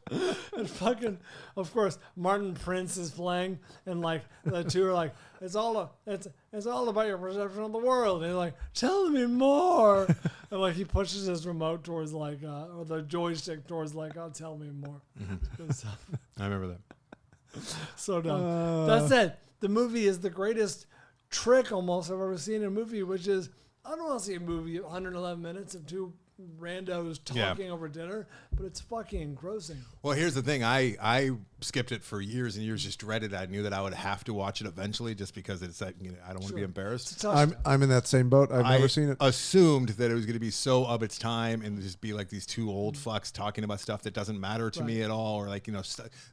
And fucking, of course, Martin Prince is playing, and like the two are like, it's all about your perception of the world. And he's like, tell me more. And like he pushes his remote towards like, or the joystick towards like, oh, tell me more. Mm-hmm. I remember that. So dumb. That's it. The movie is the greatest trick almost I've ever seen in a movie, which is, I don't want to see a movie 111 minutes of two randos talking over dinner, but it's fucking engrossing. Well, here's the thing. I skipped it for years and years, just dreaded it. I knew that I would have to watch it eventually just because it's like, I don't want to be embarrassed. I'm in that same boat. I've never seen it. Assumed that it was going to be so of its time and just be like these two old fucks talking about stuff that doesn't matter to me at all, or like,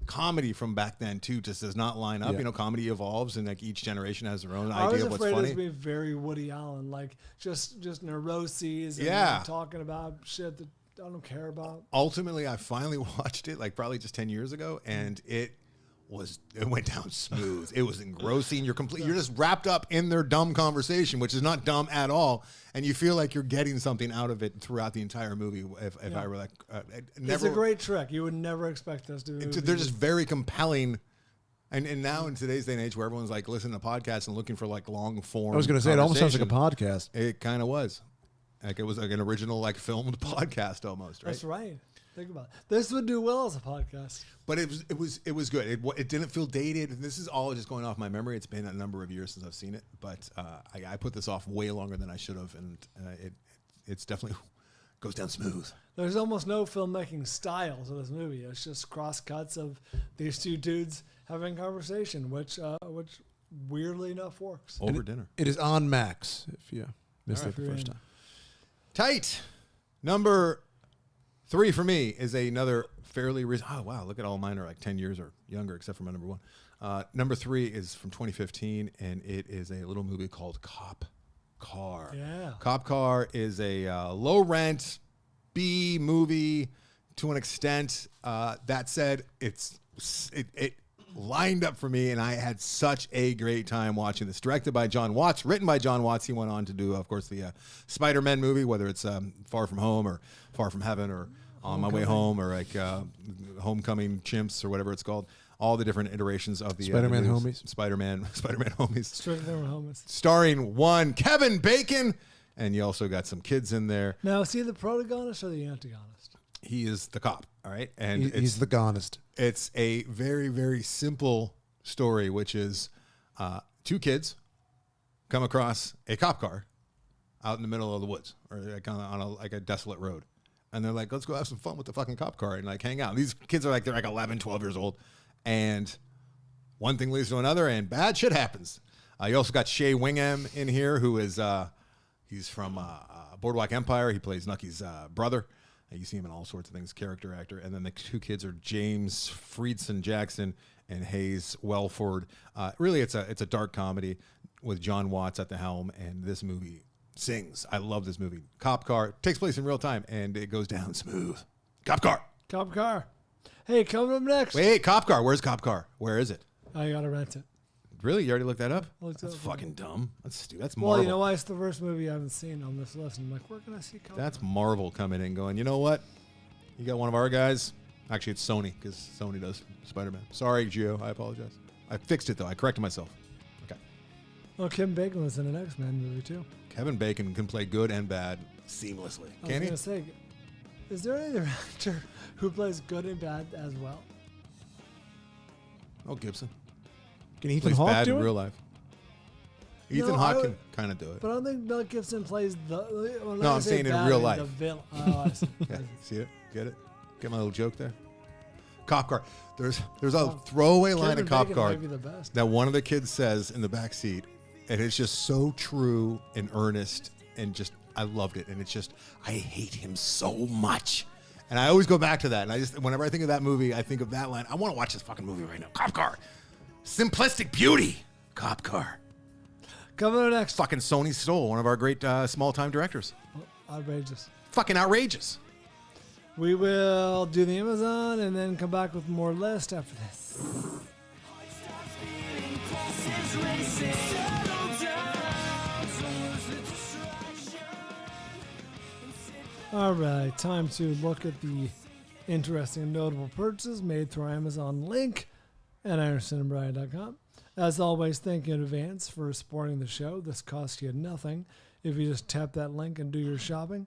comedy from back then too just does not line up. Yeah. Comedy evolves and like each generation has their own I was idea of what's afraid it was funny. going to be very Woody Allen, like just neuroses and talking about shit that I don't care about. Ultimately, I finally watched it like probably just 10 years ago, and it went down smooth. It was engrossing. You're just wrapped up in their dumb conversation, which is not dumb at all, and you feel like you're getting something out of it throughout the entire movie. If I were like, it's a great trick. You would never expect us to. They're just very compelling. And now in today's day and age, where everyone's like listening to podcasts and looking for like long form, I was going to say it almost sounds like a podcast. It kind of was. Like it was like an original like filmed podcast almost, right? That's right. Think about it. This would do well as a podcast. But it was good. It didn't feel dated. This is all just going off my memory. It's been a number of years since I've seen it, but I put this off way longer than I should have, and it's definitely goes down smooth. There's almost no filmmaking style to this movie. It's just cross cuts of these two dudes having conversation, which weirdly enough works. Over dinner. It is on Max if you missed it the first time. Tight. Number 3 for me is another fairly recent. Oh, wow. Look at all mine are like 10 years or younger, except for my number 1. Number 3 is from 2015, and it is a little movie called Cop Car. Yeah. Cop Car is a low-rent B movie to an extent. That said, it lined up for me, and I had such a great time watching this. Directed by John Watts, written by John Watts. He went on to do, of course, the Spider-Man movie, whether it's Far From Home or Far From Heaven or On My Way Home or like Homecoming Chimps or whatever it's called. All the different iterations of the Spider-Man Homies. Spider-Man Homies. Spider-Man Homies. Starring one Kevin Bacon, and you also got some kids in there. Now, is he the protagonist or the antagonist? He is the cop, all right? And He's the gonist. It's a very, very simple story, which is 2 kids come across a cop car out in the middle of the woods or like on a desolate road. And they're like, let's go have some fun with the fucking cop car and like hang out. And these kids are they're like 11, 12 years old. And one thing leads to another and bad shit happens. You also got Shea Wingham in here, who is, he's from Boardwalk Empire. He plays Nucky's brother. You see him in all sorts of things, character actor. And then the 2 kids are James Friedson Jackson and Hayes Welford. Really, it's a dark comedy with John Watts at the helm, and this movie sings. I love this movie. Cop Car takes place in real time, and it goes down smooth. Cop Car. Cop Car. Hey, coming up next. Wait, Cop Car. Where's Cop Car? Where is it? I got to rent it. Really? You already looked that up? That's fucking dumb. That's stupid. That's Well, Marvel. you know why? It's the first movie I haven't seen on this list. I'm like, where can I see Cop That's Car? Marvel coming in going, you know what? You got one of our guys. Actually, it's Sony because Sony does Spider-Man. Sorry, Gio. I apologize. I fixed it, though. I corrected myself. Okay. Well, Kim Bacon was in an X-Men movie, too. Kevin Bacon can play good and bad seamlessly. I Can he? was going to say, is there any other actor who plays good and bad as well? Oh, Gibson. Can Ethan Plays Hawke bad do in it? real life. Ethan No, Hawke I can would- kind of do it. But I don't think Mel Gibson plays the... when No, I I'm say saying in bad, real I mean life. The villain. Oh, I see. Yeah, see it? Get it? Get my little joke there? Cop Car. There's a throwaway line in Kevin Cop Bacon Car might be the best. that one of the kids says in the back seat, and it's just so true and earnest, and just I loved it. And it's just I hate him so much, and I always go back to that. And I just whenever I think of that movie, I think of that line. I want to watch this fucking movie right now. Cop Car, simplistic beauty. Cop Car. Coming up next. Fucking Sony stole one of our great small-time directors. Outrageous. Fucking outrageous. We will do the Amazon and then come back with more list after this. All right, time to look at the interesting and notable purchases made through our Amazon link at AndersonandBryan.com. As always, thank you in advance for supporting the show. This costs you nothing. If you just tap that link and do your shopping,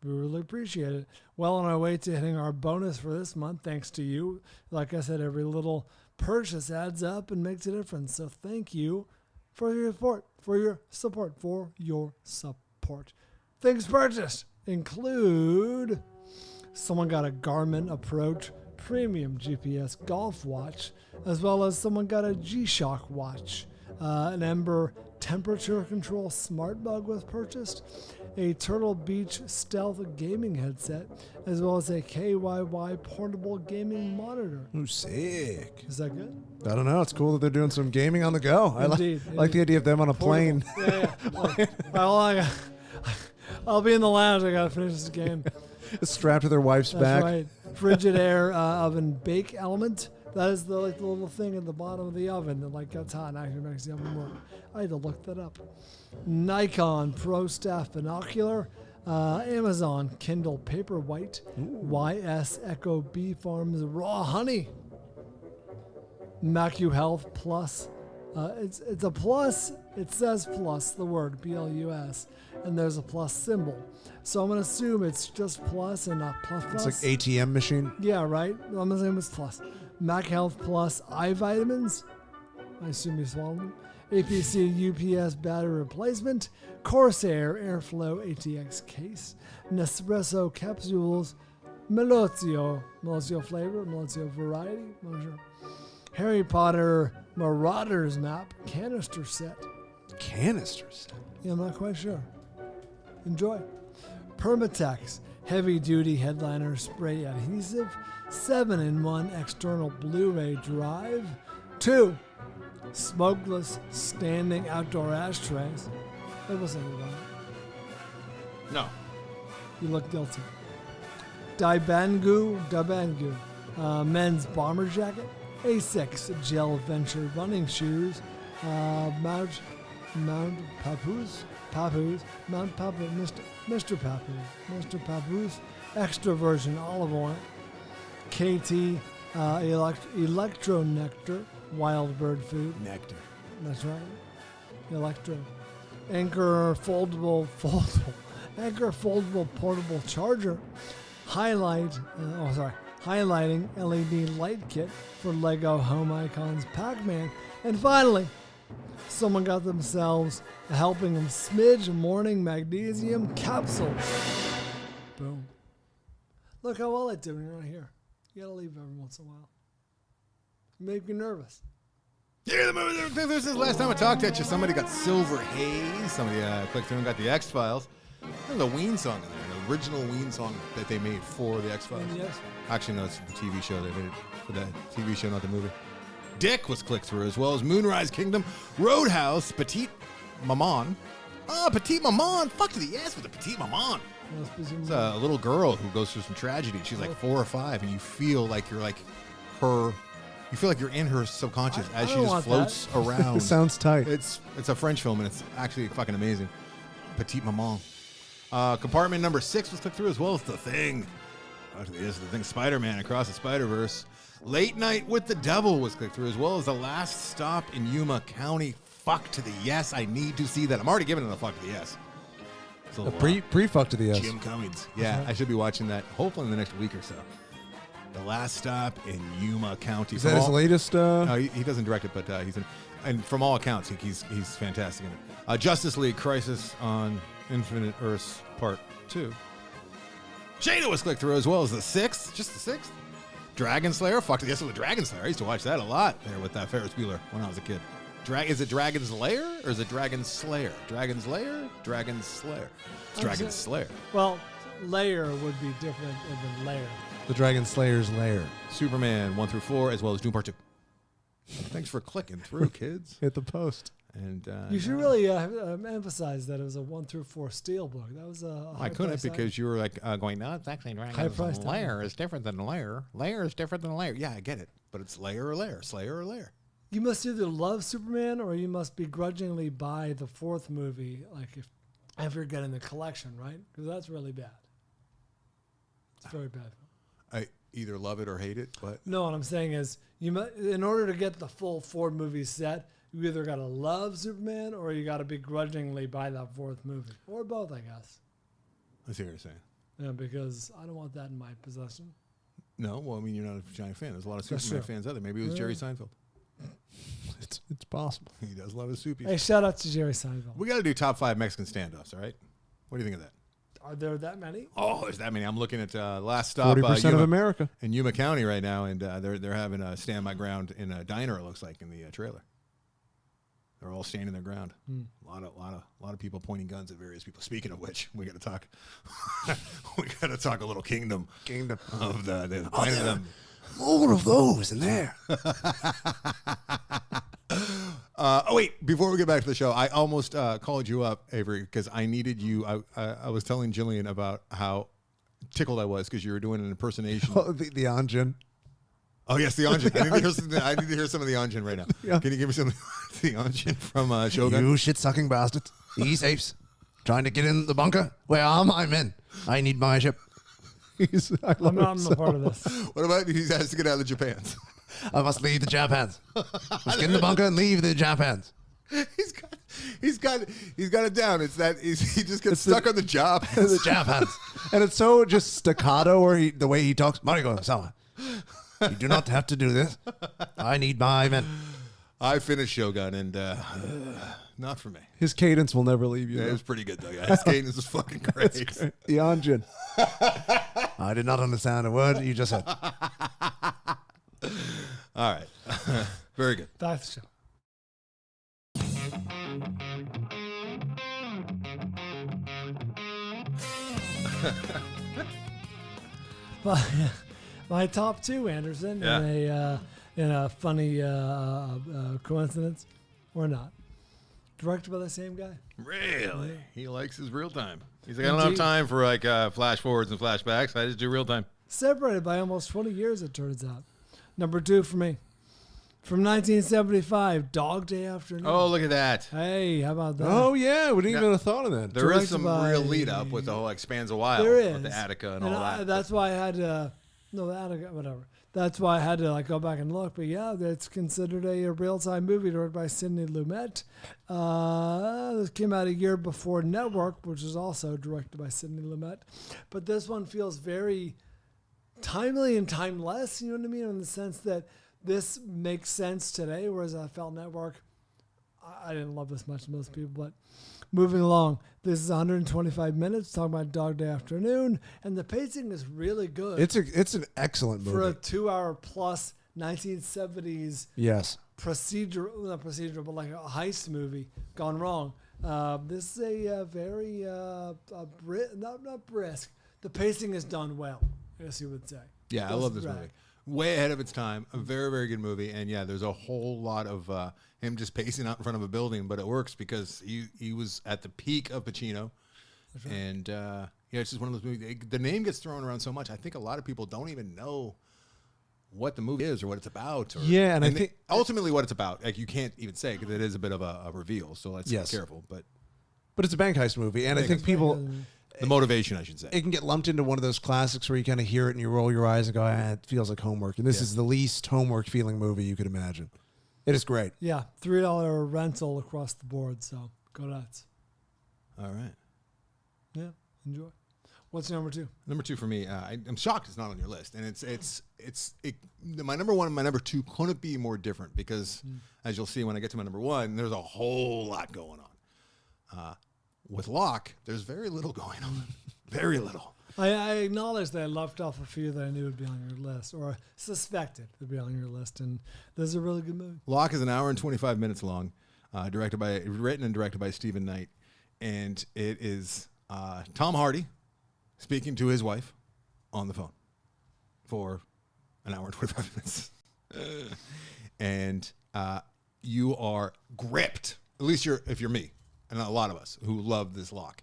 we really appreciate it. Well on our way to hitting our bonus for this month, thanks to you. Like I said, every little purchase adds up and makes a difference. So thank you for your support. Things purchased include someone got a Garmin Approach Premium GPS golf watch, as well as someone got a G-Shock watch. An Ember temperature control smart bug was purchased, a Turtle Beach Stealth gaming headset, as well as a KYY portable gaming monitor. Ooh, sick. Is that good? I don't know. It's cool that they're doing some gaming on the go. Indeed. I like the idea of them on a plane. Yeah. I'll be in the lounge. I gotta finish this game. Strapped to their wife's That's back. right. Frigidaire oven bake element. That is the little thing at the bottom of the oven that gets hot and actually makes the oven work. I had to look that up. Nikon Pro Staff binocular. Amazon Kindle Paperwhite. YS Echo Bee Farms raw honey. MacuHealth Plus. It's a plus. It says plus, the word plus, and there's a plus symbol. So I'm gonna assume it's just plus and not plus plus. It's like ATM machine. Yeah, right. I'm gonna assume it's plus. MacuHealth Plus eye vitamins. I assume you swallowed them. APC UPS battery replacement. Corsair Airflow ATX case. Nespresso capsules. Melozio flavor. Melozio variety. Harry Potter Marauders map canister set. Canisters. Yeah, I'm not quite sure. Enjoy. Permatex heavy duty headliner spray adhesive. 7-in-1 external Blu-ray drive. 2 smokeless standing outdoor ashtrays. That wasn't wrong. No. You look guilty. Dibangu, men's bomber jacket. A6 gel venture running shoes. Mount Papoose, Mr. Papoose, extra virgin olive oil. KT Electro Nectar, wild bird food. Nectar. That's right. Electro. Anchor foldable portable charger. Highlighting LED light kit for Lego Home Icons Pac-Man. And finally, someone got themselves a Helping Them Smidge morning magnesium capsule. Boom. Look how well I did when you're not here. You gotta leave every once in a while. You make me nervous. Yeah, this is the last time I talked at you. Somebody got Silver Haze. Somebody clicked through and got the X-Files. There's a Ween song in there, an original Ween song that they made for the X-Files. Yes. Actually, no, it's the TV show. They made it for the TV show, not the movie. Dick was clicked through, as well as Moonrise Kingdom, Roadhouse, Petite Maman, Oh, Petite Maman. Fuck to the yes with the Petite Maman. It's a little girl who goes through some tragedy. She's like 4 or 5, and you feel like you're like her. You feel like you're in her subconscious as she just floats around. It sounds tight. It's a French film, and it's actually fucking amazing. Petite Maman. Compartment number 6 was clicked through, as well as The Thing. This is The Thing, Spider-Man Across the Spider-Verse. Late Night with the Devil was clicked through, as well as The Last Stop in Yuma County. Fuck to the yes. I need to see that. I'm already giving it a fuck to the yes. A pre-fuck to the yes. Jim Cummings. Yeah, I should be watching that hopefully in the next week or so. The Last Stop in Yuma County. Is that his latest? No, he doesn't direct it, but he's in. And from all accounts, he's fantastic in it. Justice League Crisis on Infinite Earths Part 2. Shada was clicked through, as well as the 6th. Just the 6th. Dragon Slayer. Fuck, yes, with Dragon Slayer. I used to watch that a lot there with Ferris Bueller when I was a kid. Is it Dragon's Lair or is it Dragon Slayer? Dragon's Lair? Dragon Slayer. It's Dragon Slayer. Well, layer would be different than lair. The Dragon Slayer's lair. Superman 1 through 4, as well as Doom Part 2. Thanks for clicking through, kids. Hit the post. And you should really emphasize that it was a 1 through 4 steelbook. That was a I couldn't because you were like going, no, it's actually Dragon's Lair is different than layer. Layer is different than layer. Yeah, I get it. But it's layer or layer, Slayer or layer. You must either love Superman or you must begrudgingly buy the 4th movie, like if you're getting the collection, right? Because that's really bad. It's very bad. I either love it or hate it, but no, what I'm saying is, in order to get the full 4 movie set, you either got to love Superman or you got to begrudgingly buy that 4th movie, or both, I guess. I see what you're saying. Yeah, because I don't want that in my possession. No, well, I mean, you're not a giant fan. There's a lot of Superman fans out there. Maybe it was Jerry Seinfeld. It's possible. He does love his soupies. Hey, shout out to Jerry Seinfeld. We got to do top 5 Mexican standoffs, all right? What do you think of that? Are there that many? Oh, there's that many. I'm looking at Last Stop 40% of America in Yuma County right now, and they're having a stand my ground in a diner. It looks like in the trailer. They're all standing their ground. A lot of people pointing guns at various people. Speaking of which, we got to talk. We got to talk a little kingdom of the planet of them. More of those in there. Oh wait! Before we get back to the show, I almost called you up, Avery, because I needed you. I was telling Jillian about how tickled I was because you were doing an impersonation. Oh, the Anjin. Oh yes, the Anjin. I need to hear some of the Anjin right now. Yeah. Can you give me some of the Anjin from Shogun? You shit-sucking bastards! These apes trying to get in the bunker. Where are my men? I need my ship. I'm not a part of this. What about he has to get out of the Japans? I must leave the Japans. Must get in the bunker and leave the Japans. He's got it down. It's that he just gets stuck on the job. The Japans. And it's so just staccato or the way he talks. Marigo-sama, you do not have to do this. I need my men. I finished Shogun and not for me. His cadence will never leave you. Yeah, it was pretty good though. Yeah, his cadence is fucking great. The Anjin. I did not understand a word you just said. All right. Very good. That's the show. My top 2, Anderson, in a funny coincidence, or not. Directed by the same guy. Really? He likes his real time. He's like, I don't have time for like flash forwards and flashbacks. I just do real time. Separated by almost 20 years, it turns out. Number 2 for me. From 1975, Dog Day Afternoon. Oh, look at that. Hey, how about that? Oh, yeah. We didn't even have thought of that. There is some real lead up with the whole like spans a while. There is. With the Attica and all that. That's why I had to, the Attica, whatever. That's why I had to like go back and look. But yeah, that's considered a real-time movie directed by Sidney Lumet. This came out a year before Network, which is also directed by Sidney Lumet. But this one feels very timely and timeless, you know what I mean? In the sense that this makes sense today, whereas I felt Network, I didn't love this much as most people, but moving along, this is 125 minutes talking about Dog Day Afternoon, and the pacing is really good. It's an excellent movie. For a 2-hour plus 1970s procedural, not procedural, but like a heist movie gone wrong. This is a very, not brisk. The pacing is done well, I guess you would say. Yeah, I love this movie. way ahead of its time. A very, very good movie. And yeah, there's a whole lot of him just pacing out in front of a building, but it works because he was at the peak of Pacino. Right. And yeah, it's just one of those movies. The name gets thrown around so much. I think a lot of people don't even know what the movie is or what it's about. Or, yeah, and I think ultimately what it's about, like you can't even say because it is a bit of a reveal. So let's be careful. But it's a bank heist movie, and I think people. The motivation, I should say. It can get lumped into one of those classics where you kind of hear it and you roll your eyes and go, it feels like homework. And this is the least homework feeling movie you could imagine. It is great. Yeah, $3 rental across the board, so go nuts. All right. Yeah, enjoy. What's number 2? Number 2 for me, I'm shocked it's not on your list. And my number 1 and my number 2 couldn't be more different because, as you'll see when I get to my number 1, there's a whole lot going on. With Locke, there's very little going on. Very little. I acknowledge that I left off a few that I knew would be on your list or suspected would be on your list, and this is a really good movie. Locke is an hour and 25 minutes long, written and directed by Stephen Knight, and it is Tom Hardy speaking to his wife on the phone for an hour and 25 minutes. And you are gripped, at least if you're me, and a lot of us who love this Locke.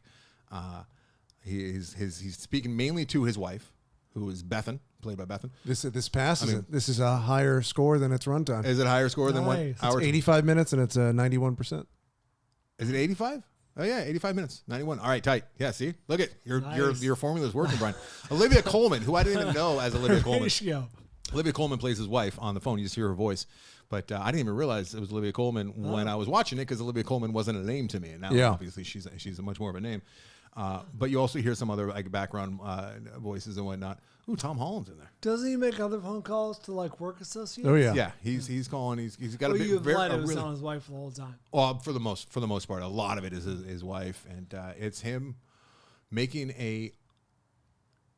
He's speaking mainly to his wife, who is Bethan, played by Bethan. This passes it. This is a higher score than its runtime. Is it a higher score than what? It's 85 minutes and it's 91%. Is it 85? Oh yeah, 85 minutes, 91. All right, tight. Yeah, see, look at your formula's working, Brian. Olivia Colman, who I didn't even know as Olivia Colman. Olivia Colman plays his wife on the phone. You just hear her voice. But I didn't even realize it was Olivia Colman when I was watching it because Olivia Colman wasn't a name to me. And now, obviously, she's a much more of a name. But you also hear some other like background voices and whatnot. Ooh, Tom Holland's in there. Doesn't he make other phone calls to like work associates? Oh yeah, yeah. He's calling. He's got a bit. You've lied. It was on his wife the whole time. Well, for the most part, a lot of it is his wife, and it's him making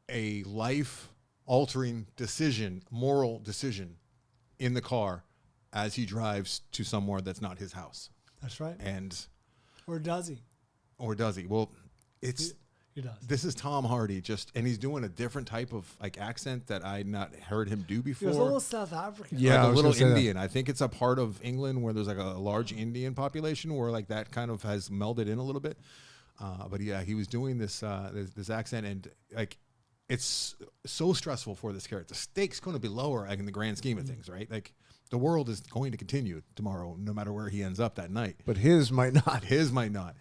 a life altering decision, moral decision, in the car as he drives to somewhere that's not his house. That's right. Or does he? Well, he does. This is Tom Hardy and he's doing a different type of like accent that I'd not heard him do before. He was a little South African. Yeah, like a little Indian. I think it's a part of England where there's like a large Indian population where like that kind of has melded in a little bit. But yeah, he was doing this accent, and like it's so stressful for this character. The stakes going to be lower like, in the grand scheme of things, right? Like the world is going to continue tomorrow, no matter where he ends up that night. But his might not. His might not.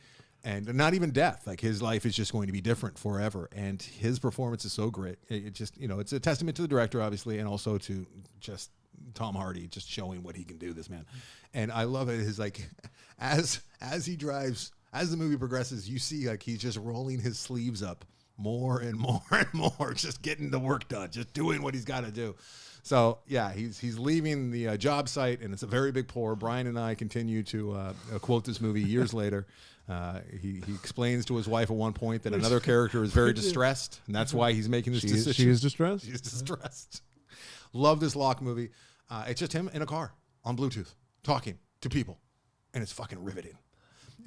And not even death. Like his life is just going to be different forever. And his performance is so great. It just, it's a testament to the director, obviously, and also to just Tom Hardy just showing what he can do, this man. And I love it. His like, as he drives, as the movie progresses, you see like he's just rolling his sleeves up more and more and more, just getting the work done, just doing what he's got to do. So yeah, he's leaving the job site, and it's a very big pour. Brian and I continue to quote this movie years later. He explains to his wife at one point that another character is very distressed, and that's why he's making this decision. She is distressed? She's distressed. Love this Locke movie. It's just him in a car on Bluetooth talking to people, and it's fucking riveting.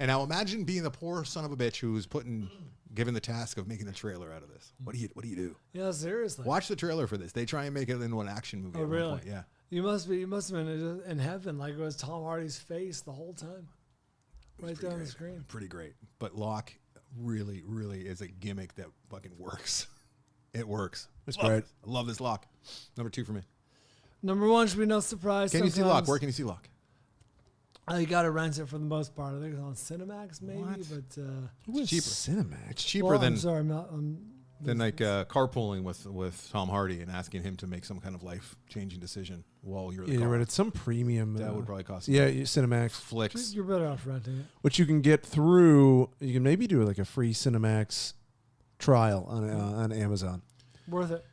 And now imagine being the poor son of a bitch who's given the task of making a trailer out of this. What do you do? Yeah, seriously. Watch the trailer for this. They try and make it into an action movie. Oh, really? One point. Yeah. You must have been in heaven, like it was Tom Hardy's face the whole time, right there on the screen. Pretty great. But Locke really, really is a gimmick that fucking works. It works. It's great. I love this Locke. Number 2 for me. Number 1 should be no surprise. Can you see Locke? Where can you see Locke? You got to rent it for the most part. I think it's on Cinemax, maybe, but it's cheaper. Cinemax. It's cheaper than. I'm sorry, than like carpooling with Tom Hardy and asking him to make some kind of life-changing decision while you're in the car. You're right. It's some premium. That would probably cost. Yeah, Cinemax. Flicks. You're better off renting it. Which you can get through. You can maybe do like a free Cinemax trial on Amazon. Worth it.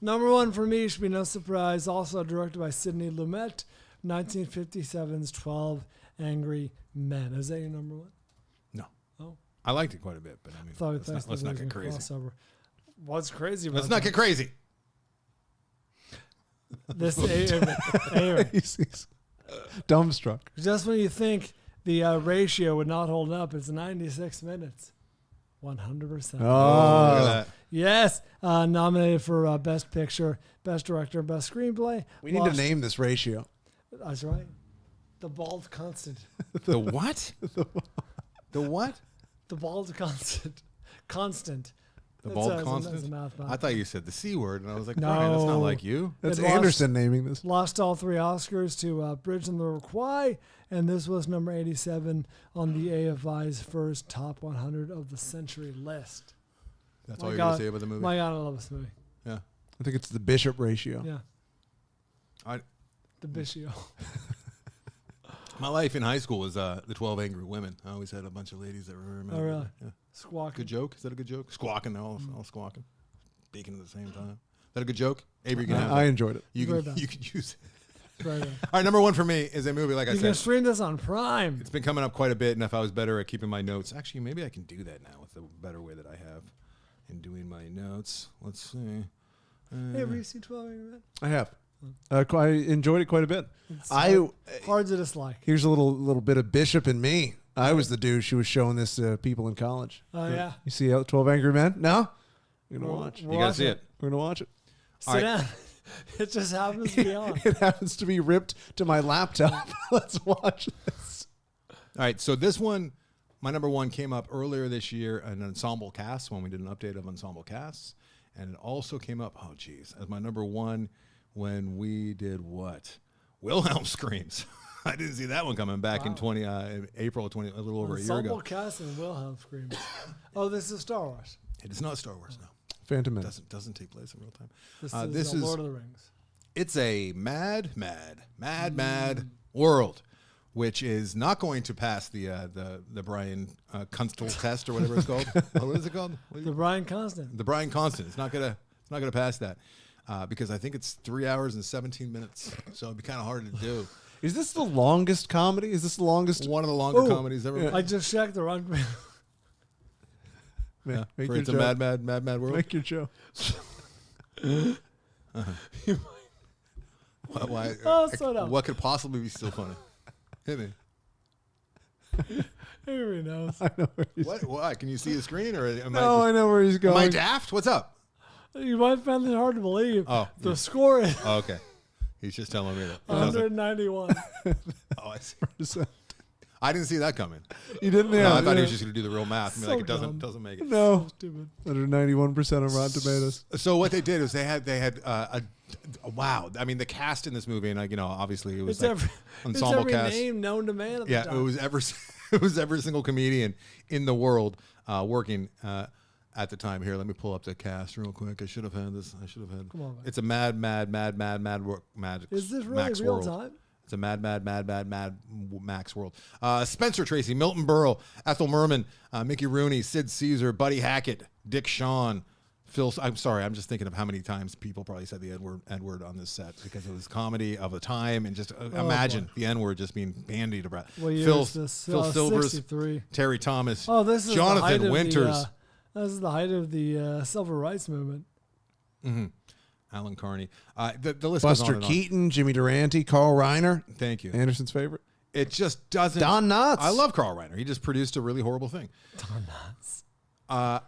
Number 1 for me should be no surprise. Also directed by Sidney Lumet. 1957's 12 Angry Men. Is that your number 1? No. Oh. I liked it quite a bit, but I mean, let's not get crazy. Crossover. What's crazy about Let's not get crazy. This He's dumbstruck. Just when you think the ratio would not hold up, it's 96 minutes. 100%. Look at that. Yes, nominated for Best Picture, Best Director, Best Screenplay. We need to name this ratio. That's right. The bald constant. The what? The what? The bald constant. Constant. The That's bald a constant? math I thought you said the C word, and I was like, No. Brian, that's not like you. That's It lost- Anderson naming this. Lost all 3 Oscars to Bridge on the River Kwai, and this was number 87 on the AFI's first top 100 of the century list. That's My all you're God. going to say about the movie? My God, I love this movie. Yeah. I think it's the Bishop ratio. Yeah, I, the Bishio. my life in high school was the 12 Angry Women. I always had a bunch of ladies that were Oh, really? Yeah. Squawking. Good joke? Is that a good joke? Squawking, they're all squawking. Speaking at the same time. Is that a good joke? Avery, you can have I that. enjoyed it. You Very can, bad. you can use it. Right there. All right, number one for me is a movie, like I You said. can stream this on Prime. It's been coming up quite a bit, and if I was better at keeping my notes, actually, maybe I can do that now with the better way that I have in doing my notes. Let's see. Hey, have you seen 12 Angry Men? I have. I enjoyed it quite a bit. It's I hard to dislike. Here's a little bit of Bishop in me. I was the douche who was showing this to people in college. Oh, yeah. You see 12 Angry Men? No? We're going to watch. You got to see it. We're going to watch it. Sit right. down. It just happens to be on. It happens to be ripped to my laptop. Let's watch this. All right, so this one, my number one came up earlier this year, an ensemble cast, when we did an update of ensemble casts. And it also came up, oh, geez, as my number one when we did what? Wilhelm Screams. I didn't see that one coming back in April of 20, a little over a year Ensemble ago. cast and Wilhelm screams. Oh, this is Star Wars. It is not Star Wars, no. Phantom Menace. Doesn't take place in real time. This is Lord of the Rings. It's a mad world, which is not going to pass the Bryan Constant test or whatever it's called. What is it called? The Bryan Constant. The Bryan Constant. It's not gonna pass that because I think it's 3 hours and 17 minutes. So it'd be kind of hard to do. Is this the longest comedy? Is this the longest? One of the longer comedies ever. yeah. I just checked the wrong. Yeah, Make for your it's a joke. mad world. Make your show. Why? Oh, slow down. What could possibly be still funny? Hit me. Everybody knows. I know where he's What? Why? Can you see the screen or am No, I know where he's going. am I daft? What's up? You might find it hard to believe. Oh, The yeah. score is Oh, okay. He's just telling me that. 191. Oh, I see. I didn't see that coming. You didn't No, know. I thought he was just going to do the real math. And be So like, it dumb. doesn't make it. No. Stupid. 191% on Rotten Tomatoes. So what they did was they had wow. I mean, the cast in this movie, and obviously it was It's like every, it's ensemble every cast. name known to man at the Yeah, time. it was every single comedian in the world working at the time. Here, let me pull up the cast real quick. I should have had this. Come on, man. It's a mad Is this really Max real world. time? It's a mad Max world. Spencer Tracy, Milton Berle, Ethel Merman, Mickey Rooney, Sid Caesar, Buddy Hackett, Dick Shawn, Phil. I'm sorry, I'm just thinking of how many times people probably said the N-word on this set because it was comedy of the time, and just imagine the N-word just being bandied about. What year Phil, is this? Phil Silvers, 63. Terry Thomas, Oh, this is the height Jonathan of Winters, this is the height of the civil rights movement. Alan Carney. The list goes on Buster and on. Keaton, Jimmy Durante, Carl Reiner. Thank you. Anderson's favorite. It just doesn't. Don Knotts. I love Carl Reiner. He just produced a really horrible thing. Don Knotts.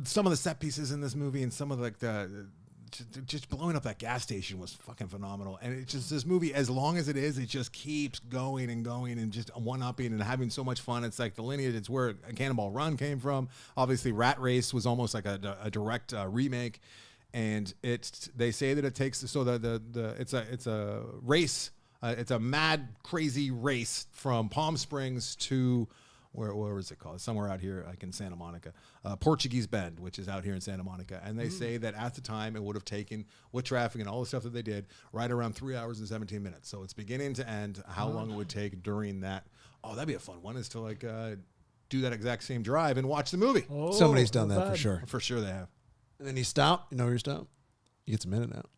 Some of the set pieces in this movie and some of the just blowing up that gas station was fucking phenomenal. And it's just this movie, as long as it is, it just keeps going and going and just one-upping and having so much fun. It's like the lineage. It's where Cannonball Run came from. Obviously, Rat Race was almost like a direct remake. And they say that it takes it's a race. It's a mad, crazy race from Palm Springs to where is it called? Somewhere out here, like in Santa Monica, Portuguese Bend, which is out here in Santa Monica. And they say that at the time it would have taken, with traffic and all the stuff that they did, right around 3 hours and 17 minutes. So it's beginning to end. How long it would take during that? Oh, that'd be a fun one. Is to do that exact same drive and watch the movie. Oh, Somebody's done not that for bad. sure. For sure, they have. And then you stop. You know where you stop? You get some In and Out.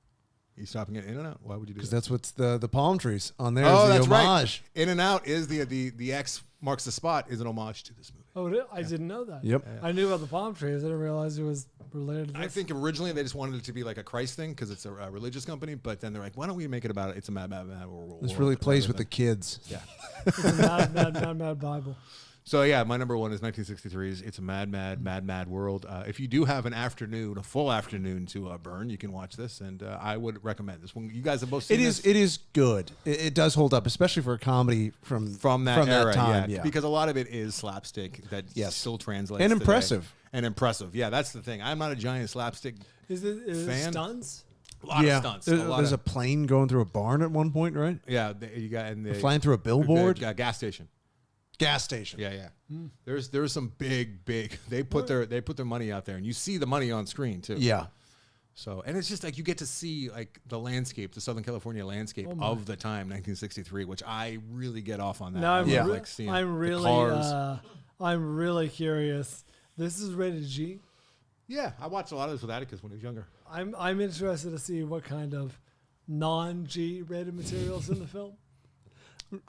You stopping at In-N-Out? Why would you do Because that? that's what's the palm trees on there. Oh, is the that's right. homage. In-N-Out is the X marks the spot is an homage to this movie. Oh, I didn't know that. Yep. I knew about the palm trees. I didn't realize it was related to this. I think originally they just wanted it to be like a Christ thing because it's a religious company, but then they're like, why don't we make it about it's a mad world? This really plays with the kids. Yeah. It's a mad Bible. So yeah, my number one is 1963's It's a Mad, Mad, Mad, Mad World. If you do have a full afternoon to burn, you can watch this, and I would recommend this one. You guys have both seen this? It is good. It does hold up, especially for a comedy from that era, that time. Yeah. Because a lot of it is slapstick that still translates and today. impressive. Yeah, that's the thing. I'm not a giant slapstick Is it fan. stunts? A lot of stunts. There's a plane going through a barn at one point, right? Yeah, you got Flying through a billboard. Gas station. Gas station. Yeah. There's some big. They put their money out there, and you see the money on screen too. Yeah. So, and it's just like you get to see like the landscape, the Southern California landscape of the time, 1963, which I really get off on that. No, Cars. I'm really curious. This is rated G. Yeah, I watched a lot of this with Atticus when he was younger. I'm interested to see what kind of non-G rated materials in the film.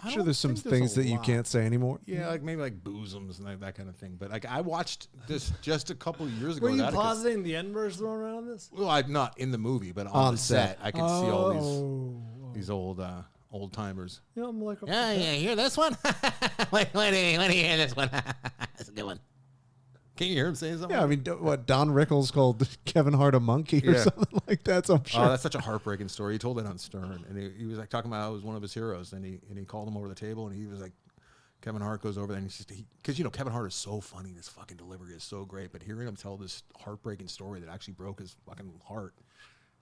I'm sure there's some things that you can't say anymore. Yeah, like maybe like bosoms and that kind of thing. But like I watched this just a couple of years ago. Were you with Atticus. positing the N-words thrown around this? Well, I'm not in the movie, but on the set, I can see all these old timers. Yeah, I'm like, Yeah, hear this one? Wait, do you hear this one? That's a good one. Can you hear him saying something? Yeah, I mean, what Don Rickles called Kevin Hart a monkey or something like that. So I'm sure. Oh, that's such a heartbreaking story. He told it on Stern, and he was like talking about how it was one of his heroes, and he called him over the table, and he was like, Kevin Hart goes over there, and he's just because Kevin Hart is so funny, his fucking delivery is so great, but hearing him tell this heartbreaking story that actually broke his fucking heart,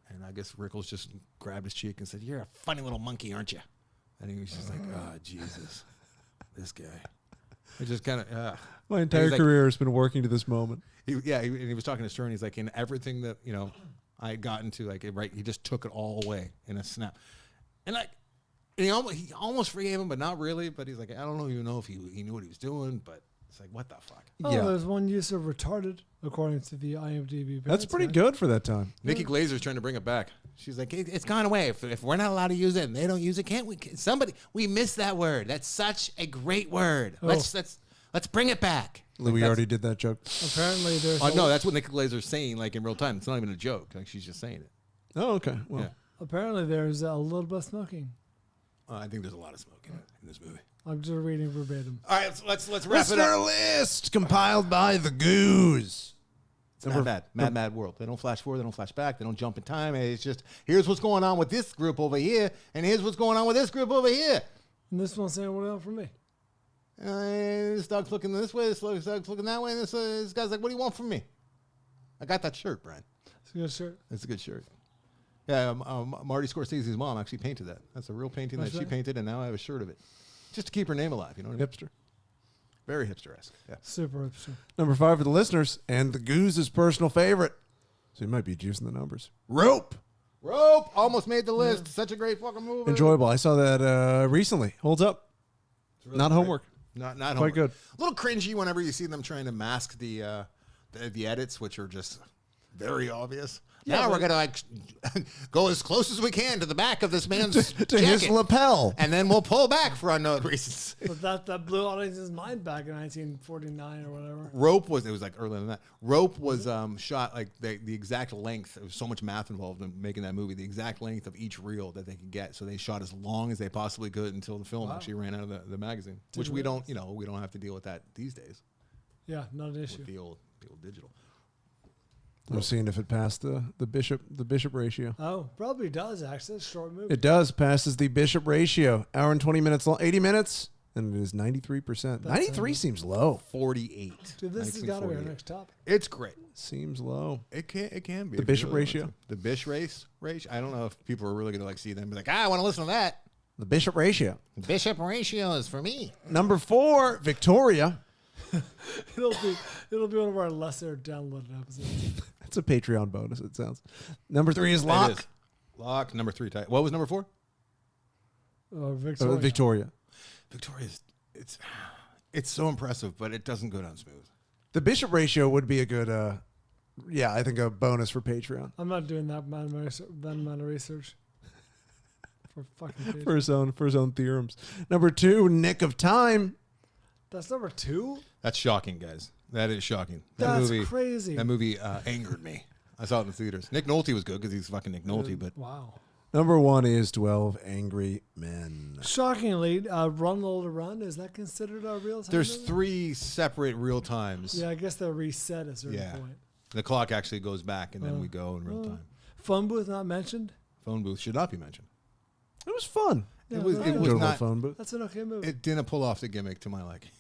and I guess Rickles just grabbed his cheek and said, "You're a funny little monkey, aren't you?" And he was just like, "Oh, Jesus, this guy." It just kind of. My entire career has been working to this moment. He was talking to Stern. He's like, in everything that I got into, like, right, he just took it all away in a snap, and like, he almost forgave him, but not really. But he's like, I don't even know if he knew what he was doing, but it's like, what the fuck? Oh, yeah. There's one use of retarded according to the IMDb. That's pretty good for that time. Nikki Glazer's trying to bring it back. She's like, it's gone away. If we're not allowed to use it and they don't use it, can't we? We missed that word. That's such a great word. Oh. Let's bring it back. Louis already did that joke. Apparently, there's. No, that's what Nikki Glazer's saying, like in real time. It's not even a joke. Like she's just saying it. Oh, okay. Well, yeah. Apparently, there's a little bit of smoking. I think there's a lot of smoking in this movie. I'm just reading verbatim. All right, let's wrap it up. List compiled by the Goose. It's mad world. They don't flash forward. They don't flash back. They don't jump in time. It's just here's what's going on with this group over here, and here's what's going on with this group over here. And this one's saying, "What else from me?" This dog's looking this way. This dog's looking that way. And this guy's like, "What do you want from me?" I got that shirt, Brian. It's a good shirt. It's a good shirt. Yeah, Marty Scorsese's mom actually painted that. That's a real painting that she painted, and now I have a shirt of it, just to keep her name alive. You know what I mean? Hipster. Very hipster-esque. Yeah. Super hipster. Number 5 for the listeners, and the Goose's personal favorite. So you might be juicing the numbers. Rope almost made the list. Yeah. Such a great fucking movie. Enjoyable. I saw that recently. Holds up. Really not great. Homework. Not quite homework. Good. A little cringy whenever you see them trying to mask the edits, which are just very obvious. Yeah, now we're gonna go as close as we can to the back of this man's to his lapel, and then we'll pull back for unknown reasons. But that blew audience's mind back in 1949 or whatever. Rope was like earlier than that. Rope was shot like the exact length. There was so much math involved in making that movie. The exact length of each reel that they could get. So they shot as long as they possibly could until the film actually ran out of the magazine. Which we don't have to deal with that these days. Yeah, not an issue. With the old digital. I'm seeing if it passed the Bishop ratio. Oh, probably does actually. It's a short movie. It does. Passes the Bishop ratio. Hour and 20 minutes long. 80 minutes. And it is 93%. 93 seems low. 48. Dude, this has got to be our next topic. It's great. Seems low. It can be. The Bishop ratio. The Bish ratio. I don't know if people are really going to see them. Be like, I want to listen to that. The Bishop ratio. The Bishop ratio is for me. Number 4, Victoria. It'll be one of our lesser downloaded episodes. It's a Patreon bonus, it sounds. Number 3 is Locke. Locke. Number 3. What was number 4? Victoria. Victoria. Victoria's. It's so impressive, but it doesn't go down smooth. The Bishop ratio would be a good, I think a bonus for Patreon. I'm not doing that amount of research. For fucking Patreon. For his own theorems. Number 2, Nick of Time. That's number 2? That's shocking, guys. That is shocking. That's crazy. That movie angered me. I saw it in the theaters. Nick Nolte was good because he's fucking Nick Nolte, but wow. Number 1 is 12 Angry Men. Shockingly, Run Lola Run, is that considered a real time? There's movie? 3 separate real times. Yeah, I guess they're reset at a certain point. The clock actually goes back, and then we go in real time. Phone booth not mentioned? Phone booth should not be mentioned. It was fun. Yeah, It was Enjoyable not. phone booth. That's an okay movie. It didn't pull off the gimmick to my liking.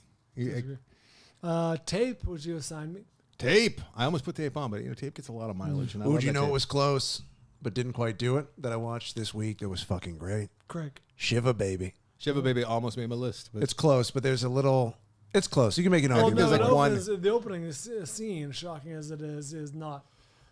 Tape, would you assign me? Tape. I almost put tape on, but tape gets a lot of mileage. And I Ooh, love you that know tape. it was close, but didn't quite do it, that I watched this week that was fucking great? Craig. Shiva Baby. Shiva Baby almost made my list. But It's close, but there's a little... It's close. You can make an Well, argument. no, There's like the opening scene, shocking as it is not.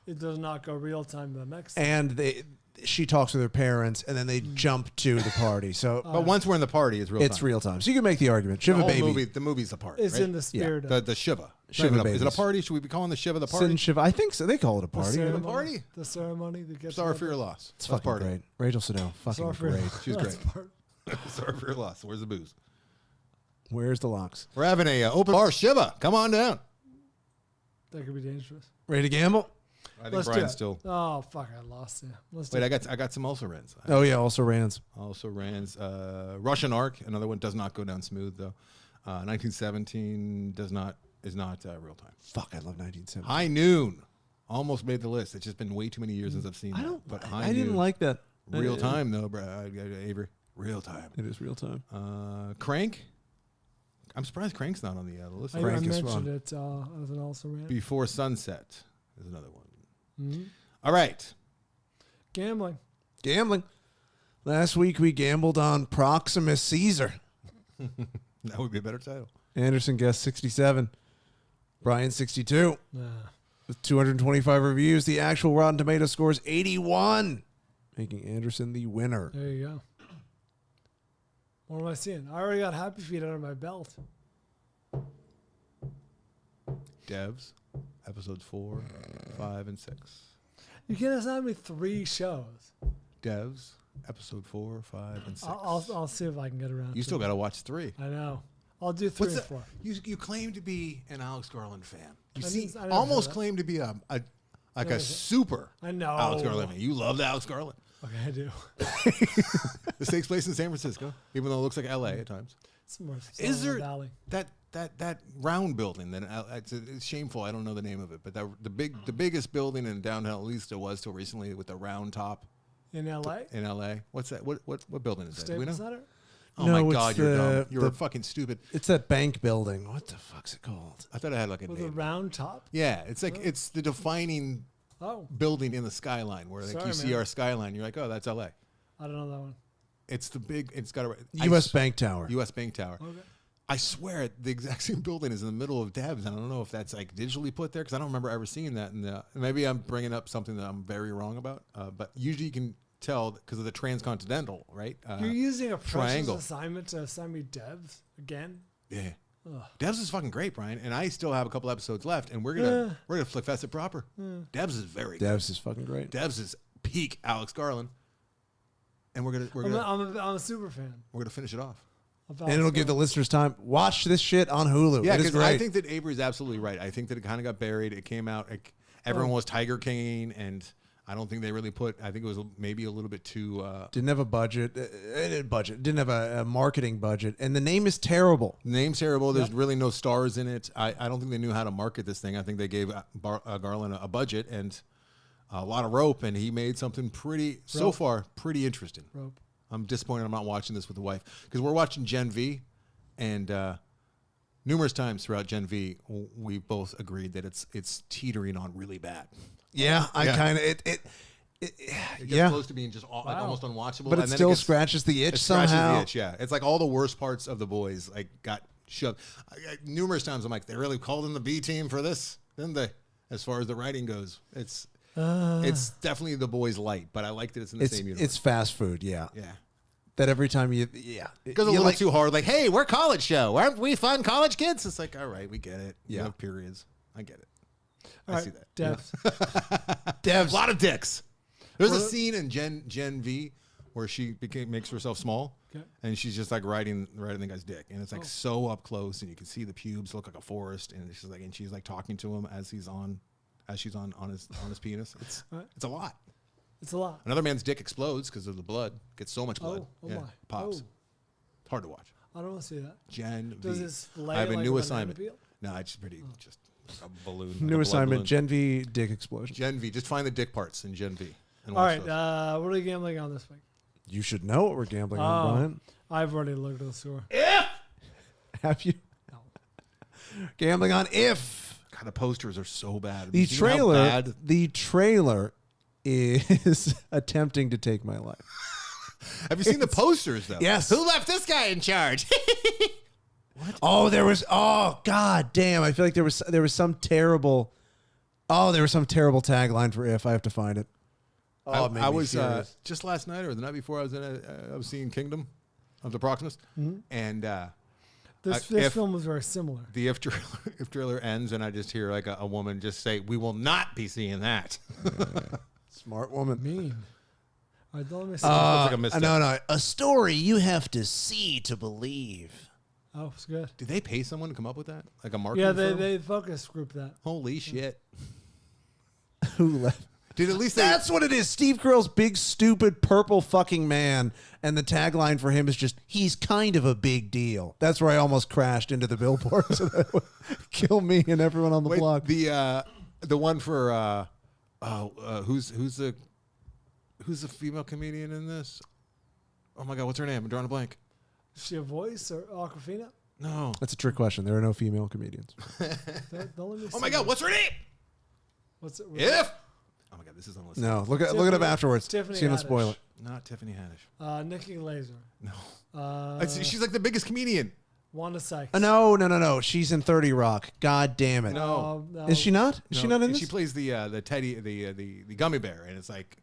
It does not go real time to the next. And she talks with her parents, and then they jump to the party. So but once we're in the party, it's real it's time. real time. So you can make the argument. The Shiva whole Baby. movie, the movie's a party. It's right? in the spirit of The Shiva. Shiva Is it a babies. party? Should we be calling the Shiva the party? Sin Shiva. I think so. They call it a party. ceremony. party? The ceremony that gets Sorry for your loss. It's That's fucking party. great. Rachel Snow. Fucking Sorry for great. She's That's great. part- Sorry for your loss. Where's the booze? Where's the locks? We're having a open bar. Shiva, come on down. That could be dangerous. Ready to gamble? I think Let's do Brian's it. still. Oh fuck! I lost you. Let's do Wait, it. I got some also rans. Oh, yeah. Also Rands. Also rans. Russian Ark, another one does not go down smooth though. 1917 is not real time. Fuck, I love 1970. High Noon almost made the list. It's just been way too many years since I've seen I that. don't. But I didn't like that. real time though, Avery. Real time. It is real time. Crank. I'm surprised Crank's not on the list. I Frank is mentioned fun. it as an also ran. Before Sunset is another one. Mm-hmm. All right. Gambling. Gambling. Last week we gambled on Proximus Caesar. That would be a better title. Anderson guessed 67. Bryan 62. Nah. With 225 reviews, the actual Rotten Tomato score is 81, making Anderson the winner. There you go. What am I seeing? I already got Happy Feet under my belt. Devs, episodes 4, 5, and 6. You can't assign me 3 shows. Devs, episode 4, 5, and 6. I'll see if I can get around. You to still it. got to watch 3. I know. I'll do 3 and 4. You claim to be an Alex Garland fan. I never almost heard that. claim to be a Never. super I know. Alex Garland fan. You love Alex Garland. Okay, I do. This takes place in San Francisco, even though it looks like L.A. at times. It's more Is there Valley. that round building? That it's shameful. I don't know the name of it, but the biggest building in downtown, at least it was till recently, with the round top In L.A.? in L.A. What's that? What building is that? Do we know? Staples Center? Oh No, my it's God, you're the- dumb. You're fucking stupid. It's that bank building. What the fuck's it called? I thought I had like a With a name. round top? Yeah, it's like it's the defining Oh, building in the skyline where like Sorry, you see man. our skyline. You're like, oh, that's L.A. I don't know that one. It's the big. It's got a U.S. Bank Tower. U.S. Bank Tower. Okay. I swear the exact same building is in the middle of Devs. I don't know if that's like digitally put there because I don't remember ever seeing that. Maybe I'm bringing up something that I'm very wrong about. But usually you can tell because of the transcontinental, right? You're using a precious triangle. assignment to assign me devs again? Yeah. Ugh. Devs is fucking great, Brian, and I still have a couple episodes left, and we're gonna flick fest it proper. Devs is very good. Devs is fucking great. Devs is peak Alex Garland, and we're I'm a super fan. finish it off. Of And it'll give the listeners time. Watch this shit on Hulu. Yeah, it is because great. I think that Avery's absolutely right. I think that it kind of got buried. It came out. Everyone was Tiger King, and I don't think they really put. I think it was maybe a little bit too. Didn't have a budget. Didn't have a marketing budget. And the name is terrible. Name's terrible. There's really no stars in it. I don't think they knew how to market this thing. I think they gave Garland a budget and a lot of rope, and he made something so far pretty interesting. Rope. I'm disappointed I'm not watching this with the wife because we're watching Gen V, and numerous times throughout Gen V, we both agreed that it's teetering on really bad. Yeah, I Yeah. kind of It gets yeah. close to being just like almost unwatchable. But it and then still gets- scratches the itch it scratches somehow. the itch, yeah. It's like all the worst parts of the boys like got shoved. Numerous times I'm like, they really called in the B team for this, didn't they? As far as the writing goes, it's definitely the boys light, but I like that it's in the same universe. It's fast food, yeah. Yeah. That every time it Goes a little too hard. Like, hey, we're college show. Aren't we fun college kids? It's like, all right, we get it. You Yeah. have periods. I get it. All I right, see that. devs. Devs. A lot of dicks. There's a scene in Gen V where she makes herself small, Okay. and she's just like riding the guy's dick, and it's like so up close, and you can see the pubes look like a forest, and she's like talking to him as she's on his penis. It's a lot. It's a lot. Another man's dick explodes because of the blood. Gets so much blood. Oh my. Pops. Oh. Hard to watch. I don't want to see that. Gen Does V. it splay I have a like new banana assignment. peel? No, it's pretty just a balloon. like a New blood assignment: balloon. Gen V dick explosion. Gen V. Just find the dick parts in Gen V. And All watch right. those. What are you gambling on this week? You should know what we're gambling on, Brian. I've already looked at the score. Have you? No. Gambling on If. God, the posters are so bad. The You see how trailer. bad- The trailer is attempting to take my life. Have you seen the posters though? Yes. Who left this guy in charge? Oh, there was. Oh, god damn! I feel like there was some terrible. Oh, there was some terrible tagline for If. I have to find it. Oh, it made I me was furious. just last night or the night before. I was seeing Kingdom of the Proximus, and This if- film was very similar. the if trailer ends, and I just hear like a woman just say, "We will not be seeing that." Smart woman. Mean. All right, let me see. Looks like a misstep. No. A story you have to see to believe. Oh, it's good. Did they pay someone to come up with that? Like a marketing Yeah, firm? they focus group that. Holy shit! Who left? Did at least they? That's what it is. Steve Carell's big, stupid, purple fucking man. And the tagline for him is just, he's kind of a big deal. That's where I almost crashed into the billboard. So that would kill me and everyone on the Wait, block. the one for who's the female comedian in this? Oh my god, what's her name? I'm drawing a blank. Is she a voice or Aquafina? No. That's a trick question. There are no female comedians. Don't let me Oh see my god, it. what's her name? What's it? If. Oh my god, this is unlistenable. No, look it up afterwards. Tiffany See you don't Haddish. spoil it. Not Tiffany Haddish. Nikki Glaser. No. She's like the biggest comedian. Wanda Sykes. No. She's in 30 Rock. God damn it. No. No. Is she not? Is she No, not in this? She plays the teddy, the gummy bear, and it's like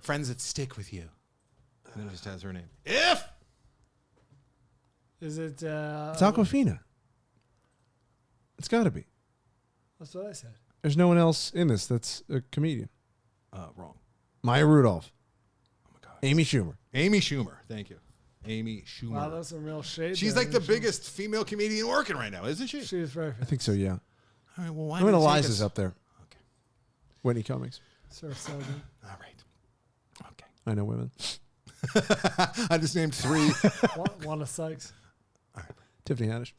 friends that stick with you. And then it just has her name. If. Is it? It's Aquafina. It's got to be. That's what I said. There's no one else in this that's a comedian. Wrong. Maya Rudolph. Oh my god. Amy Schumer. Amy Schumer. Thank you. Amy Schumer. Wow, that's some real shade. She's there. like the biggest female comedian working right now, isn't she? She is very I famous. think so, yeah. All right, well, why I mean, did it take Eliza's us- up there. Okay. Whitney Cummings. Sir Sogan. All right. Okay. I know women. I just named three. Wanda Sykes. Tiffany Haddish.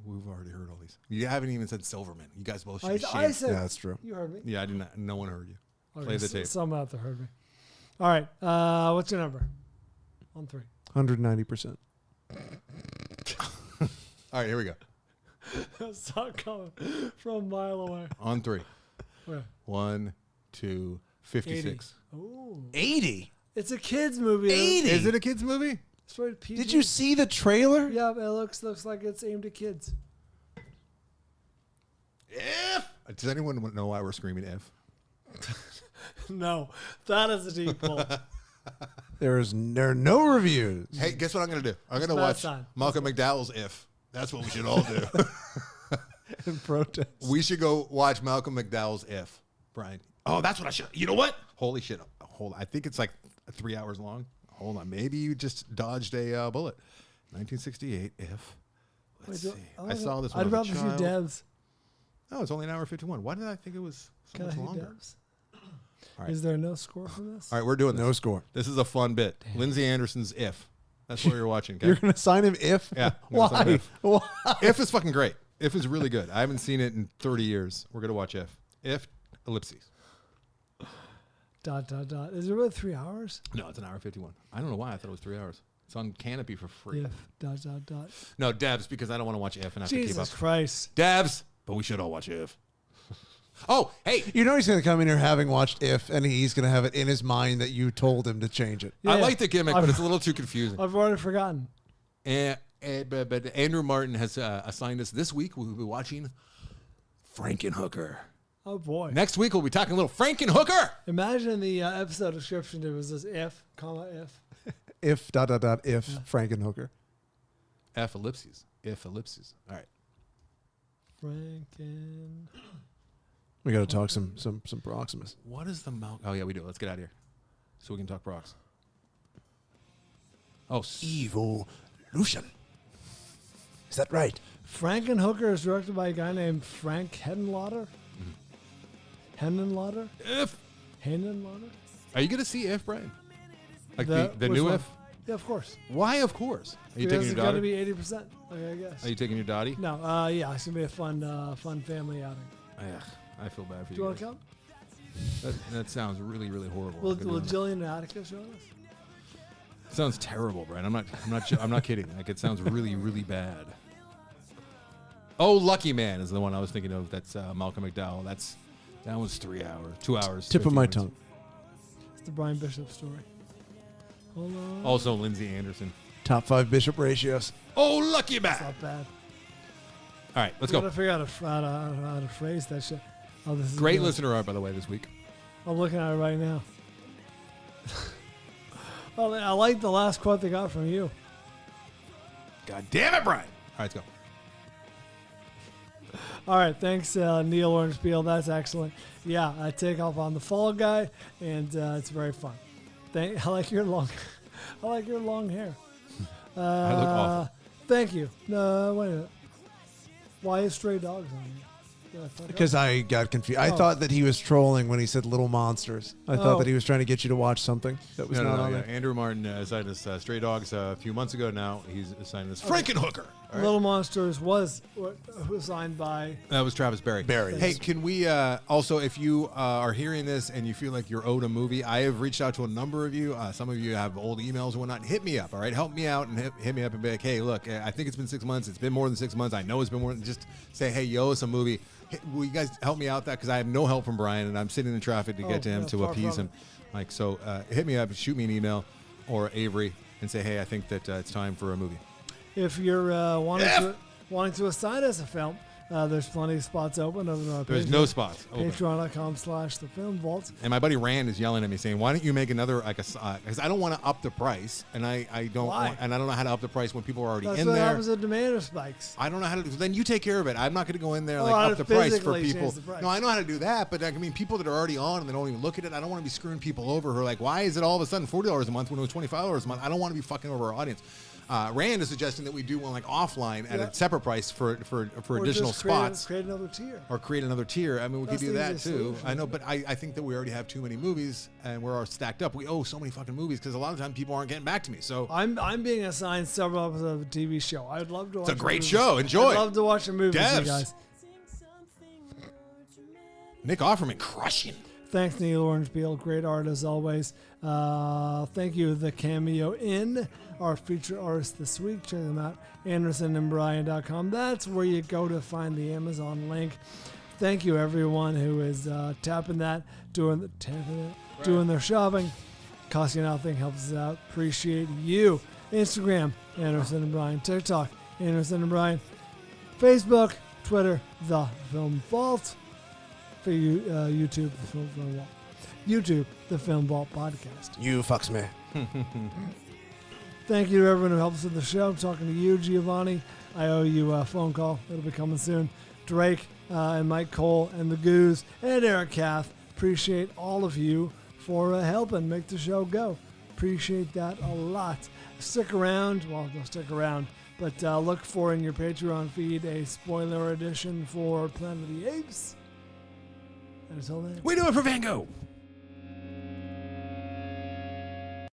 We've already heard all these. You haven't even said Silverman. You guys both should I be said. ashamed. Yeah, that's true. You heard me. Yeah, I did not. No one heard you. Okay, Play the tape. Some out there heard me. All right. What's your number? On 3. 190%. All right, here we go. Saw it coming from a mile away. On 3. Where? 1, 2, 56. Ooh. 80? It's a kids movie. 80? Is it a kids movie? It's rated PG. Did you see the trailer? Yeah, it looks like it's aimed at kids. If. Does anyone know why we're screaming if? No, that is a deep pull. There are no reviews. Hey, guess what I'm going to do? I'm going to bad watch sign. Malcolm McDowell's If. That's what we should all do. In protest. We should go watch Malcolm McDowell's If, Brian. Oh, that's what I should. You know what? Holy shit. Hold on. I think it's like 3 hours long. Hold on. Maybe you just dodged a bullet. 1968 If. Let's see. I saw this one. I'd as a rather child. see Devs. Oh, it's only an hour 51. Why did I think it was so Can I much see longer? Devs? All right. Is there no score from this? All right, we're doing this. No score. This is a fun bit. Lindsay Anderson's If. That's what you're watching. Okay? You're going to sign him if? Yeah, I'm gonna sign Why? If. Why? If is fucking great. If is really good. I haven't seen it in 30 years. We're going to watch If. If, ellipses. ... Is it really 3 hours? No, it's an hour 51. I don't know why I thought it was 3 hours. It's on Canopy for free. If ... No, Devs, because I don't want to watch If and have to keep Jesus up. Christ. Devs, but we should all watch If. Oh, hey, You know he's going to come in here having watched If, and he's going to have it in his mind that you told him to change it. I Yeah. like the gimmick, but it's a little too confusing. I've already forgotten. But Andrew Martin has assigned us this week. We'll be watching Frankenhooker. Oh boy. Next week, we'll be talking a little Frankenhooker. Imagine the episode description. It was this if, if. If, if, Frankenhooker. F ellipses. If ellipses. All right. Franken. We got to talk some Proximus. What is the mount? Oh, yeah, we do. Let's get out of here so we can talk procs. Oh, Evolution. Is that right? Frankenhooker is directed by a guy named Frank Henenlotter. Henenlotter? If Hanan Lana? Are you going to see If, Brian? Like the which new one? If? Yeah, of course. Why, of course? Are you Because taking your it's going daughter? to be 80%. Okay, I guess. Are you taking your dottie? No, yeah, it's going to be a fun family outing. Ugh, I feel bad for Do you. you want to guys. come? That sounds really, really horrible. Will Jillian and Attica join us? Sounds terrible, Brian. I'm not kidding. Like it sounds really, really bad. Oh, Lucky Man is the one I was thinking of. That's Malcolm McDowell. That was 3 hours, 2 hours. Tip of 15 my minutes. tongue. It's the Brian Bishop story. Hold on. Also, Lindsay Anderson. Top 5 Bishop ratios. Oh, Lucky It's Man. not bad. All right, let's We go. gotta figure out how to phrase that shit. Oh, this is Great good. listener art, by the way, this week. I'm looking at it right now. Well, I like the last quote they got from you. God damn it, Brian. All right, let's go. All right, thanks, Neil Orangefield. That's excellent. Yeah, I take off on the Fall Guy, and it's very fun. I like your long, I like your long hair. I look awful. Thank you. No, wait a minute. Why is Stray Dogs on here? Did I fuck up? Because I got confused. I Oh. thought that he was trolling when he said little monsters. I Oh. thought that he was trying to get you to watch something that was not on yeah. there. Andrew Martin assigned us Stray Dogs a few months ago now. He's assigned us Frankenhooker. All right. Little Monsters was signed by. That was Travis Barry. Barry. Hey, can we also, if you are hearing this and you feel like you're owed a movie, I have reached out to a number of you. Some of you have old emails and whatnot. Hit me up, all right? Help me out and hit me up and be like, hey, look, I think it's been 6 months. It's been more than 6 months. I know it's been more than just say, hey, yo, it's a movie. Hey, will you guys help me out that? Because I have no help from Brian and I'm sitting in traffic to get to him to far appease from him. Like, so hit me up, shoot me an email or Avery and say, hey, I think that it's time for a movie. If you're wanting to assign us a film, there's plenty of spots open over our There's Patreon. no spots open. Patreon.com/The Film Vault. And my buddy Rand is yelling at me saying, "Why don't you make another because I don't want to up the price, and I don't Why? want, and I don't know how to up the price when people are already That's in what there. happens with demand spikes. I don't know how to do. Then you take care of it. I'm not going to go in there Oh, like how up to the price for physically people. change the price. No, I know how to do that, but I mean people that are already on and they don't even look at it. I don't want to be screwing people over who are like, why is it all of a sudden $40 a month when it was $25 a month? I don't want to be fucking over our audience. Rand is suggesting that we do one like offline at a separate price for Or additional just create spots. Create another tier. Or create another tier. I mean, we That's could do the that easiest too. solution. I know, but I think that we already have too many movies and we're all stacked up. We owe so many fucking movies because a lot of time people aren't getting back to me. So I'm being assigned several episodes of a TV show. I'd love to watch it's a great movie. show. Enjoy. I'd love to watch a movie with you Devs. guys. Nick Offerman crushing. Thanks, Neil Orangefield. Great art as always. Thank you, The Cameo In, our feature artist this week. Check them out. AndersonandBryan.com. That's where you go to find the Amazon link. Thank you, everyone who is tapping that, doing their shopping. Costs you nothing, helps us out. Appreciate you. Instagram, Anderson and Bryan. TikTok, Anderson and Bryan. Facebook, Twitter, The Film Vault. For you, YouTube, The Film Vault. YouTube, The Film Vault Podcast. You fucks me. Thank you to everyone who helps us with the show. I'm talking to you, Giovanni. I owe you a phone call. It'll be coming soon. Drake and Mike Cole and the Goose and Eric Kath. Appreciate all of you for helping make the show go. Appreciate that a lot. Stick around. Well, don't stick around. But look for in your Patreon feed a spoiler edition for Planet of the Apes. And until then. We do it for Van Gogh.